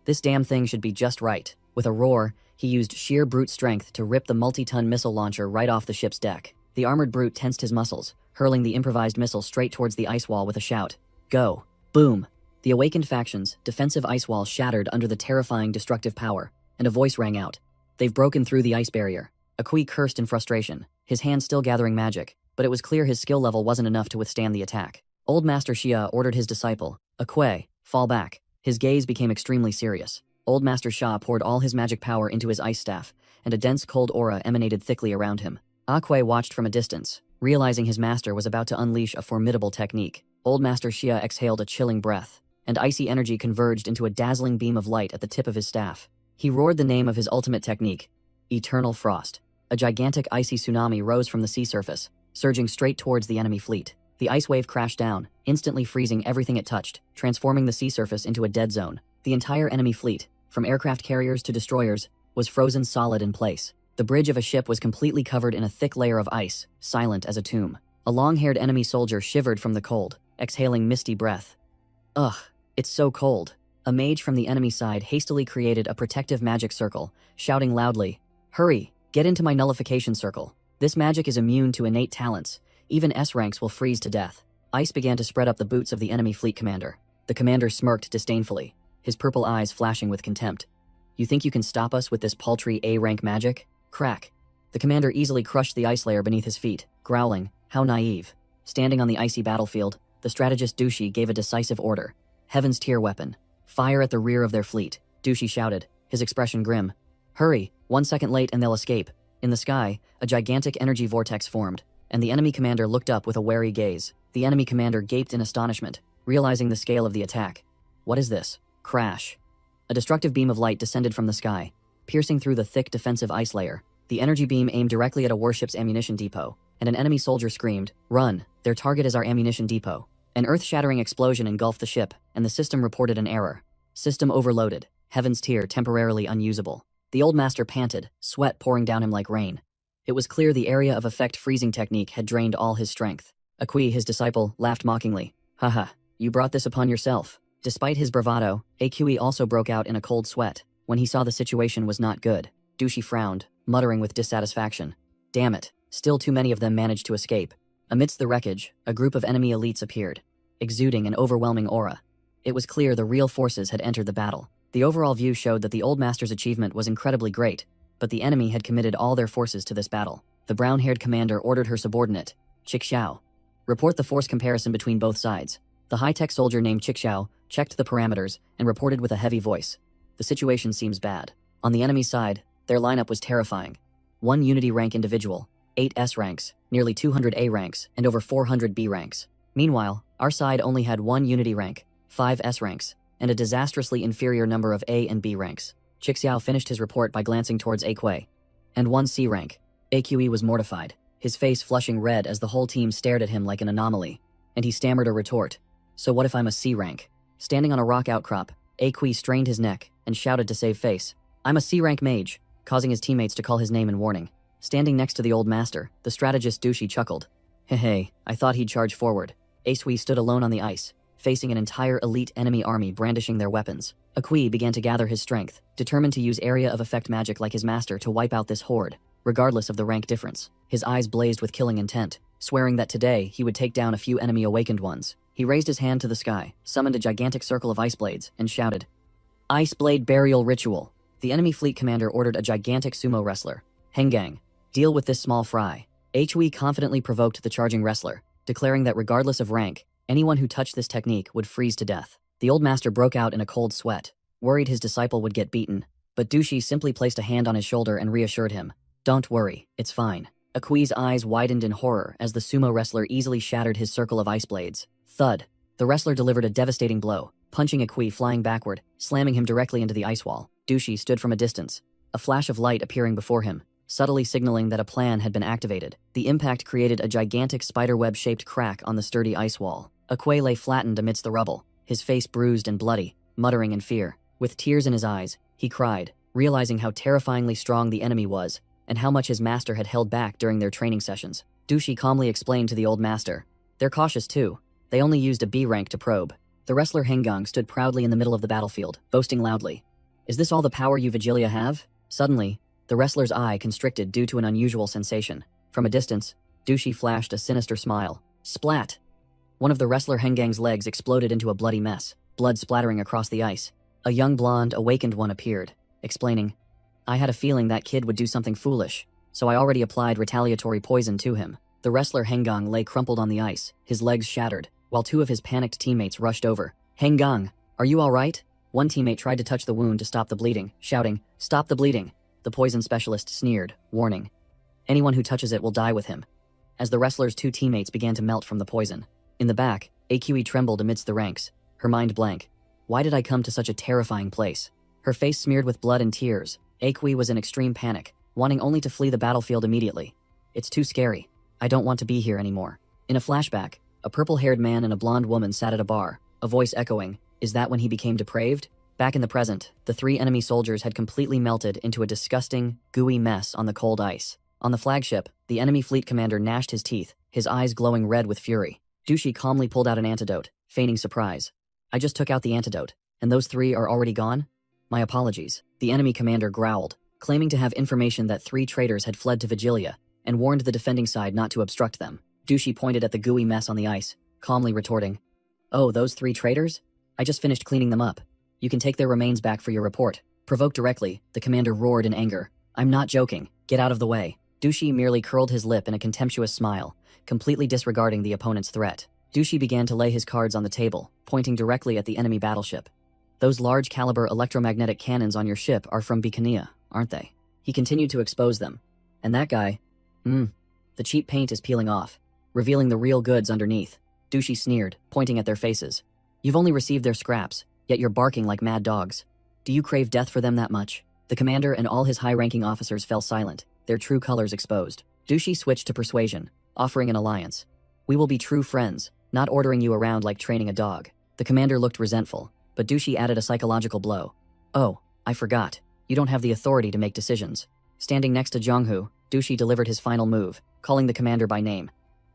This damn thing should be just right. With a roar, he used sheer brute strength to rip the multi-ton missile launcher right off the ship's deck. The armored brute tensed his muscles, hurling the improvised missile straight towards the ice wall with a shout. Go. Boom. The awakened faction's defensive ice wall shattered under the terrifying destructive power, and a voice rang out. They've broken through the ice barrier. Akui cursed in frustration, his hand still gathering magic, but it was clear his skill level wasn't enough to withstand the attack. Old Master Xia ordered his disciple, Akui, fall back. His gaze became extremely serious. Old Master Xia poured all his magic power into his ice staff, and a dense cold aura emanated thickly around him. Akui watched from a distance, Realizing his master was about to unleash a formidable technique, Old Master Xia exhaled a chilling breath, and icy energy converged into a dazzling beam of light at the tip of his staff. He roared the name of his ultimate technique, Eternal Frost. A gigantic icy tsunami rose from the sea surface, surging straight towards the enemy fleet. The ice wave crashed down, instantly freezing everything it touched, transforming the sea surface into a dead zone. The entire enemy fleet, from aircraft carriers to destroyers, was frozen solid in place. The bridge of a ship was completely covered in a thick layer of ice, silent as a tomb. A long-haired enemy soldier shivered from the cold, exhaling misty breath. Ugh, it's so cold. A mage from the enemy side hastily created a protective magic circle, shouting loudly, "Hurry, get into my nullification circle. This magic is immune to innate talents. Even S ranks will freeze to death." Ice began to spread up the boots of the enemy fleet commander. The commander smirked disdainfully, his purple eyes flashing with contempt. "You think you can stop us with this paltry A-rank magic?" Crack. The commander easily crushed the ice layer beneath his feet, growling, "How naive." Standing on the icy battlefield, the strategist Dushi gave a decisive order. Heaven's tier weapon. "Fire at the rear of their fleet," Dushi shouted, his expression grim. "Hurry, 1 second late and they'll escape." In the sky, a gigantic energy vortex formed, and the enemy commander looked up with a wary gaze. The enemy commander gaped in astonishment, realizing the scale of the attack. What is this? Crash. A destructive beam of light descended from the sky, piercing through the thick defensive ice layer. The energy beam aimed directly at a warship's ammunition depot, and an enemy soldier screamed, "Run! Their target is our ammunition depot." An earth-shattering explosion engulfed the ship, and the system reported an error. System overloaded. Heaven's tier temporarily unusable. The old master panted, sweat pouring down him like rain. It was clear the area of effect freezing technique had drained all his strength. Akui, his disciple, laughed mockingly. "Haha, you brought this upon yourself." Despite his bravado, Akui also broke out in a cold sweat. When he saw the situation was not good, Dushi frowned, muttering with dissatisfaction. Damn it, still too many of them managed to escape. Amidst the wreckage, a group of enemy elites appeared, exuding an overwhelming aura. It was clear the real forces had entered the battle. The overall view showed that the old master's achievement was incredibly great, but the enemy had committed all their forces to this battle. The brown-haired commander ordered her subordinate, Chixiao, report the force comparison between both sides. The high-tech soldier named Chixiao checked the parameters and reported with a heavy voice. The situation seems bad. On the enemy side, their lineup was terrifying. 1 unity rank individual, 8 S ranks, nearly 200 A ranks, and over 400 B ranks. Meanwhile, our side only had 1 unity rank, 5 S ranks, and a disastrously inferior number of A and B ranks. Chixiao finished his report by glancing towards Akui. And 1 C rank. Aqe was mortified, his face flushing red as the whole team stared at him like an anomaly. And he stammered a retort. "So what if I'm a C rank?" Standing on a rock outcrop, Aqe strained his neck and shouted to save face. "I'm a C rank mage," causing his teammates to call his name in warning. Standing next to the old master, the strategist Dushi chuckled. "Hey, I thought he'd charge forward." Asui stood alone on the ice, facing an entire elite enemy army brandishing their weapons. Akui began to gather his strength, determined to use area of effect magic like his master to wipe out this horde, regardless of the rank difference. His eyes blazed with killing intent, swearing that today he would take down a few enemy awakened ones. He raised his hand to the sky, summoned a gigantic circle of ice blades, and shouted, "Ice Blade Burial Ritual." The enemy fleet commander ordered a gigantic sumo wrestler, Hengang, deal with this small fry. Hui confidently provoked the charging wrestler, declaring that regardless of rank, anyone who touched this technique would freeze to death. The old master broke out in a cold sweat, worried his disciple would get beaten, but Dushi simply placed a hand on his shoulder and reassured him. "Don't worry, it's fine." Akui's eyes widened in horror as the sumo wrestler easily shattered his circle of ice blades. Thud. The wrestler delivered a devastating blow, punching Akui flying backward, slamming him directly into the ice wall. Dushi stood from a distance, a flash of light appearing before him, subtly signaling that a plan had been activated. The impact created a gigantic spiderweb-shaped crack on the sturdy ice wall. Akui lay flattened amidst the rubble, his face bruised and bloody, muttering in fear. With tears in his eyes, he cried, realizing how terrifyingly strong the enemy was and how much his master had held back during their training sessions. Dushi calmly explained to the old master, "They're cautious too. They only used a B rank to probe." The wrestler Hengang stood proudly in the middle of the battlefield, boasting loudly, "Is this all the power you Vigilia have?" Suddenly, the wrestler's eye constricted due to an unusual sensation. From a distance, Dushi flashed a sinister smile. Splat! One of the wrestler Hengang's legs exploded into a bloody mess, blood splattering across the ice. A young blonde, awakened one appeared, explaining, "I had a feeling that kid would do something foolish, so I already applied retaliatory poison to him." The wrestler Hengang lay crumpled on the ice, his legs shattered, while 2 of his panicked teammates rushed over. "Hengang, are you all right?" One teammate tried to touch the wound to stop the bleeding, shouting, "Stop the bleeding." The poison specialist sneered, warning, "Anyone who touches it will die with him." as the wrestler's two teammates began to melt from the poison. In the back, Aqi trembled amidst the ranks, her mind blank. Why did I come to such a terrifying place? Her face smeared with blood and tears, Aqi was in extreme panic, wanting only to flee the battlefield immediately. It's too scary. I don't want to be here anymore. In a flashback, a purple-haired man and a blonde woman sat at a bar, a voice echoing, is that when he became depraved? Back in the present, the three enemy soldiers had completely melted into a disgusting, gooey mess on the cold ice. On the flagship, the enemy fleet commander gnashed his teeth, his eyes glowing red with fury. Dushi calmly pulled out an antidote, feigning surprise. I just took out the antidote, and those three are already gone? My apologies. The enemy commander growled, claiming to have information that 3 traitors had fled to Vigilia, and warned the defending side not to obstruct them. Dushi pointed at the gooey mess on the ice, calmly retorting, "Oh, those 3 traitors? I just finished cleaning them up. You can take their remains back for your report." Provoked directly, the commander roared in anger. "I'm not joking. Get out of the way." Dushi merely curled his lip in a contemptuous smile, completely disregarding the opponent's threat. Dushi began to lay his cards on the table, pointing directly at the enemy battleship. "Those large-caliber electromagnetic cannons on your ship are from Bikania, aren't they?" He continued to expose them. "And that guy? The cheap paint is peeling off, revealing the real goods underneath." Dushi sneered, pointing at their faces. "You've only received their scraps, yet you're barking like mad dogs. Do you crave death for them that much?" The commander and all his high-ranking officers fell silent, their true colors exposed. Dushi switched to persuasion, offering an alliance. "We will be true friends, not ordering you around like training a dog." The commander looked resentful, but Dushi added a psychological blow. "Oh, I forgot. You don't have the authority to make decisions." Standing next to Jonghu, Dushi delivered his final move, calling the commander by name.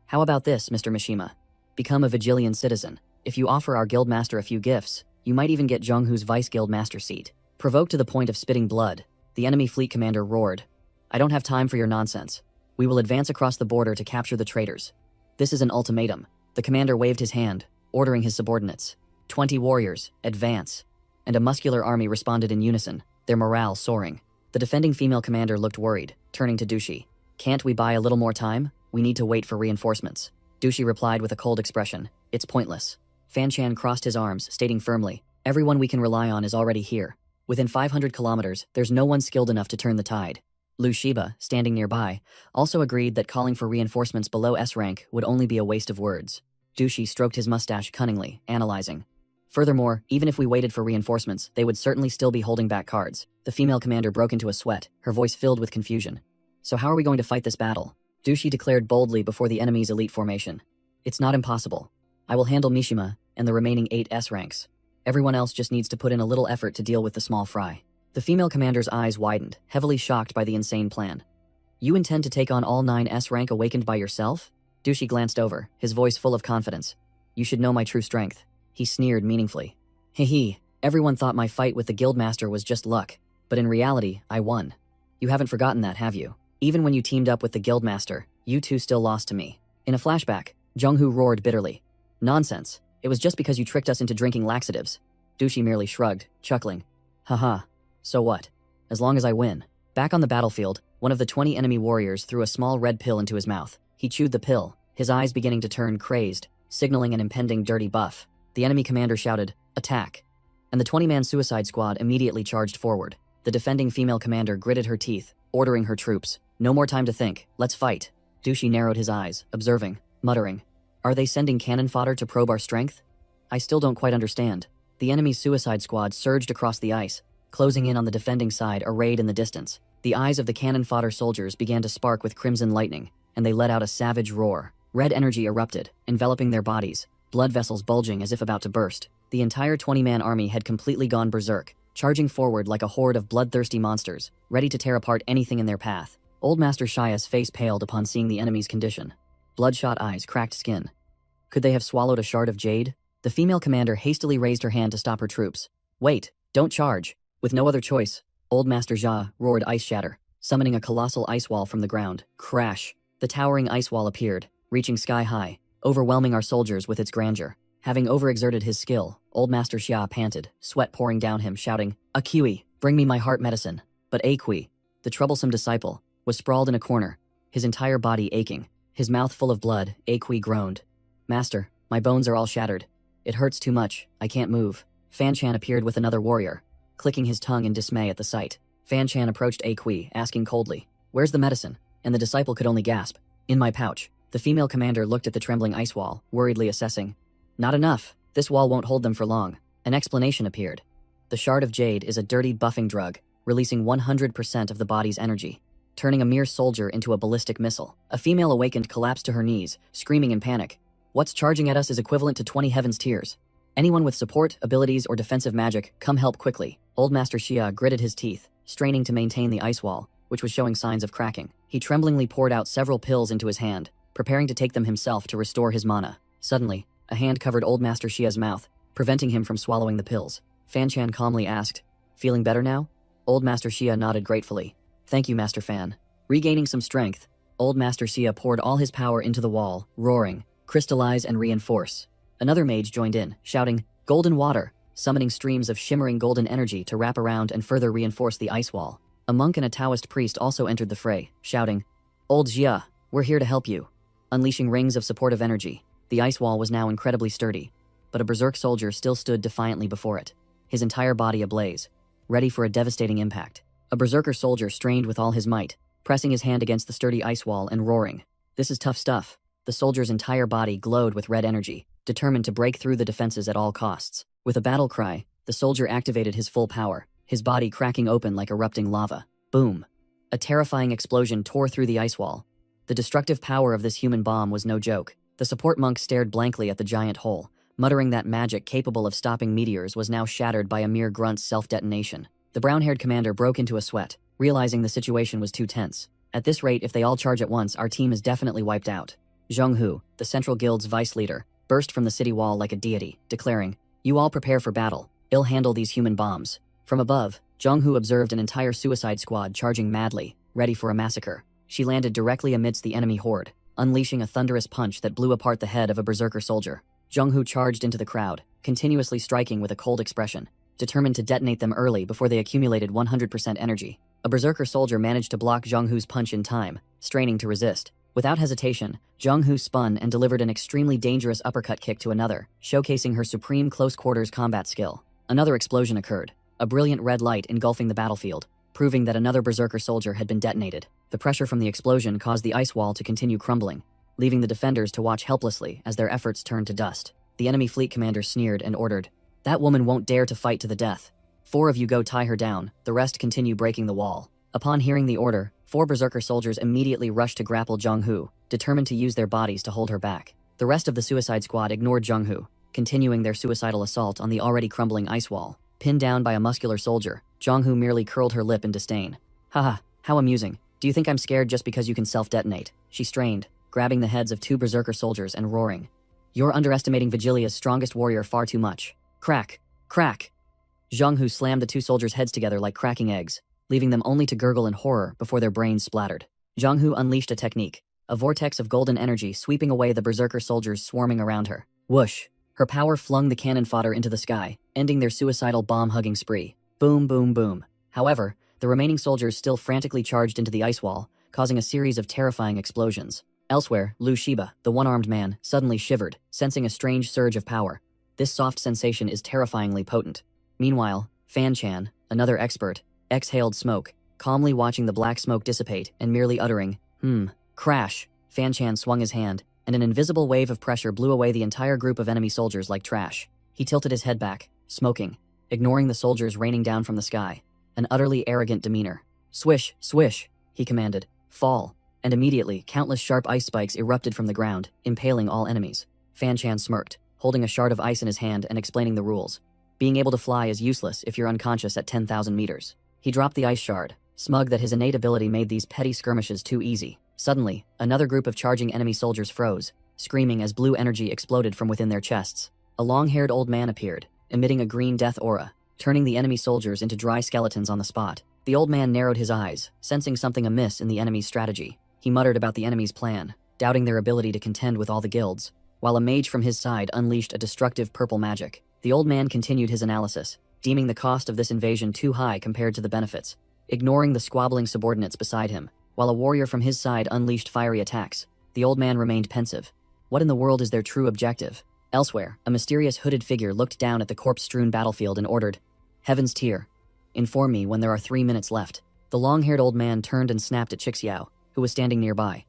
"How about this, Mr. Mishima? Become a Vigilian citizen. If you offer our guildmaster a few gifts, you might even get Jonghu's vice guildmaster seat." Provoked to the point of spitting blood, the enemy fleet commander roared, "I don't have time for your nonsense. We will advance across the border to capture the traitors. This is an ultimatum." The commander waved his hand, ordering his subordinates. 20 warriors, advance. And a muscular army responded in unison, their morale soaring. The defending female commander looked worried, turning to Dushi. "Can't we buy a little more time? We need to wait for reinforcements." Dushi replied with a cold expression, "It's pointless." Fan Chan crossed his arms, stating firmly, "Everyone we can rely on is already here. Within 500 kilometers, there's no one skilled enough to turn the tide." Lu Shiba, standing nearby, also agreed that calling for reinforcements below S rank would only be a waste of words. Dushi stroked his mustache cunningly, analyzing. "Furthermore, even if we waited for reinforcements, they would certainly still be holding back cards." The female commander broke into a sweat, her voice filled with confusion. "So how are we going to fight this battle?" Dushi declared boldly before the enemy's elite formation. "It's not impossible. I will handle Mishima and the remaining 8 S ranks. Everyone else just needs to put in a little effort to deal with the small fry." The female commander's eyes widened, heavily shocked by the insane plan. "You intend to take on all 9 S rank awakened by yourself?" Dushi glanced over, his voice full of confidence. "You should know my true strength." He sneered meaningfully. "Hee, everyone thought my fight with the guildmaster was just luck, but in reality, I won. You haven't forgotten that, have you? Even when you teamed up with the guildmaster, you two still lost to me." In a flashback, Jonghu roared bitterly. "Nonsense. It was just because you tricked us into drinking laxatives." Dushi merely shrugged, chuckling. "Haha. So what? As long as I win." Back on the battlefield, one of the 20 enemy warriors threw a small red pill into his mouth. He chewed the pill, his eyes beginning to turn crazed, signaling an impending dirty buff. The enemy commander shouted, "Attack!" And the 20-man suicide squad immediately charged forward. The defending female commander gritted her teeth, ordering her troops, "No more time to think, let's fight." Dushi narrowed his eyes, observing, muttering, "Are they sending cannon fodder to probe our strength? I still don't quite understand." The enemy's suicide squad surged across the ice, closing in on the defending side arrayed in the distance. The eyes of the cannon fodder soldiers began to spark with crimson lightning, and they let out a savage roar. Red energy erupted, enveloping their bodies, blood vessels bulging as if about to burst. The entire 20-man army had completely gone berserk, charging forward like a horde of bloodthirsty monsters, ready to tear apart anything in their path. Old Master Shia's face paled upon seeing the enemy's condition. Bloodshot eyes, cracked skin. Could they have swallowed a shard of jade? The female commander hastily raised her hand to stop her troops. "Wait, don't charge." With no other choice, Old Master Xia roared Ice Shatter, summoning a colossal ice wall from the ground. Crash! The towering ice wall appeared, reaching sky high, overwhelming our soldiers with its grandeur. Having overexerted his skill, Old Master Xia panted, sweat pouring down him, shouting, "Aqi, bring me my heart medicine." But Aqi, the troublesome disciple, was sprawled in a corner, his entire body aching. His mouth full of blood, Aqi groaned. "Master, my bones are all shattered. It hurts too much, I can't move." Fan Chan appeared with another warrior, clicking his tongue in dismay at the sight. Fan Chan approached Aqi, asking coldly, "Where's the medicine?" And the disciple could only gasp, "In my pouch." The female commander looked at the trembling ice wall, worriedly assessing. Not enough. This wall won't hold them for long. An explanation appeared. The shard of jade is a dirty buffing drug, releasing 100% of the body's energy, turning a mere soldier into a ballistic missile. A female awakened collapsed to her knees, screaming in panic. What's charging at us is equivalent to 20 heaven's tears. Anyone with support, abilities, or defensive magic, come help quickly. Old Master Xia gritted his teeth, straining to maintain the ice wall, which was showing signs of cracking. He tremblingly poured out several pills into his hand, preparing to take them himself to restore his mana. Suddenly, a hand covered Old Master Xia's mouth, preventing him from swallowing the pills. Fan Chan calmly asked, "Feeling better now?" Old Master Xia nodded gratefully. "Thank you, Master Fan." Regaining some strength, Old Master Xia poured all his power into the wall, roaring, "Crystallize and reinforce." Another mage joined in, shouting, "Golden water," summoning streams of shimmering golden energy to wrap around and further reinforce the ice wall. A monk and a Taoist priest also entered the fray, shouting, "Old Xia, we're here to help you." Unleashing rings of supportive energy, the ice wall was now incredibly sturdy, but a berserk soldier still stood defiantly before it, his entire body ablaze, ready for a devastating impact. A berserker soldier strained with all his might, pressing his hand against the sturdy ice wall and roaring. This is tough stuff. The soldier's entire body glowed with red energy, determined to break through the defenses at all costs. With a battle cry, the soldier activated his full power, his body cracking open like erupting lava. Boom! A terrifying explosion tore through the ice wall. The destructive power of this human bomb was no joke. The support monk stared blankly at the giant hole, muttering that magic capable of stopping meteors was now shattered by a mere grunt's self-detonation. The brown-haired commander broke into a sweat, realizing the situation was too tense. At this rate, if they all charge at once, our team is definitely wiped out. Zheng Hu, the Central Guild's vice leader, burst from the city wall like a deity, declaring, "You all prepare for battle. I'll handle these human bombs." From above, Zheng Hu observed an entire suicide squad charging madly, ready for a massacre. She landed directly amidst the enemy horde, unleashing a thunderous punch that blew apart the head of a berserker soldier. Zheng Hu charged into the crowd, continuously striking with a cold expression, determined to detonate them early before they accumulated 100% energy. A berserker soldier managed to block Zheng Hu's punch in time, straining to resist. Without hesitation, Zheng Hu spun and delivered an extremely dangerous uppercut kick to another, showcasing her supreme close-quarters combat skill. Another explosion occurred, a brilliant red light engulfing the battlefield, proving that another berserker soldier had been detonated. The pressure from the explosion caused the ice wall to continue crumbling, leaving the defenders to watch helplessly as their efforts turned to dust. The enemy fleet commander sneered and ordered, "That woman won't dare to fight to the death. 4 of you go tie her down, the rest continue breaking the wall." Upon hearing the order, 4 berserker soldiers immediately rushed to grapple Zheng Hu, determined to use their bodies to hold her back. The rest of the suicide squad ignored Zheng Hu, continuing their suicidal assault on the already crumbling ice wall. Pinned down by a muscular soldier, Zheng Hu merely curled her lip in disdain. "Haha, how amusing. Do you think I'm scared just because you can self-detonate?" She strained, grabbing the heads of 2 berserker soldiers and roaring. "You're underestimating Vigilia's strongest warrior far too much." Crack! Crack! Zheng Hu slammed the 2 soldiers' heads together like cracking eggs, leaving them only to gurgle in horror before their brains splattered. Zheng Hu unleashed a technique, a vortex of golden energy sweeping away the berserker soldiers swarming around her. Whoosh! Her power flung the cannon fodder into the sky, ending their suicidal bomb-hugging spree. Boom, boom, boom. However, the remaining soldiers still frantically charged into the ice wall, causing a series of terrifying explosions. Elsewhere, Lu Shiba, the one-armed man, suddenly shivered, sensing a strange surge of power. This soft sensation is terrifyingly potent. Meanwhile, Fan Chan, another expert, exhaled smoke, calmly watching the black smoke dissipate and merely uttering, Crash! Fan Chan swung his hand, and an invisible wave of pressure blew away the entire group of enemy soldiers like trash. He tilted his head back, smoking, ignoring the soldiers raining down from the sky. An utterly arrogant demeanor. "Swish, swish," he commanded. "Fall." And immediately, countless sharp ice spikes erupted from the ground, impaling all enemies. Fan Chan smirked, holding a shard of ice in his hand and explaining the rules. Being able to fly is useless if you're unconscious at 10,000 meters. He dropped the ice shard, smug that his innate ability made these petty skirmishes too easy. Suddenly, another group of charging enemy soldiers froze, screaming as blue energy exploded from within their chests. A long-haired old man appeared, emitting a green death aura, turning the enemy soldiers into dry skeletons on the spot. The old man narrowed his eyes, sensing something amiss in the enemy's strategy. He muttered about the enemy's plan, doubting their ability to contend with all the guilds, while a mage from his side unleashed a destructive purple magic. The old man continued his analysis, deeming the cost of this invasion too high compared to the benefits, ignoring the squabbling subordinates beside him. While a warrior from his side unleashed fiery attacks, the old man remained pensive. What in the world is their true objective? Elsewhere, a mysterious hooded figure looked down at the corpse-strewn battlefield and ordered, "Heaven's tier. Inform me when there are 3 minutes left." The long-haired old man turned and snapped at Chixiao, who was standing nearby.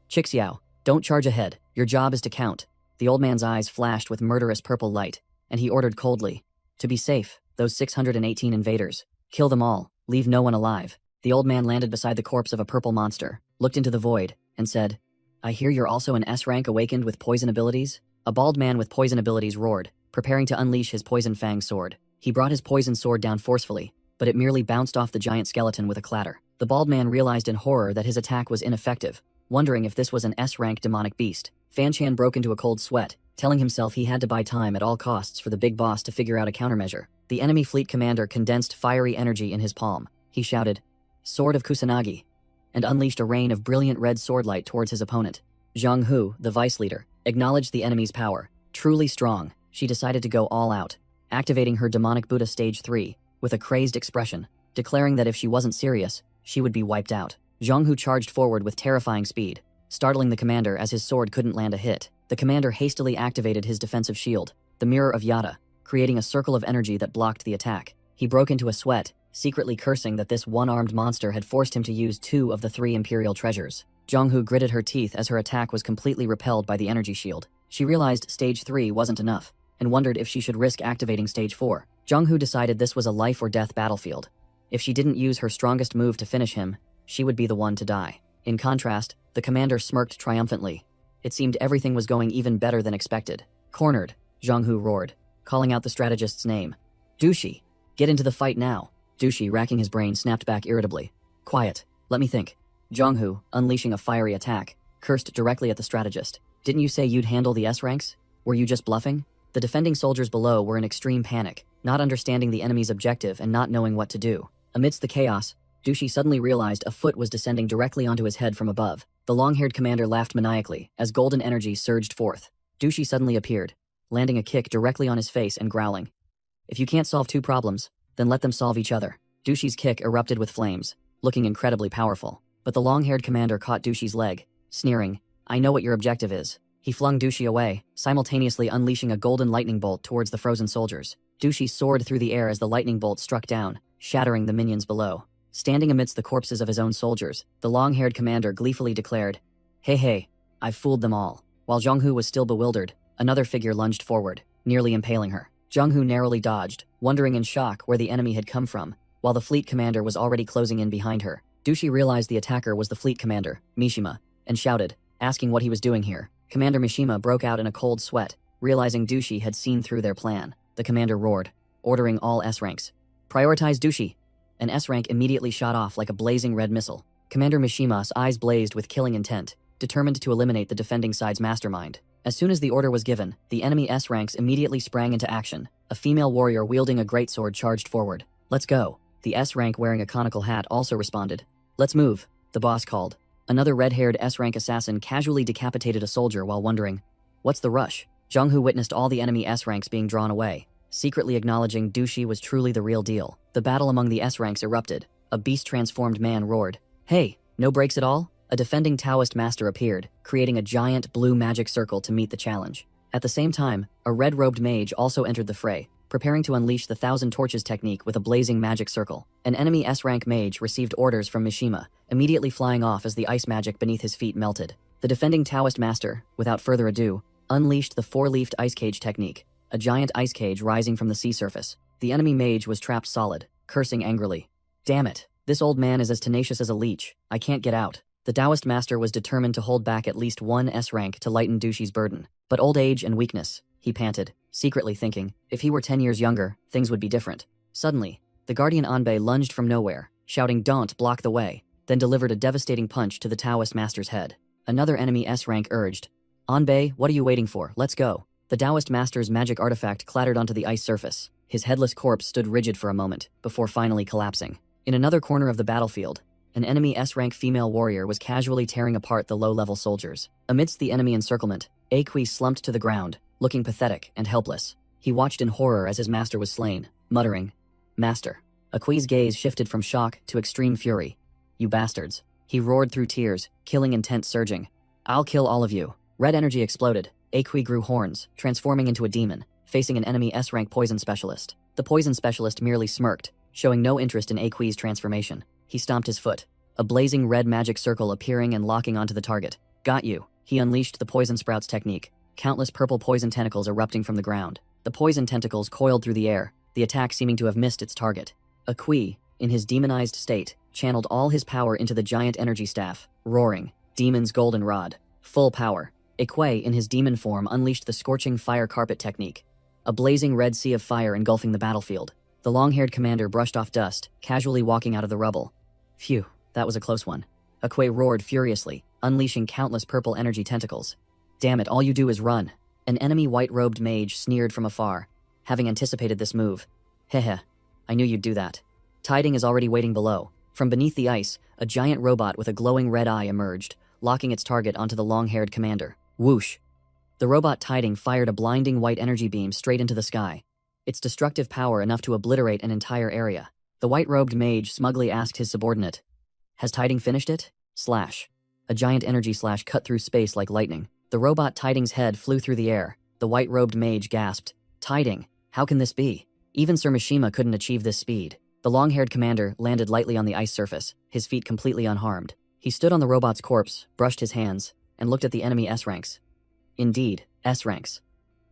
"Chixiao, Don't charge ahead. Your job is to count. The old man's eyes flashed with murderous purple light, and he ordered coldly. To be safe, those 618 invaders. Kill them all. Leave no one alive. The old man landed beside the corpse of a purple monster, looked into the void, and said, I hear you're also an S rank awakened with poison abilities? A bald man with poison abilities roared, preparing to unleash his poison fang sword. He brought his poison sword down forcefully, but it merely bounced off the giant skeleton with a clatter. The bald man realized in horror that his attack was ineffective, wondering if this was an S-rank demonic beast. Fan Chan broke into a cold sweat, telling himself he had to buy time at all costs for the big boss to figure out a countermeasure. The enemy fleet commander condensed fiery energy in his palm. He shouted, Sword of Kusanagi, and unleashed a rain of brilliant red swordlight towards his opponent. Zhang Hu, the vice leader, acknowledged the enemy's power. Truly strong, she decided to go all out, activating her demonic Buddha stage 3, with a crazed expression, declaring that if she wasn't serious, she would be wiped out. Zhang Hu charged forward with terrifying speed, startling the commander as his sword couldn't land a hit. The commander hastily activated his defensive shield, the Mirror of Yada, creating a circle of energy that blocked the attack. He broke into a sweat, secretly cursing that this one-armed monster had forced him to use 2 of the 3 imperial treasures. Zhang Hu gritted her teeth as her attack was completely repelled by the energy shield. She realized stage 3 wasn't enough, and wondered if she should risk activating stage 4. Zhang Hu decided this was a life-or-death battlefield. If she didn't use her strongest move to finish him, she would be the one to die. In contrast, the commander smirked triumphantly. It seemed everything was going even better than expected. Cornered, Zhang Hu roared, calling out the strategist's name. Dushi, get into the fight now. Dushi, racking his brain, snapped back irritably. Quiet, let me think. Zhang Hu, unleashing a fiery attack, cursed directly at the strategist. Didn't you say you'd handle the S ranks? Were you just bluffing? The defending soldiers below were in extreme panic, not understanding the enemy's objective and not knowing what to do. Amidst the chaos, Dushi suddenly realized a foot was descending directly onto his head from above. The long-haired commander laughed maniacally as golden energy surged forth. Dushi suddenly appeared, landing a kick directly on his face and growling. If you can't solve 2 problems, then let them solve each other. Dushi's kick erupted with flames, looking incredibly powerful. But the long-haired commander caught Dushi's leg, sneering, I know what your objective is. He flung Dushi away, simultaneously unleashing a golden lightning bolt towards the frozen soldiers. Dushi soared through the air as the lightning bolt struck down, shattering the minions below. Standing amidst the corpses of his own soldiers, the long-haired commander gleefully declared, Hey, I've fooled them all. While Zhang Hu was still bewildered, another figure lunged forward, nearly impaling her. Zhang Hu narrowly dodged, wondering in shock where the enemy had come from, while the fleet commander was already closing in behind her. Dushi realized the attacker was the fleet commander, Mishima, and shouted, asking what he was doing here. Commander Mishima broke out in a cold sweat, realizing Dushi had seen through their plan. The commander roared, ordering all S ranks. Prioritize Dushi. An S rank immediately shot off like a blazing red missile. Commander Mishima's eyes blazed with killing intent, determined to eliminate the defending side's mastermind. As soon as the order was given, the enemy S ranks immediately sprang into action. A female warrior wielding a greatsword charged forward. Let's go. The S rank wearing a conical hat also responded. Let's move, the boss called. Another red-haired S-rank assassin casually decapitated a soldier while wondering, what's the rush? Zhang Hu witnessed all the enemy S-ranks being drawn away, secretly acknowledging Dushi was truly the real deal. The battle among the S-ranks erupted. A beast-transformed man roared, Hey, no breaks at all? A defending Taoist master appeared, creating a giant blue magic circle to meet the challenge. At the same time, a red-robed mage also entered the fray, preparing to unleash the Thousand Torches technique with a blazing magic circle. An enemy S-rank mage received orders from Mishima, immediately flying off as the ice magic beneath his feet melted. The defending Taoist master, without further ado, unleashed the 4-leafed ice cage technique, a giant ice cage rising from the sea surface. The enemy mage was trapped solid, cursing angrily. Damn it, this old man is as tenacious as a leech. I can't get out. The Taoist master was determined to hold back at least one S-rank to lighten Dushi's burden. But old age and weakness, he panted, secretly thinking, if he were 10 years younger, things would be different. Suddenly, the guardian Anbei lunged from nowhere, shouting Don't block the way, then delivered a devastating punch to the Taoist master's head. Another enemy S-rank urged, Anbei, what are you waiting for? Let's go. The Taoist master's magic artifact clattered onto the ice surface. His headless corpse stood rigid for a moment, before finally collapsing. In another corner of the battlefield, an enemy S-rank female warrior was casually tearing apart the low-level soldiers. Amidst the enemy encirclement, Aqi slumped to the ground, looking pathetic and helpless. He watched in horror as his master was slain, muttering, Master. Aqui's gaze shifted from shock to extreme fury. You bastards. He roared through tears, killing intent surging. I'll kill all of you. Red energy exploded. Aqi grew horns, transforming into a demon, facing an enemy S-rank poison specialist. The poison specialist merely smirked, showing no interest in Aqui's transformation. He stomped his foot, a blazing red magic circle appearing and locking onto the target. Got you. He unleashed the poison sprouts technique, countless purple poison tentacles erupting from the ground. The poison tentacles coiled through the air, the attack seeming to have missed its target. Akui, in his demonized state, channeled all his power into the giant energy staff, roaring, Demon's Golden Rod. Full power. Ikue, in his demon form, unleashed the scorching fire carpet technique, a blazing red sea of fire engulfing the battlefield. The long-haired commander brushed off dust, casually walking out of the rubble. Phew, that was a close one. Akue roared furiously, unleashing countless purple energy tentacles. Damn it, all you do is run. An enemy white-robed mage sneered from afar, having anticipated this move. Heh, I knew you'd do that. Tiding is already waiting below. From beneath the ice, a giant robot with a glowing red eye emerged, locking its target onto the long-haired commander. Whoosh! The robot Tiding fired a blinding white energy beam straight into the sky, its destructive power enough to obliterate an entire area. The white-robed mage smugly asked his subordinate, "Has Tiding finished it?" Slash. A giant energy slash cut through space like lightning. The robot Tiding's head flew through the air. The white-robed mage gasped, "Tiding, how can this be? Even Sir Mishima couldn't achieve this speed." The long-haired commander landed lightly on the ice surface, his feet completely unharmed. He stood on the robot's corpse, brushed his hands, and looked at the enemy S-ranks. Indeed, S-ranks.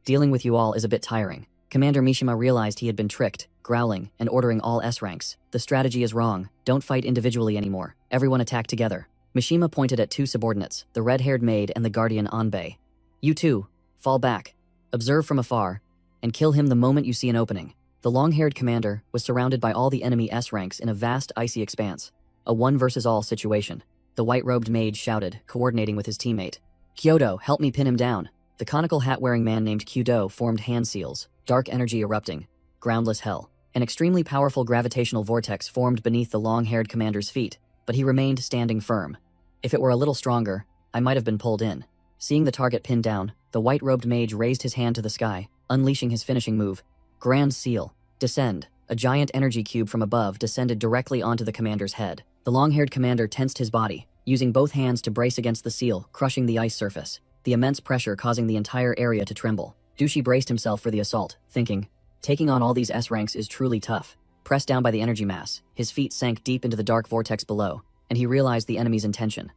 Dealing with you all is a bit tiring. Commander Mishima realized he had been tricked, growling and ordering all S-ranks. "The strategy is wrong. Don't fight individually anymore. Everyone attack together." Mishima pointed at two subordinates, the red-haired maid and the guardian Anbei. "You two, fall back. Observe from afar, and kill him the moment you see an opening." The long-haired commander was surrounded by all the enemy S-ranks in a vast icy expanse. A one-versus-all situation. The white-robed mage shouted, coordinating with his teammate. "Kyoto, help me pin him down." The conical hat-wearing man named Kyudo formed hand seals, dark energy erupting, groundless hell. An extremely powerful gravitational vortex formed beneath the long-haired commander's feet, but he remained standing firm. If it were a little stronger, I might have been pulled in. Seeing the target pinned down, the white-robed mage raised his hand to the sky, unleashing his finishing move. Grand Seal. Descend. A giant energy cube from above descended directly onto the commander's head. The long-haired commander tensed his body, using both hands to brace against the seal, crushing the ice surface, the immense pressure causing the entire area to tremble. Dushi braced himself for the assault, thinking, taking on all these S-ranks is truly tough. Pressed down by the energy mass, his feet sank deep into the dark vortex below, and he realized the enemy's intention.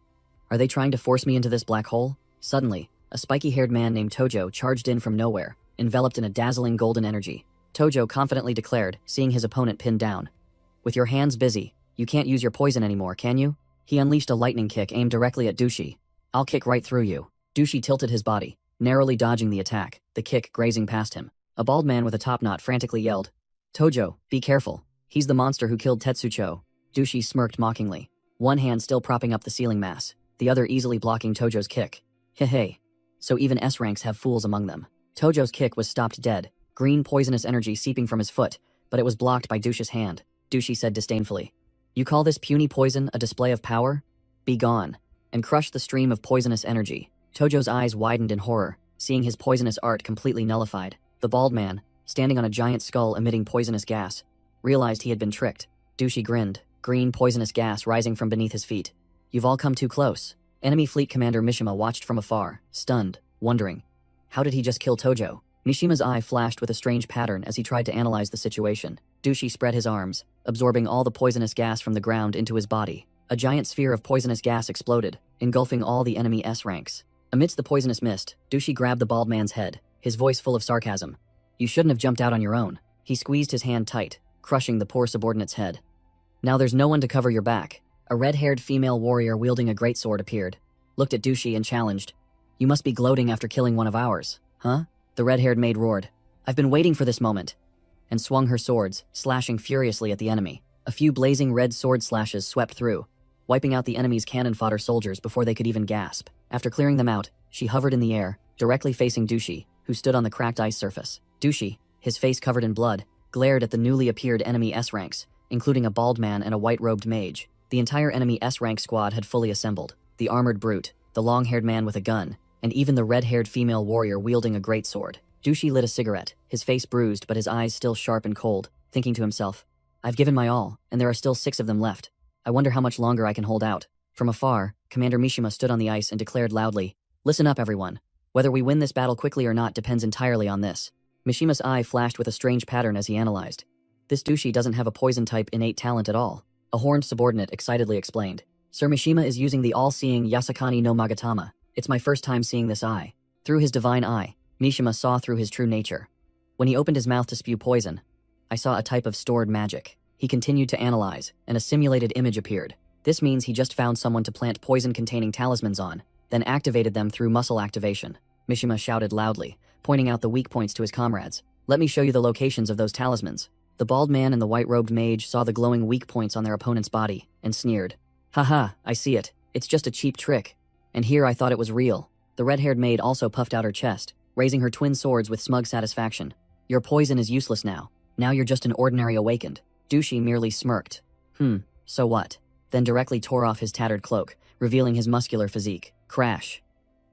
Are they trying to force me into this black hole? Suddenly, a spiky-haired man named Tojo charged in from nowhere, enveloped in a dazzling golden energy. Tojo confidently declared, seeing his opponent pinned down. "With your hands busy, you can't use your poison anymore, can you?" He unleashed a lightning kick aimed directly at Dushi. "I'll kick right through you." Dushi tilted his body, narrowly dodging the attack, the kick grazing past him. A bald man with a top knot frantically yelled, "Tojo, be careful. He's the monster who killed Tetsucho." Dushi smirked mockingly, one hand still propping up the ceiling mass, the other easily blocking Tojo's kick. Hey, so even S-ranks have fools among them. Tojo's kick was stopped dead, green poisonous energy seeping from his foot, but it was blocked by Dushi's hand. Dushi said disdainfully, "You call this puny poison a display of power? Be gone," and crushed the stream of poisonous energy. Tojo's eyes widened in horror, seeing his poisonous art completely nullified. The bald man, standing on a giant skull emitting poisonous gas, realized he had been tricked. Dushi grinned, green poisonous gas rising from beneath his feet. "You've all come too close." Enemy Fleet Commander Mishima watched from afar, stunned, wondering, how did he just kill Tojo? Mishima's eye flashed with a strange pattern as he tried to analyze the situation. Dushi spread his arms, absorbing all the poisonous gas from the ground into his body. A giant sphere of poisonous gas exploded, engulfing all the enemy S-ranks. Amidst the poisonous mist, Dushi grabbed the bald man's head, his voice full of sarcasm. "You shouldn't have jumped out on your own." He squeezed his hand tight, crushing the poor subordinate's head. "Now there's no one to cover your back." A red-haired female warrior wielding a greatsword appeared, looked at Dushi and challenged, "You must be gloating after killing one of ours, huh?" The red-haired maid roared, "I've been waiting for this moment," and swung her swords, slashing furiously at the enemy. A few blazing red sword slashes swept through, wiping out the enemy's cannon fodder soldiers before they could even gasp. After clearing them out, she hovered in the air, directly facing Dushi, who stood on the cracked ice surface. Dushi, his face covered in blood, glared at the newly appeared enemy S-ranks, including a bald man and a white-robed mage. The entire enemy S-rank squad had fully assembled. The armored brute, the long-haired man with a gun, and even the red-haired female warrior wielding a greatsword. Dushi lit a cigarette, his face bruised but his eyes still sharp and cold, thinking to himself, "I've given my all, and there are still 6 of them left. I wonder how much longer I can hold out." From afar, Commander Mishima stood on the ice and declared loudly, "Listen up, everyone. Whether we win this battle quickly or not depends entirely on this." Mishima's eye flashed with a strange pattern as he analyzed. "This Dushi doesn't have a poison-type innate talent at all." A horned subordinate excitedly explained. "Sir Mishima is using the all-seeing Yasakani no Magatama. It's my first time seeing this eye. Through his divine eye, Mishima saw through his true nature. When he opened his mouth to spew poison, I saw a type of stored magic. He continued to analyze, and a simulated image appeared. This means he just found someone to plant poison-containing talismans on, then activated them through muscle activation. Mishima shouted loudly, pointing out the weak points to his comrades. Let me show you the locations of those talismans. The bald man and the white-robed mage saw the glowing weak points on their opponent's body, and sneered. Haha, I see it. It's just a cheap trick. And here I thought it was real. The red-haired maid also puffed out her chest, raising her twin swords with smug satisfaction. Your poison is useless now. Now you're just an ordinary awakened. Dushi merely smirked. So what? Then directly tore off his tattered cloak, revealing his muscular physique. Crash.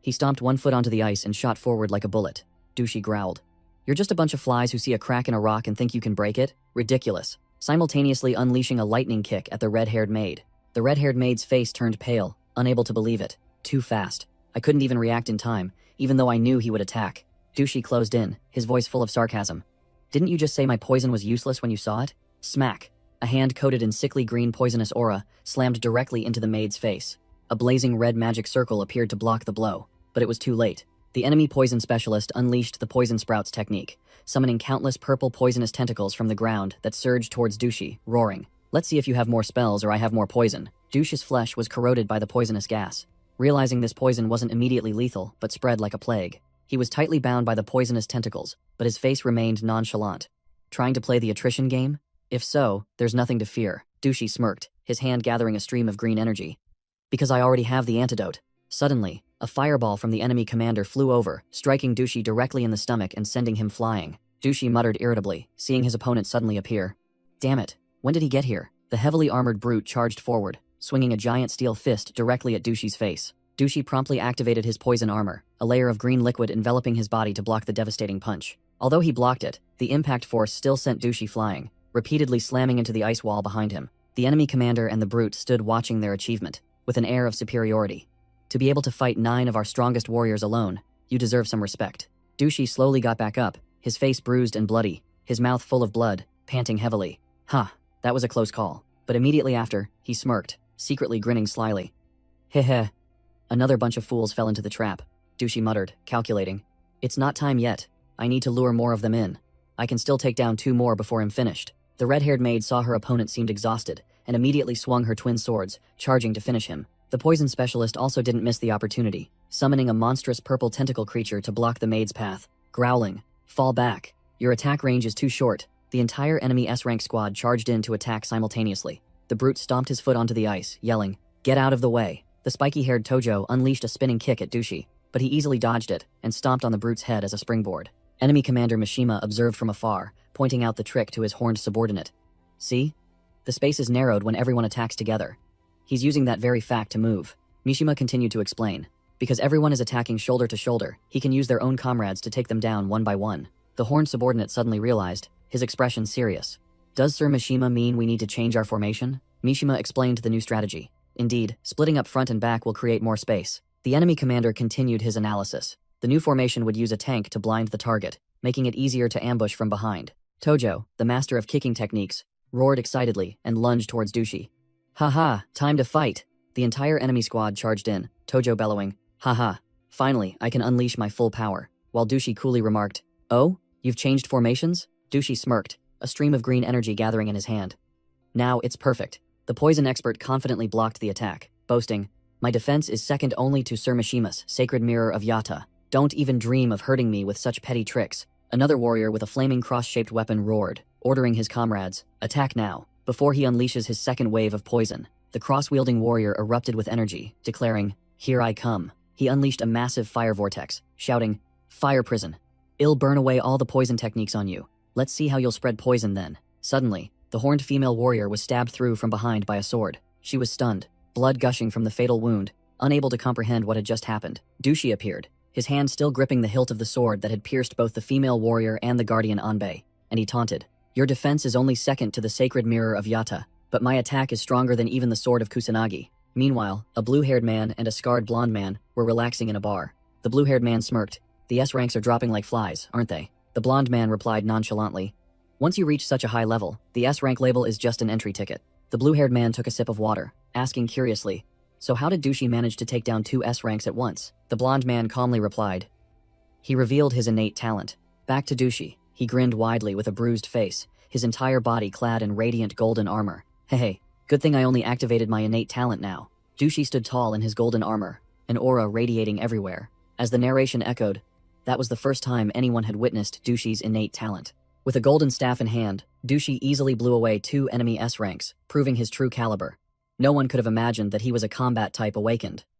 He stomped one foot onto the ice and shot forward like a bullet. Dushi growled. You're just a bunch of flies who see a crack in a rock and think you can break it? Ridiculous. Simultaneously unleashing a lightning kick at the red-haired maid. The red-haired maid's face turned pale, unable to believe it. Too fast. I couldn't even react in time, even though I knew he would attack. Dushi closed in, his voice full of sarcasm. Didn't you just say my poison was useless when you saw it? Smack. A hand coated in sickly green poisonous aura slammed directly into the maid's face. A blazing red magic circle appeared to block the blow, but it was too late. The enemy poison specialist unleashed the poison sprouts technique, summoning countless purple poisonous tentacles from the ground that surged towards Dushi, roaring. Let's see if you have more spells or I have more poison. Dushi's flesh was corroded by the poisonous gas. Realizing this poison wasn't immediately lethal, but spread like a plague. He was tightly bound by the poisonous tentacles, but his face remained nonchalant. Trying to play the attrition game? If so, there's nothing to fear. Dushi smirked, his hand gathering a stream of green energy. Because I already have the antidote. Suddenly, a fireball from the enemy commander flew over, striking Dushi directly in the stomach and sending him flying. Dushi muttered irritably, seeing his opponent suddenly appear. Damn it, when did he get here? The heavily armored brute charged forward, swinging a giant steel fist directly at Dushi's face. Dushi promptly activated his poison armor, a layer of green liquid enveloping his body to block the devastating punch. Although he blocked it, the impact force still sent Dushi flying, repeatedly slamming into the ice wall behind him. The enemy commander and the brute stood watching their achievement, with an air of superiority. To be able to fight 9 of our strongest warriors alone, you deserve some respect. Dushi slowly got back up, his face bruised and bloody, his mouth full of blood, panting heavily. That was a close call. But immediately after, he smirked, secretly grinning slyly. Heh. Another bunch of fools fell into the trap, Dushi muttered, calculating. It's not time yet. I need to lure more of them in. I can still take down 2 more before I'm finished. The red-haired maid saw her opponent seemed exhausted, and immediately swung her twin swords, charging to finish him. The poison specialist also didn't miss the opportunity, summoning a monstrous purple tentacle creature to block the maid's path, growling. Fall back. Your attack range is too short. The entire enemy S-rank squad charged in to attack simultaneously. The brute stomped his foot onto the ice, yelling, Get out of the way. The spiky-haired Tojo unleashed a spinning kick at Dushi, but he easily dodged it and stomped on the brute's head as a springboard. Enemy commander Mishima observed from afar, pointing out the trick to his horned subordinate. See? The space is narrowed when everyone attacks together. He's using that very fact to move. Mishima continued to explain. Because everyone is attacking shoulder to shoulder, he can use their own comrades to take them down one by one. The horned subordinate suddenly realized, his expression serious. Does Sir Mishima mean we need to change our formation? Mishima explained the new strategy. Indeed, splitting up front and back will create more space. The enemy commander continued his analysis. The new formation would use a tank to blind the target, making it easier to ambush from behind. Tojo, the master of kicking techniques, roared excitedly and lunged towards Dushi. Haha, time to fight! The entire enemy squad charged in, Tojo bellowing, Haha, finally, I can unleash my full power. While Dushi coolly remarked, Oh, you've changed formations? Dushi smirked, a stream of green energy gathering in his hand. Now it's perfect. The poison expert confidently blocked the attack, boasting, My defense is second only to Sir Mishima's sacred mirror of Yata. Don't even dream of hurting me with such petty tricks. Another warrior with a flaming cross-shaped weapon roared, ordering his comrades, Attack now, before he unleashes his second wave of poison. The cross-wielding warrior erupted with energy, declaring, Here I come. He unleashed a massive fire vortex, shouting, Fire prison. I'll burn away all the poison techniques on you. Let's see how you'll spread poison then. Suddenly, the horned female warrior was stabbed through from behind by a sword. She was stunned, blood gushing from the fatal wound, unable to comprehend what had just happened. Dushi appeared, his hand still gripping the hilt of the sword that had pierced both the female warrior and the guardian Anbei, and he taunted, Your defense is only second to the sacred mirror of Yata, but my attack is stronger than even the sword of Kusanagi. Meanwhile, a blue-haired man and a scarred blonde man were relaxing in a bar. The blue-haired man smirked. The S-ranks are dropping like flies, aren't they? The blonde man replied nonchalantly. Once you reach such a high level, the S-rank label is just an entry ticket. The blue-haired man took a sip of water, asking curiously, So how did Dushi manage to take down 2 S ranks at once? The blonde man calmly replied. He revealed his innate talent. Back to Dushi. He grinned widely with a bruised face, his entire body clad in radiant golden armor. Hey, good thing I only activated my innate talent now. Dushi stood tall in his golden armor, an aura radiating everywhere. As the narration echoed, that was the first time anyone had witnessed Dushi's innate talent. With a golden staff in hand, Dushi easily blew away 2 enemy S ranks, proving his true caliber. No one could have imagined that he was a combat type awakened.